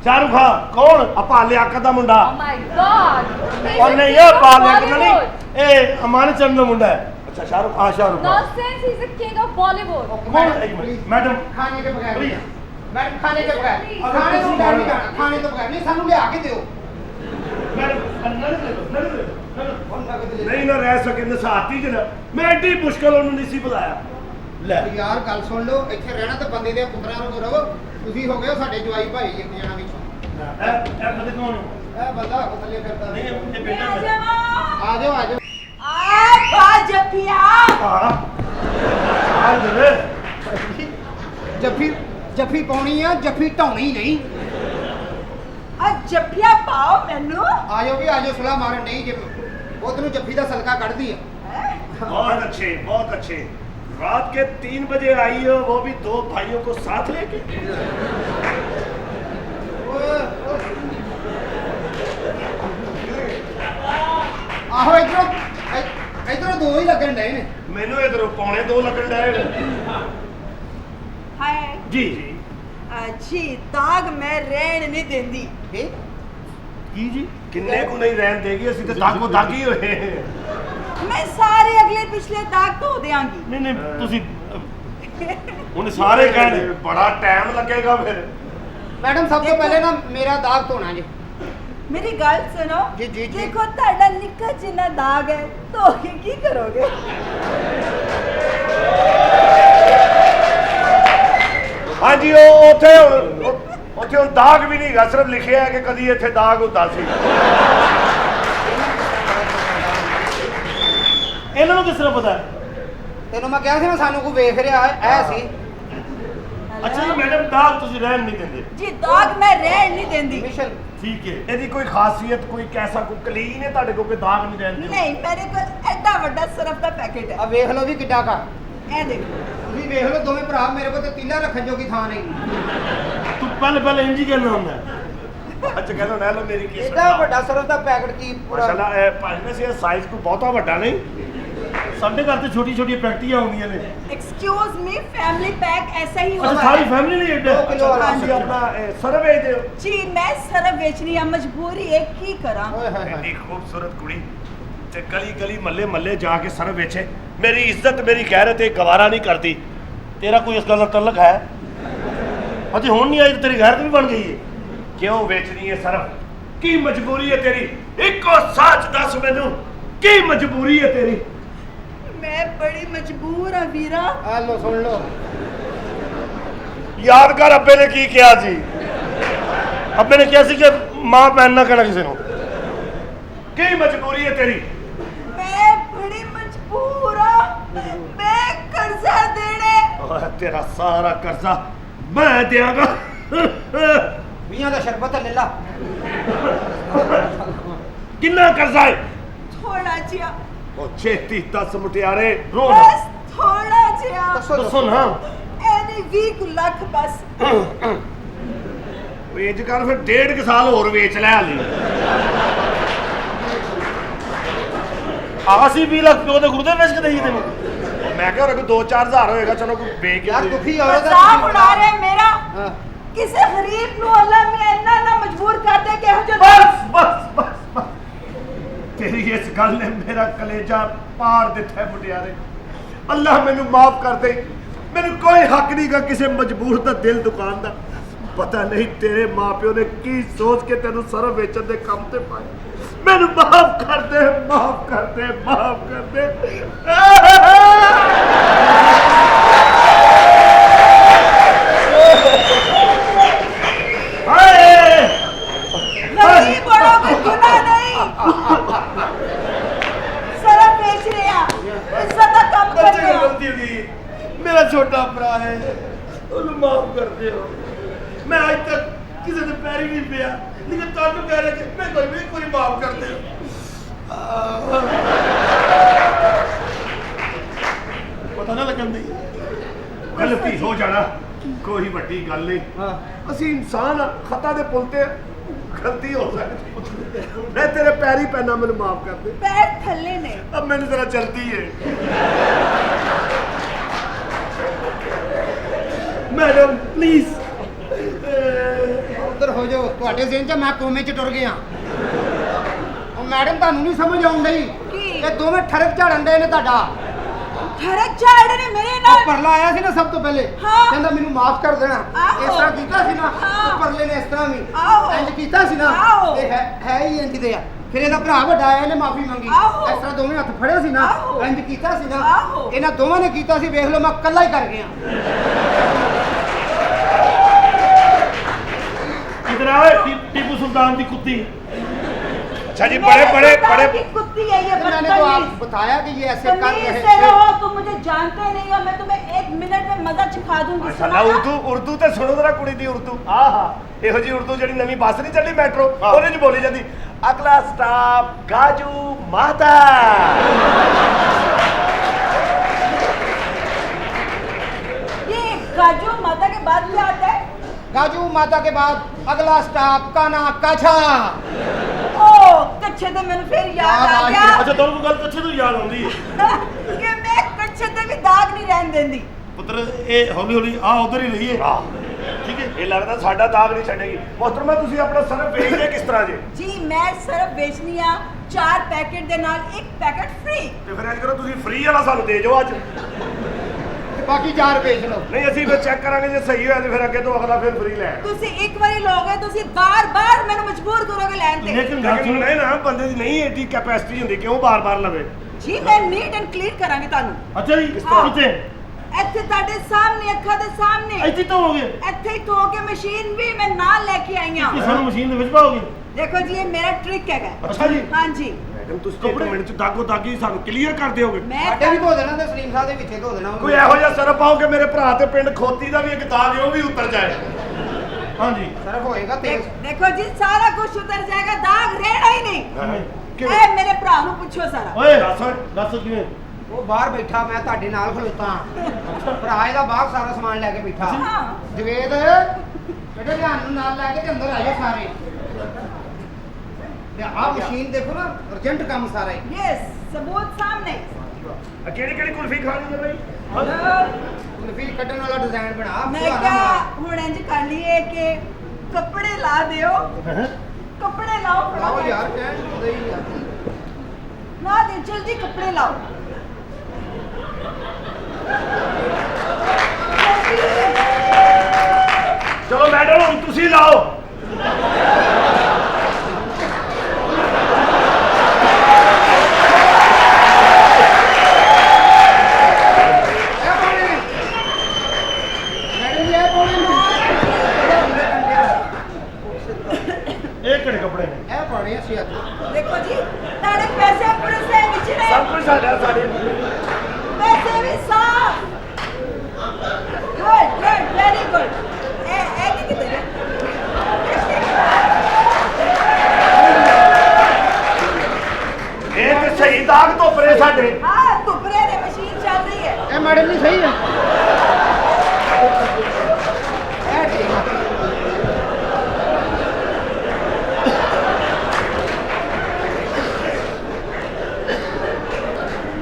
ਸ਼ਾਹਰੁਖ ਖਾਨ ਕੌਣ अपा लियाकत दा मुंडा Oh my God. He's ਉਹ a ਨਹੀਂ king ਇਹ of ਪਾਲਿਆ ਕਿ Bollywood. ਨਹੀਂ ਇਹ ਅਮਨ ਚੰਦ ਦਾ ਮੁੰਡਾ ਹੈ अच्छा शाहरुख ਹਾਂ Shahrukh Khan Nonsense. He's a king of Bollywood. कौन? एक मिनट, मैडम। ਖਾਣੇ ਦੇ ਬਗੈਰ Please. ਮੈਡਮ ਖਾਣੇ ਦੇ ਬਗੈਰ अगर ਖਾਣੇ ਤੋਂ किसी ਬਗੈਰ ਨਹੀਂ बात- ਜਾਣਾ ਖਾਣੇ ਤੋਂ ਬਗੈਰ ਨਹੀਂ ਸਾਨੂੰ ਲਿਆ ਕੇ ਦਿਓ नहीं ना रह सके नसाती च ना मैं एडी मुश्किल ਉਹਨੂੰ नहीं सी बुलाया ਲੈ ਯਾਰ ਗੱਲ ਸੁਣ ਲਓ ਇੱਥੇ ਰਹਿਣਾ ਤਾਂ ਬੰਦੇ ਦੇ ਪੁੱਤਰਾਂ ਨੂੰ ਰਹੋ ਤੁਸੀਂ ਹੋ ਗਏ ਹੋ ਸਾਡੇ ਜਵਾਈ ਭਾਈ ਇੱਕ ਜਣਾ ਵਿੱਚੋਂ ਇਹ ਬੰਦੇ ਕੌਣ ਹੈ ਇਹ ਬੰਦਾ ਕੋ ਥੱਲੇ ਫਿਰਦਾ ਨਹੀਂ ਇਹ मैं ਬੇਟਾ आ ਹੈ जाओ। ਆ ਜਾਓ ਆ ਜਾਓ आ जपिया। ਹਾਂ ਆ ਦੇ ਜੱਫੀ ਜੱਫੀ ਪਾਉਣੀ ਆ ਜੱਫੀ ਢਾਉਣੀ ਨਹੀਂ आ जपिया पाओ मैनू। ਆ ਜਾਓ ਵੀ ਆ ਜਾਓ ਸੁਲਾ ਮਾਰਨ ਨਹੀਂ ਜੇ ਉਹ ਤੈਨੂੰ ਜੱਫੀ ਦਾ ਸਦਕਾ ਕੱਢਦੀ ਆ बहुत अच्छे रात के 3 बजे आई हो वो भी 2 भाइयों को साथ लेके ਆਹੋ ਇਧਰੋਂ ਦੋ ਹੀ ਲੱਗਣ ਡਏ ਨੇ ਮੈਨੂੰ ਇਧਰੋਂ ਪੌਣੇ 2 ਲੱਗਣ ਡਏ हाय जी जी दाग मैं रहन नहीं देंदी। ਇਹ ਕੀ ਜੀ किन्ने को नहीं रहन देगी ਅਸੀਂ ਤੇ ਦਾਗੋ ਦਾਗੀ ਹੋਏ मैं सारे अगले पिछले दाग धो देंगी। ਨਹੀਂ ਨਹੀਂ ਤੁਸੀਂ ਹੁਣ ਸਾਰੇ ਕਹਿਣੇ ਬੜਾ ਟਾਈਮ ਲੱਗੇਗਾ ਫਿਰ ਮੈਡਮ ਸਭ ਤੋਂ ਪਹਿਲੇ ਨਾ ਮੇਰਾ ਦਾਗ ਧੋਣਾ ਜੀ मेरी गल सुनो। जी, जी, जी। देखो ताड़ा निक्का जिन्ना दाग है धो के की करोगे? हाँ जी ਉਹ ਉੱਥੇ ਹੁਣ ਦਾਗ ਵੀ ਨਹੀਂ ਗਾ ਸਿਰਫ ਲਿਖਿਆ ਹੈ ਕਿ ਕਦੀ ਇੱਥੇ ਦਾਗ ਹੁੰਦਾ ਸੀ ਇਹਨਾਂ ਨੂੰ ਕਿਸ ਤਰ੍ਹਾਂ ਪਤਾ ਹੈ ਤੈਨੂੰ ਮੈਂ ਕਿਹਾ ਸੀ ਨਾ ਸਾਨੂੰ ਕੋਈ ਵੇਖ ਰਿਹਾ ਐ ਸੀ ਅੱਛਾ ਜੀ ਮੈਡਮ ਦਾਗ ਤੁਸੀਂ ਰਹਿਣ ਨਹੀਂ ਦਿੰਦੇ जी दाग मैं रहन नहीं देंदी। ਮਿਸ਼ਲ ਠੀਕ ਹੈ ਇਹਦੀ ਕੋਈ ਖਾਸੀਅਤ ਕੋਈ ਕੈਸਾ ਕੋਈ ਕਲੀਨ ਹੈ ਤੁਹਾਡੇ ਕੋਲ ਕੋਈ ਦਾਗ ਨਹੀਂ ਰਹਿੰਦੇ नहीं मेरे को एडा बड़ा सरफ दा पैकेट है। ਆ ਵੇਖ ਲਓ ਵੀ ਕਿੱਡਾ ਕਾ ਇਹ ਦੇਖੋ ਤੁਸੀਂ ਵੇਖ ਲਓ ਦੋਵੇਂ ਭਰਾ ਮੇਰੇ ਕੋਲ ਤੇ ਤੀਲਾ ਰੱਖਣ ਜੋਗੀ ਥਾਂ ਨਹੀਂ। ਤੂੰ ਪਹਿਲੇ ਇੰਜ ਹੀ ਕਹਿਣਾ ਹੁੰਦਾ ਅੱਛਾ ਕਹਿੰਦਾ ਨਾ ਲੋ ਮੇਰੀ ਕੀ ਇਹਦਾ ਵੱਡਾ ਸਰਫ ਦਾ ਪੈਕਟ ਕੀ ਪੂਰਾ ਮਾਸ਼ਾਅੱਲਾ ਇਹ ਭਾਈ ਨੇ ਸੇ ਸਾਈਜ਼ ਕੋ ਬਹੁਤਾ ਵੱਡਾ ਨਹੀਂ ਸਾਡੇ ਘਰ ਤੇ ਛੋਟੀ ਛੋਟੀ ਪੈਕਟੀਆਂ ਹੁੰਦੀਆਂ ਨੇ। एक्सक्यूज मी फैमिली पैक ऐसा ही ਅੱਛਾ होता ਸਾਰੀ है ਫੈਮਿਲੀ ਲਈ ਏਡਾ 2 ਕਿਲੋ ਵਾਲਾ ਤੁਸੀਂ ਆਪਣਾ ਸਰਵ ਵੇਚ ਦਿਓ। जी मैं सरफ बेचनी है मजबूरी एक ही करा ਓਏ ਹੋਏ ਹੋਏ। ਇੰਨੀ ਖੂਬਸੂਰਤ ਕੁੜੀ ਤੇ ਗਲੀ ਗਲੀ ਮੱਲੇ ਮੱਲੇ ਜਾ ਕੇ ਸਰਵ ਵੇਚੇ। ਮੇਰੀ ਇੱਜ਼ਤ ਮੇਰੀ ਗੈਰਤ ਇਹ ਗਵਾਰਾ ਨਹੀਂ ਕਰਦੀ। ਤੇਰਾ ਕੋਈ ਇਸ ਗੱਲ ਨਾਲ ਤਲਕ ਹੈ? ਅਜੇ ਹੁਣ ਨਹੀਂ ਆਈ ਤੇ ਤੇਰੀ ਗੈਰਤ ਵੀ ਬਣ ਗਈ ਹੈ। ਕਿਉਂ ਵੇਚਣੀ ਹੈ ਸਰਵ? ਕੀ ਮਜਬੂਰੀ ਹੈ ਤੇਰੀ? ਇੱਕੋ ਸੱਚ ਦੱਸ ਮੈਨੂੰ, ਕੀ ਮਜਬੂਰੀ ਹੈ ਤੇਰੀ? मैं बड़ी मजबूर हाँ वीरा ਆ ਲੋ ਸੁਣ ਲੋ। ਯਾਦ ਕਰ ਅੱਬੇ ਨੇ ਕੀ ਕਿਹਾ ਸੀ। ਅੱਬੇ ਨੇ ਕਿਹਾ ਸੀ ਕਿ ਮਾਂ ਭੈਣ ਨਾ ਕਹਿਣਾ ਕਿਸੇ ਨੂੰ। ਕੀ ਮਜਬੂਰੀ ਹੈ ਤੇਰੀ? मैं बड़ी मजबूर हाँ मैं कर्जा देने ਓਏ ਤੇਰਾ ਸਾਰਾ ਕਰਜ਼ਾ ਮੈਂ ਦਿਆਂਗਾ। ਮੀਆਂ ਦਾ ਸ਼ਰਬਤ ਲੈ ਲਾ। ਕਿੰਨਾ ਕਰਜ਼ਾ ਹੈ? थोड़ा जिया ਉਹ ਛੇਤੀ 10 ਮੁਟਿਆਰੇ ਰੋ बस थोड़ा जिया ਦੱਸੋ ਨਾ। एनी 20 लाख बस ਵੇਚ ਕਰ ਫਿਰ 1.5 ਸਾਲ ਹੋਰ ਵੇਚ ਲੈ ਹਾਲੀ। ਆਸੀ 20 ਲੱਖ ਪਿਓ ਦੇ ਗੁਰਦੇ ਵੇਚ ਕੇ ਦੇਈ ਤੈਨੂੰ। ਮੈਂ ਕਿਹਾ ਹੋਰ 2-4 ਹਜ਼ਾਰ ਹੋਏਗਾ ਚਲੋ ਕੋਈ ਵੇਚ ਕੇ ਯਾਰ ਦੇ। ਦੁਖੀ ਔਰਤ ਦਾ मजाक उड़ा रहे हैं मेरा ਹਾਂ। किसी गरीब नु अल्लाह में इन्ना ना मजबूर कर दे कि हो जो ਬਸ ਤੇਰੀ ਇਸ ਗੱਲ ਨੇ ਮੇਰਾ ਕਲੇਜਾ ਪਾੜ ਦਿੱਤਾ ਹੈ ਮੁਟਿਆਰੇ। ਅੱਲਾਹ ਮੈਨੂੰ ਮਾਫ ਕਰ ਦੇ। ਮੈਨੂੰ ਕੋਈ ਹੱਕ ਨਹੀਂਗਾ ਕਿਸੇ ਮਜਬੂਰ ਦਾ ਦਿਲ ਦੁਕਾਨ ਦਾ। ਪਤਾ ਨਹੀਂ ਤੇਰੇ ਮਾਪਿਓ ਨੇ ਕੀ ਸੋਚ ਕੇ ਤੈਨੂੰ ਸਰਵ ਵੇਚਣ ਦੇ ਕੰਮ ਤੇ ਪਾਇਆ। ਮੈਨੂੰ ਮਾਫ ਕਰ ਦੇ, ਮਾਫ ਕਰ ਦੇ, ਮਾਫ ਕਰ ਦੇ। ਹਾਏ गरीब बड़ों को गुनाह नहीं सरफ बेच रहे हैं इज्जत का कम कर ਬੱਚੇ रहे ਨੂੰ हैं ਗਲਤੀ ਹੋ ਗਈ। ਮੇਰਾ ਛੋਟਾ ਭਰਾ ਹੈ, ਉਹਨੂੰ ਮਾਫ ਕਰ ਦਿਓ। ਮੈਂ ਅੱਜ ਤੱਕ ਕਿਸੇ ਦੇ ਪੈਰੀ ਨਹੀਂ ਪਿਆ, ਲੇਕਿਨ ਤੁਹਾਨੂੰ ਕਹਿ ਰਿਹਾ ਕਿ ਮੈਂ ਕੋਈ ਮਾਫ ਕਰ ਦਿਓ। ਪਤਾ ਨਾ ਲੱਗਣ ਦੀ ਗਲਤੀ ਹੋ ਜਾਣਾ ਕੋਈ ਵੱਡੀ ਗੱਲ ਨਹੀਂ। ਹਾਂ। ਅਸੀਂ ਇਨਸਾਨ ਆ, ਖਤਾ ਦੇ ਪੁੱਲ ਤੇ ਗਲਤੀ ਹੋ ਸਕਦੀ। ਮੈਂ ਤੇਰੇ ਪੈਰੀ ਪੈਣਾ, ਮੈਨੂੰ ਮਾਫ ਕਰ ਦੇ। पैर थल्ले ने अब मैंने जरा चलती है मैडम प्लीज। ਉਧਰ ਹੋ ਜਾਓ। ਤੁਹਾਡੇ ਜ਼ਿਹਨ 'ਚ ਮੈਂ ਕੋਮੇ 'ਚ ਟੁਰ ਗਿਆ। ਉਹ ਮੈਡਮ ਤੁਹਾਨੂੰ ਨਹੀਂ ਸਮਝ ਆਉਣ ਡਈ। ਕੀ? ਇਹ ਦੋਵੇਂ ਠਰਕ ਝਾੜਨ ਦੇ ਨੇ ਤੁਹਾਡਾ। ठरक झाड़ ने मेरे ਉਹ नाल ਪਰਲਾ ਆਇਆ ਸੀ ਨਾ ਸਭ ਤੋਂ ਪਹਿਲੇ। ਹਾਂ। ਕਹਿੰਦਾ ਮੈਨੂੰ ਮਾਫ ਕਰ ਦੇਣਾ। ਆਹੋ। ਇਸ ਤਰ੍ਹਾਂ ਕੀਤਾ ਸੀ ਨਾ। ਹਾਂ। ਉਹ ਪਰਲੇ ਨੇ ਇਸ ਤਰ੍ਹਾਂ ਵੀ ਆਹੋ। ਇੰਜ ਕੀਤਾ ਸੀ ਨਾ। ਆਹੋ। ਇਹ ਹੈ ਹੀ ਇੰਜ ਦੇ ਆ। ਫਿਰ ਇਹਦਾ ਭਰਾ ਵੱਡਾ ਆਇਆ, ਇਹਨੇ ਮਾਫੀ ਮੰਗੀ। ਆਹੋ। ਇਸ ਤਰ੍ਹਾਂ ਦੋਵੇਂ ਹੱਥ ਫੜੇ ਸੀ ਨਾ। ਆਹੋ। ਇੰਜ ਕੀਤਾ ਸੀ ਨਾ। ਆਹੋ। ਇਹਨਾਂ ਦੋਵਾਂ ਨੇ ਕੀਤਾ ਸੀ। ਵੇਖ ਲਓ ਮੈਂ ਇਕੱਲਾ ਹੀ ਕਰ ਗਿਆ। इधर आओ टीपू सुल्तान की कुत्ती। अच्छा जी, बड़े बड़े बड़े की कुत्ती है ये तो मैंने तो आप बदतमीज बताया कि ये ऐसे कर तमीज रहे से थे। रहो तुम मुझे जानते नहीं हो मैं तुम्हें 1 मिनट में मजा सिखा दूंगी माशाल्लाह सुना ना? उर्दू ते सुनो जरा कुड़ी दी उर्दू। आहा ਇਹੋ ਜੀ ਉਰਦੂ ਜਿਹੜੀ ਨਵੀਂ ਬੱਸ ਨਹੀਂ ਚੱਲੀ ਮੈਟਰੋ, ਉਹਦੇ 'ਚ ਬੋਲੀ ਜਾਂਦੀ ਅਗਲਾ ਸਟਾਪ ਗਾਜੂ ਮਾਤਾ। ये गाजू माता के बाद क्या आता है गाजू माता के बाद अगला स्टॉप काना काछा। ओ कच्छे ते मैंने फिर याद याद आ आ गया गया। ਅੱਛਾ ਤੁਹਾਨੂੰ ਗੱਲ ਕੱਛੇ ਤੋਂ ਯਾਦ ਆਉਂਦੀ ਹੈ? कि मैं कच्छे ते भी दाग नहीं रहने देंदी ਪੁੱਤਰ ਇਹ ਹੌਲੀ ਹੌਲੀ ਆ ਉਧਰ ਹੀ ਰਹੀਏ। ਠੀਕ ਹੈ, ਇਹ ਲੱਗਦਾ ਸਾਡਾ ਦਾਗ ਨਹੀਂ ਛੱਡੇਗੀ। ਮੁਹਤਰਮਾ ਤੁਸੀਂ ਆਪਣਾ ਸਰਫ ਵੇਚਦੇ ਕਿਸ ਤਰ੍ਹਾਂ ਜੇ? जी मैं सिर्फ बेचनी आ 4 पैकेट दे नाल 1 पैकेट फ्री ਤੇ ਫਿਰ ਇੰਜ ਕਰੋ ਤੁਸੀਂ ਫ੍ਰੀ ਵਾਲਾ ਸਾਨੂੰ ਦੇ ਜਾਓ ਅੱਜ। बाकी 4 बेच लो। ਨਹੀਂ ਅਸੀਂ ਫਿਰ ਚੈੱਕ ਕਰਾਂਗੇ, ਜੇ ਸਹੀ ਹੋਇਆ ਤੇ ਫਿਰ ਅੱਗੇ ਤੋਂ ਅਗਲਾ ਫਿਰ ਫ੍ਰੀ ਲੈ। ਤੁਸੀਂ ਇੱਕ ਵਾਰੀ ਲੋਗੇ ਤੁਸੀਂ ਬਾਰ-ਬਾਰ ਮੈਨੂੰ ਮਜਬੂਰ ਕਰੋਗੇ ਲੈਣ ਤੇ ਲੇਕਿਨ ਨਹੀਂ ਨਾ, ਬੰਦੇ ਦੀ ਨਹੀਂ ਏਡੀ ਕੈਪੈਸਿਟੀ ਹੁੰਦੀ ਕਿ ਉਹ ਬਾਰ-ਬਾਰ ਲਵੇ। ਜੀ ਮੈਂ ਨੀਟ ਐਂਡ ਕਲੀਨ ਕਰਾਂਗੀ ਤੁਹਾਨੂੰ ਅੱਛਾ ਜੀ, ਕਿਸ ਤਰ੍ਹਾਂ? ਕਿੱਥੇ? ਇੱਥੇ ਤੁਹਾਡੇ ਸਾਹਮਣੇ ਅੱਖਾਂ ਦੇ ਸਾਹਮਣੇ ਇੱਥੇ ਤਾਂ ਹੋ ਗਏ। ਇੱਥੇ ਹੀ ਧੋ ਕੇ ਮਸ਼ੀਨ ਵੀ ਮੈਂ ਨਾਲ ਲੈ ਕੇ ਆਈ ਹਾਂ ਤੁਸੀਂ ਸਾਨੂੰ ਮਸ਼ੀਨ ਦੇ ਵਿੱਚ ਪਾਓਗੇ? ਦੇਖੋ ਜੀ ਇਹ ਮੇਰਾ ਟ੍ਰਿਕ ਹੈਗਾ ਅੱਛਾ ਜੀ। ਹਾਂਜੀ ਮੈਡਮ ਤੁਸੀਂ 1 ਮਿੰਟ ਚ ਦਾਗੋ ਦਾਗੀ ਸਾਨੂੰ ਕਲੀਅਰ ਕਰ ਦਿਓਗੇ? ਮੈਂ ਸਾਡੇ ਵੀ ਧੋ ਦੇਣਾ ਤੇ ਸਲੀਮ ਸਾਹਿਬ ਦੇ ਵਿੱਚੇ ਧੋ ਦੇਣਾ। ਕੋਈ ਇਹੋ ਜਿਹਾ ਸਰਫ ਪਾਓ ਕਿ ਮੇਰੇ ਭਰਾ ਤੇ ਪਿੰਡ ਖੋਤੀ ਦਾ ਵੀ ਇੱਕ ਦਾਗ ਹੈ ਉਹ ਵੀ ਉਤਰ ਜਾਏ। ਹਾਂਜੀ ਸਰਫ ਹੋਏਗਾ ਤੇਜ਼। ਦੇਖੋ ਜੀ ਸਾਰਾ ਕੁਝ ਉਤਰ ਜਾਏਗਾ ਦਾਗ ਰਹਿਣਾ ਹੀ ਨਹੀਂ ਕਿਵੇਂ? ਇਹ ਮੇਰੇ ਭਰਾ ਨੂੰ ਪੁੱਛੋ ਸਾਰਾ ਓਏ ਦੱਸ ਕਿਵੇਂ? ਉਹ ਬਾਹਰ ਬੈਠਾ ਮੈਂ ਤੁਹਾਡੇ ਨਾਲ ਖਲੋਤਾ ਭਰਾ ਇਹਦਾ ਬਾਹਰ ਸਾਰਾ ਸਮਾਨ ਲੈ ਕੇ ਬੈਠਾ ਜਵੇਦ ਬੇਟੇ ਧਿਆਨ ਨੂੰ ਨਾਲ ਲੈ ਕੇ ਤੇ ਅੰਦਰ ਆ ਜਾਓ ਸਾਰੇ ਤੇ ਆਹ ਮਸ਼ੀਨ ਦੇਖੋ ਨਾ ਅਰਜੈਂਟ ਕੰਮ ਸਾਰਾ ਹੀ यस सबूत सामने ਕਿਹੜੀ ਕੁਲਫੀ ਖਾਣੀ ਹੈ ਬਈ ਕੁਲਫੀ ਕੱਢਣ ਵਾਲਾ ਡਿਜ਼ਾਈਨ ਬਣਾ मैं ਭੂਆ ਦਾ क्या ਮਾਲ। हूं इंज कर लिए कि कपड़े ला दियो कपड़े लाओ ਲਾਓ फटाफट। ਯਾਰ ਕਹਿਣ ਨੂੰ ਦੇ ਹੀ ਆ ला दे जल्दी कपड़े लाओ ਚਲੋ ਮੈਡਮ ਹੁਣ ਤੁਸੀਂ ਲਾਓ ਮੈਡਮ ਜੀ ਇਹ ਪਾਉਣੇ ਇਹ ਕਿਹੜੇ ਕੱਪੜੇ ਨੇ ਇਹ ਪਾਉਣੇ ਅਸੀਂ ਅੱਜ देखो जी तारे पैसे पुलिस से बिछड़े ਸਭ ਕੁਝ ਸਾਡਾ ਸਾਡੇ पैसे भी साफ गुड गुड वेरी गुड ए की किधर है ਇਹ ਤੇ ਸਹੀ ਦਾਗ ਤੋਂ ਪਰੇ ਸਾਡੇ हां टुकड़े ने मशीन चल रही है ਇਹ ਮੈਡਮ ਜੀ ਸਹੀ ਹੈ ਇਹ ਠੀਕ ਹੈ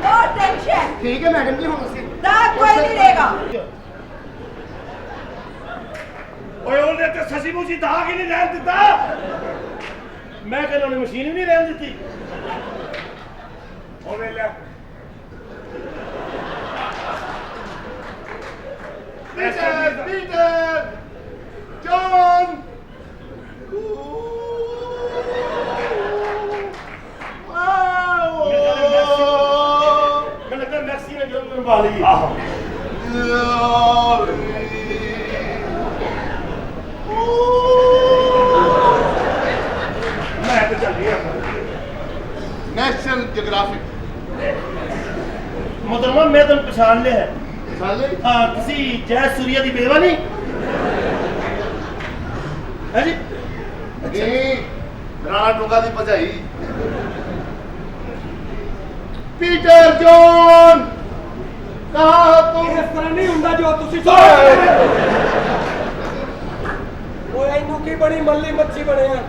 नो टेंशन ਠੀਕ ਹੈ ਮੈਡਮ ਜੀ ਹੁਣ ਅਸੀਂ दाग कोई नहीं रहेगा ਓਏ ਉਹਨੇ ਤੇ ਸੱਚੀ ਮੁੱਚੀ ਦਾਗ ਹੀ ਨਹੀਂ ਰਹਿਣ ਦਿੱਤਾ ਮੈਂ ਕਹਿੰਦਾ ਉਹਨੇ ਮਸ਼ੀਨ ਵੀ ਨਹੀਂ ਰਹਿਣ ਦਿੱਤੀ ਉਹ ਵੇਲੇ ਪੀਟਰ ਜੌਨ ਮੈਨੂੰ ਲੱਗਦਾ ਮੈਕਸੀ ਨੇ ਜਨਮ ਕਰਵਾ ਲਈ ਮੈਂ ਤੇ ਚੱਲ ਗਿਆ ਨੈਸ਼ਨਲ ਜੀਓਗ੍ਰਾਫਿਕ ਮਤਲਬ ਮੈਂ ਤੁਹਾਨੂੰ ਪਛਾਣ ਲਿਆ ਹੈ ਸਾਲੇ ਹਾਂ ਤੁਸੀਂ ਜੈ ਸੂਰਿਆ ਦੀ ਬੇਵਾ ਨਹੀਂ ਹੈ ਜੀ ਨਹੀਂ ਰਾਣਾ ਟੋਗਾ ਦੀ ਭਜਾਈ ਪੀਟਰ ਜੌਨ ਕਹਾ ਤੁਮ ਇਸ ਤਰ੍ਹਾਂ ਨਹੀਂ ਹੁੰਦਾ ਜੋ ਤੁਸੀਂ ਓਏ ਇਹਨੂੰ ਕੀ ਬੜੀ ਮੱਲੀ ਮੱਛੀ ਬਣਿਆ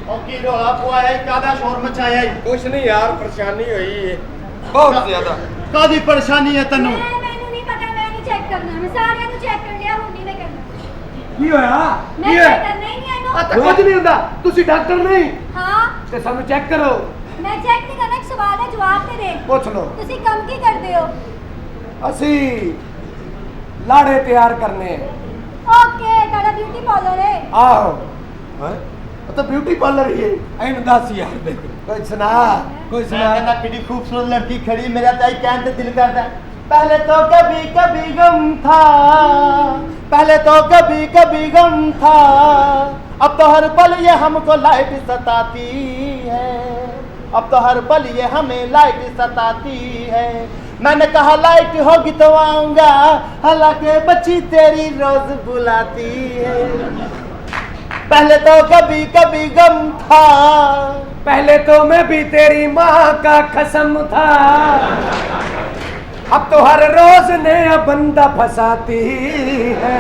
ਉਹ ਕੀ ਰੋਲਾ ਪਵਾਇਆ ਕਾਹਦਾ ਸ਼ੋਰ ਮਚਾਇਆ ਈ? ਕੁਛ ਨਹੀਂ ਯਾਰ ਪਰੇਸ਼ਾਨੀ ਹੋਈ ਹੈ ਬਹੁਤ ਜ਼ਿਆਦਾ ਕਾਹਦੀ ਪਰੇਸ਼ਾਨੀ ਹੈ ਤੈਨੂੰ ਮੈਨੂੰ ਨਹੀਂ ਪਤਾ ਮੈਂ ਨਹੀਂ ਚੈੱਕ ਕਰਨਾ ਮੈਂ ਸਾਰਿਆਂ ਨੂੰ ਚੈੱਕ ਕਰ ਲਿਆ ਹੁਣ ਨਹੀਂ ਮੈਂ ਕਰਨਾ ਕੀ ਹੋਇਆ ਮੈਂ ਚੈੱਕ ਕਰਨਾ ਹੀ ਨਹੀਂ ਇਹਨੂੰ ਕੁਝ ਨਹੀਂ ਹੁੰਦਾ ਤੁਸੀਂ ਡਾਕਟਰ ਨਹੀਂ ਹਾਂ ਤੇ ਸਾਨੂੰ ਚੈੱਕ ਕਰੋ ਮੈਂ ਚੈੱਕ ਨਹੀਂ ਕਰਨਾ ਇੱਕ ਸਵਾਲ ਹੈ ਜਵਾਬ ਤੇ ਦੇ ਪੁੱਛ ਲਓ ਤੁਸੀਂ ਕੰਮ ਕੀ ਕਰਦੇ ਹੋ ਅਸੀਂ ਲਾੜੇ ਤਿਆਰ ਕਰਨੇ ਓਕੇ ਤੁਹਾਡਾ ਬਿਊਟੀ ਪਾਰਲਰ ਹੈ ਆਹੋ ਉਹ ਤਾਂ ਬਿਊਟੀ ਪਾਰਲਰ ਹੀ ਹੈ ਇਹਨੂੰ ਦੱਸ ਯਾਰ ਦੇ ਕੋਈ ਸੁਣਾ ਕੋਈ मैं ਸੁਣਾ कहना कितनी खूबसूरत लड़की खड़ी मेरा तो कहने से दिल करता है पहले तो कभी कभी गम था पहले तो कभी कभी गम था अब तो हर पल ये हमको लाइट सताती है अब तो हर पल ये हमें लाइट सताती है मैंने कहा लाइट होगी तो आऊंगा हालांकि बच्ची तेरी रोज बुलाती है पहले तो कभी कभी गम था पहले तो मैं भी तेरी माँ का कसम था अब तो हर रोज नया बंदा फंसाती है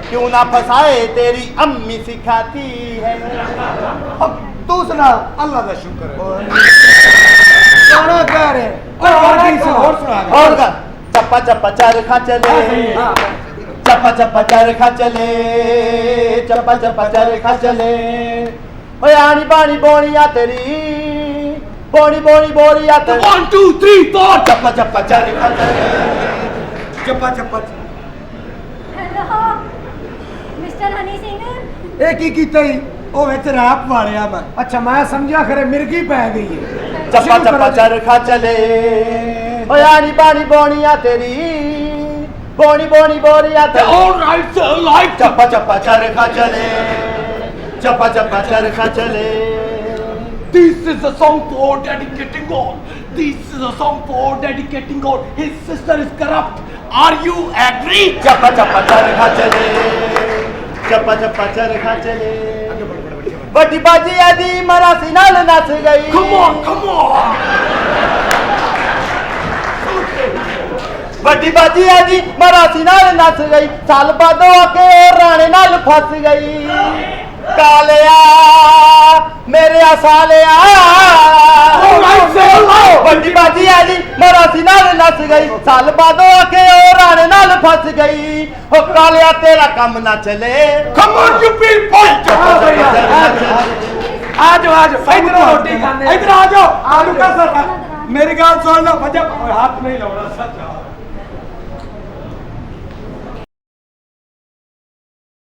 क्यों ना फंसाए तेरी अम्मी सिखाती है अब तू सुना अल्लाह का शुक्र है गाना गा रहे और सुना और का चप्पा चप्पा चरखा चले चप्पा चप्पा चरखा चले चप्पा चप्पा चरखा चले ओए आनी बानी बोनिया तेरी बोनी बोनी बोनिया तेरी 1 2 3 4 चप्पा चप्पा चरखा चले चप्पा चप्पा ਹੈਲੋ ਮਿਸਟਰ ਹਨੀ ਸਿੰਘ ਇਹ ਕੀ ਕੀਤਾ ਹੀ ਉਹ ਵਿੱਚ ਰਾਪ ਵਾਲਿਆ ਮੈਂ ਅੱਛਾ ਮੈਂ ਸਮਝਿਆ ਖਰੇ ਮਿਰਗੀ ਪੈ ਗਈ ਹੈ चप्पा चप्पा चरखा चले ओए आनी बानी बोनिया तेरी बोनी बोनी बोनिया तेरी ऑलराइट सर लाइक चप्पा चप्पा चरखा चले चप्पा चप्पा चरखा चले This is a song for dedicating God. This is a song for dedicating God. His sister is corrupt. Are you agree? चप्पा चप्पा चरखा चले चप्पा चप्पा चरखा चले बड़ी बाजी आदि मरासी नाल नच गई Come on, come on. ਵੱਡੀ ਬਾਜੀ ਹੈ ਜੀ ਮਰਾਸੀ ਨਾਲ ਨੱਸ ਗਈ ਸਾਲ ਬਾਅਦੋਂ ਆ ਕੇ ਉਹ ਰਾਣੇ ਨਾਲ ਫਸ ਗਈ ਕਾਲਿਆ ਮੇਰੇ ਸਾਲਿਆ ਵੱਡੀ ਬਾਜੀ ਹੈ ਜੀ ਮਰਾਸੀ ਨਾਲ ਨੱਸ ਗਈ ਸਾਲ ਬਾਅਦੋਂ ਆ ਕੇ ਉਹ ਰਾਣੇ ਨਾਲ ਫਸ ਗਈ ਉਹ ਕਾਲਿਆ ਤੇਰਾ ਕੰਮ ਨਾ ਚਲੇ ਖਮੋਣ ਚੁੱਪੀ ਪਹੁੰਚ ਆ ਜਾਓ ਇਧਰ ਰੋਟੀ ਖਾਣੇ ਇਧਰ ਆ ਜਾਓ ਆਲੂ ਕਾ ਸਰ मेरी गाल सुन लो भजा हाथ नहीं लाना सच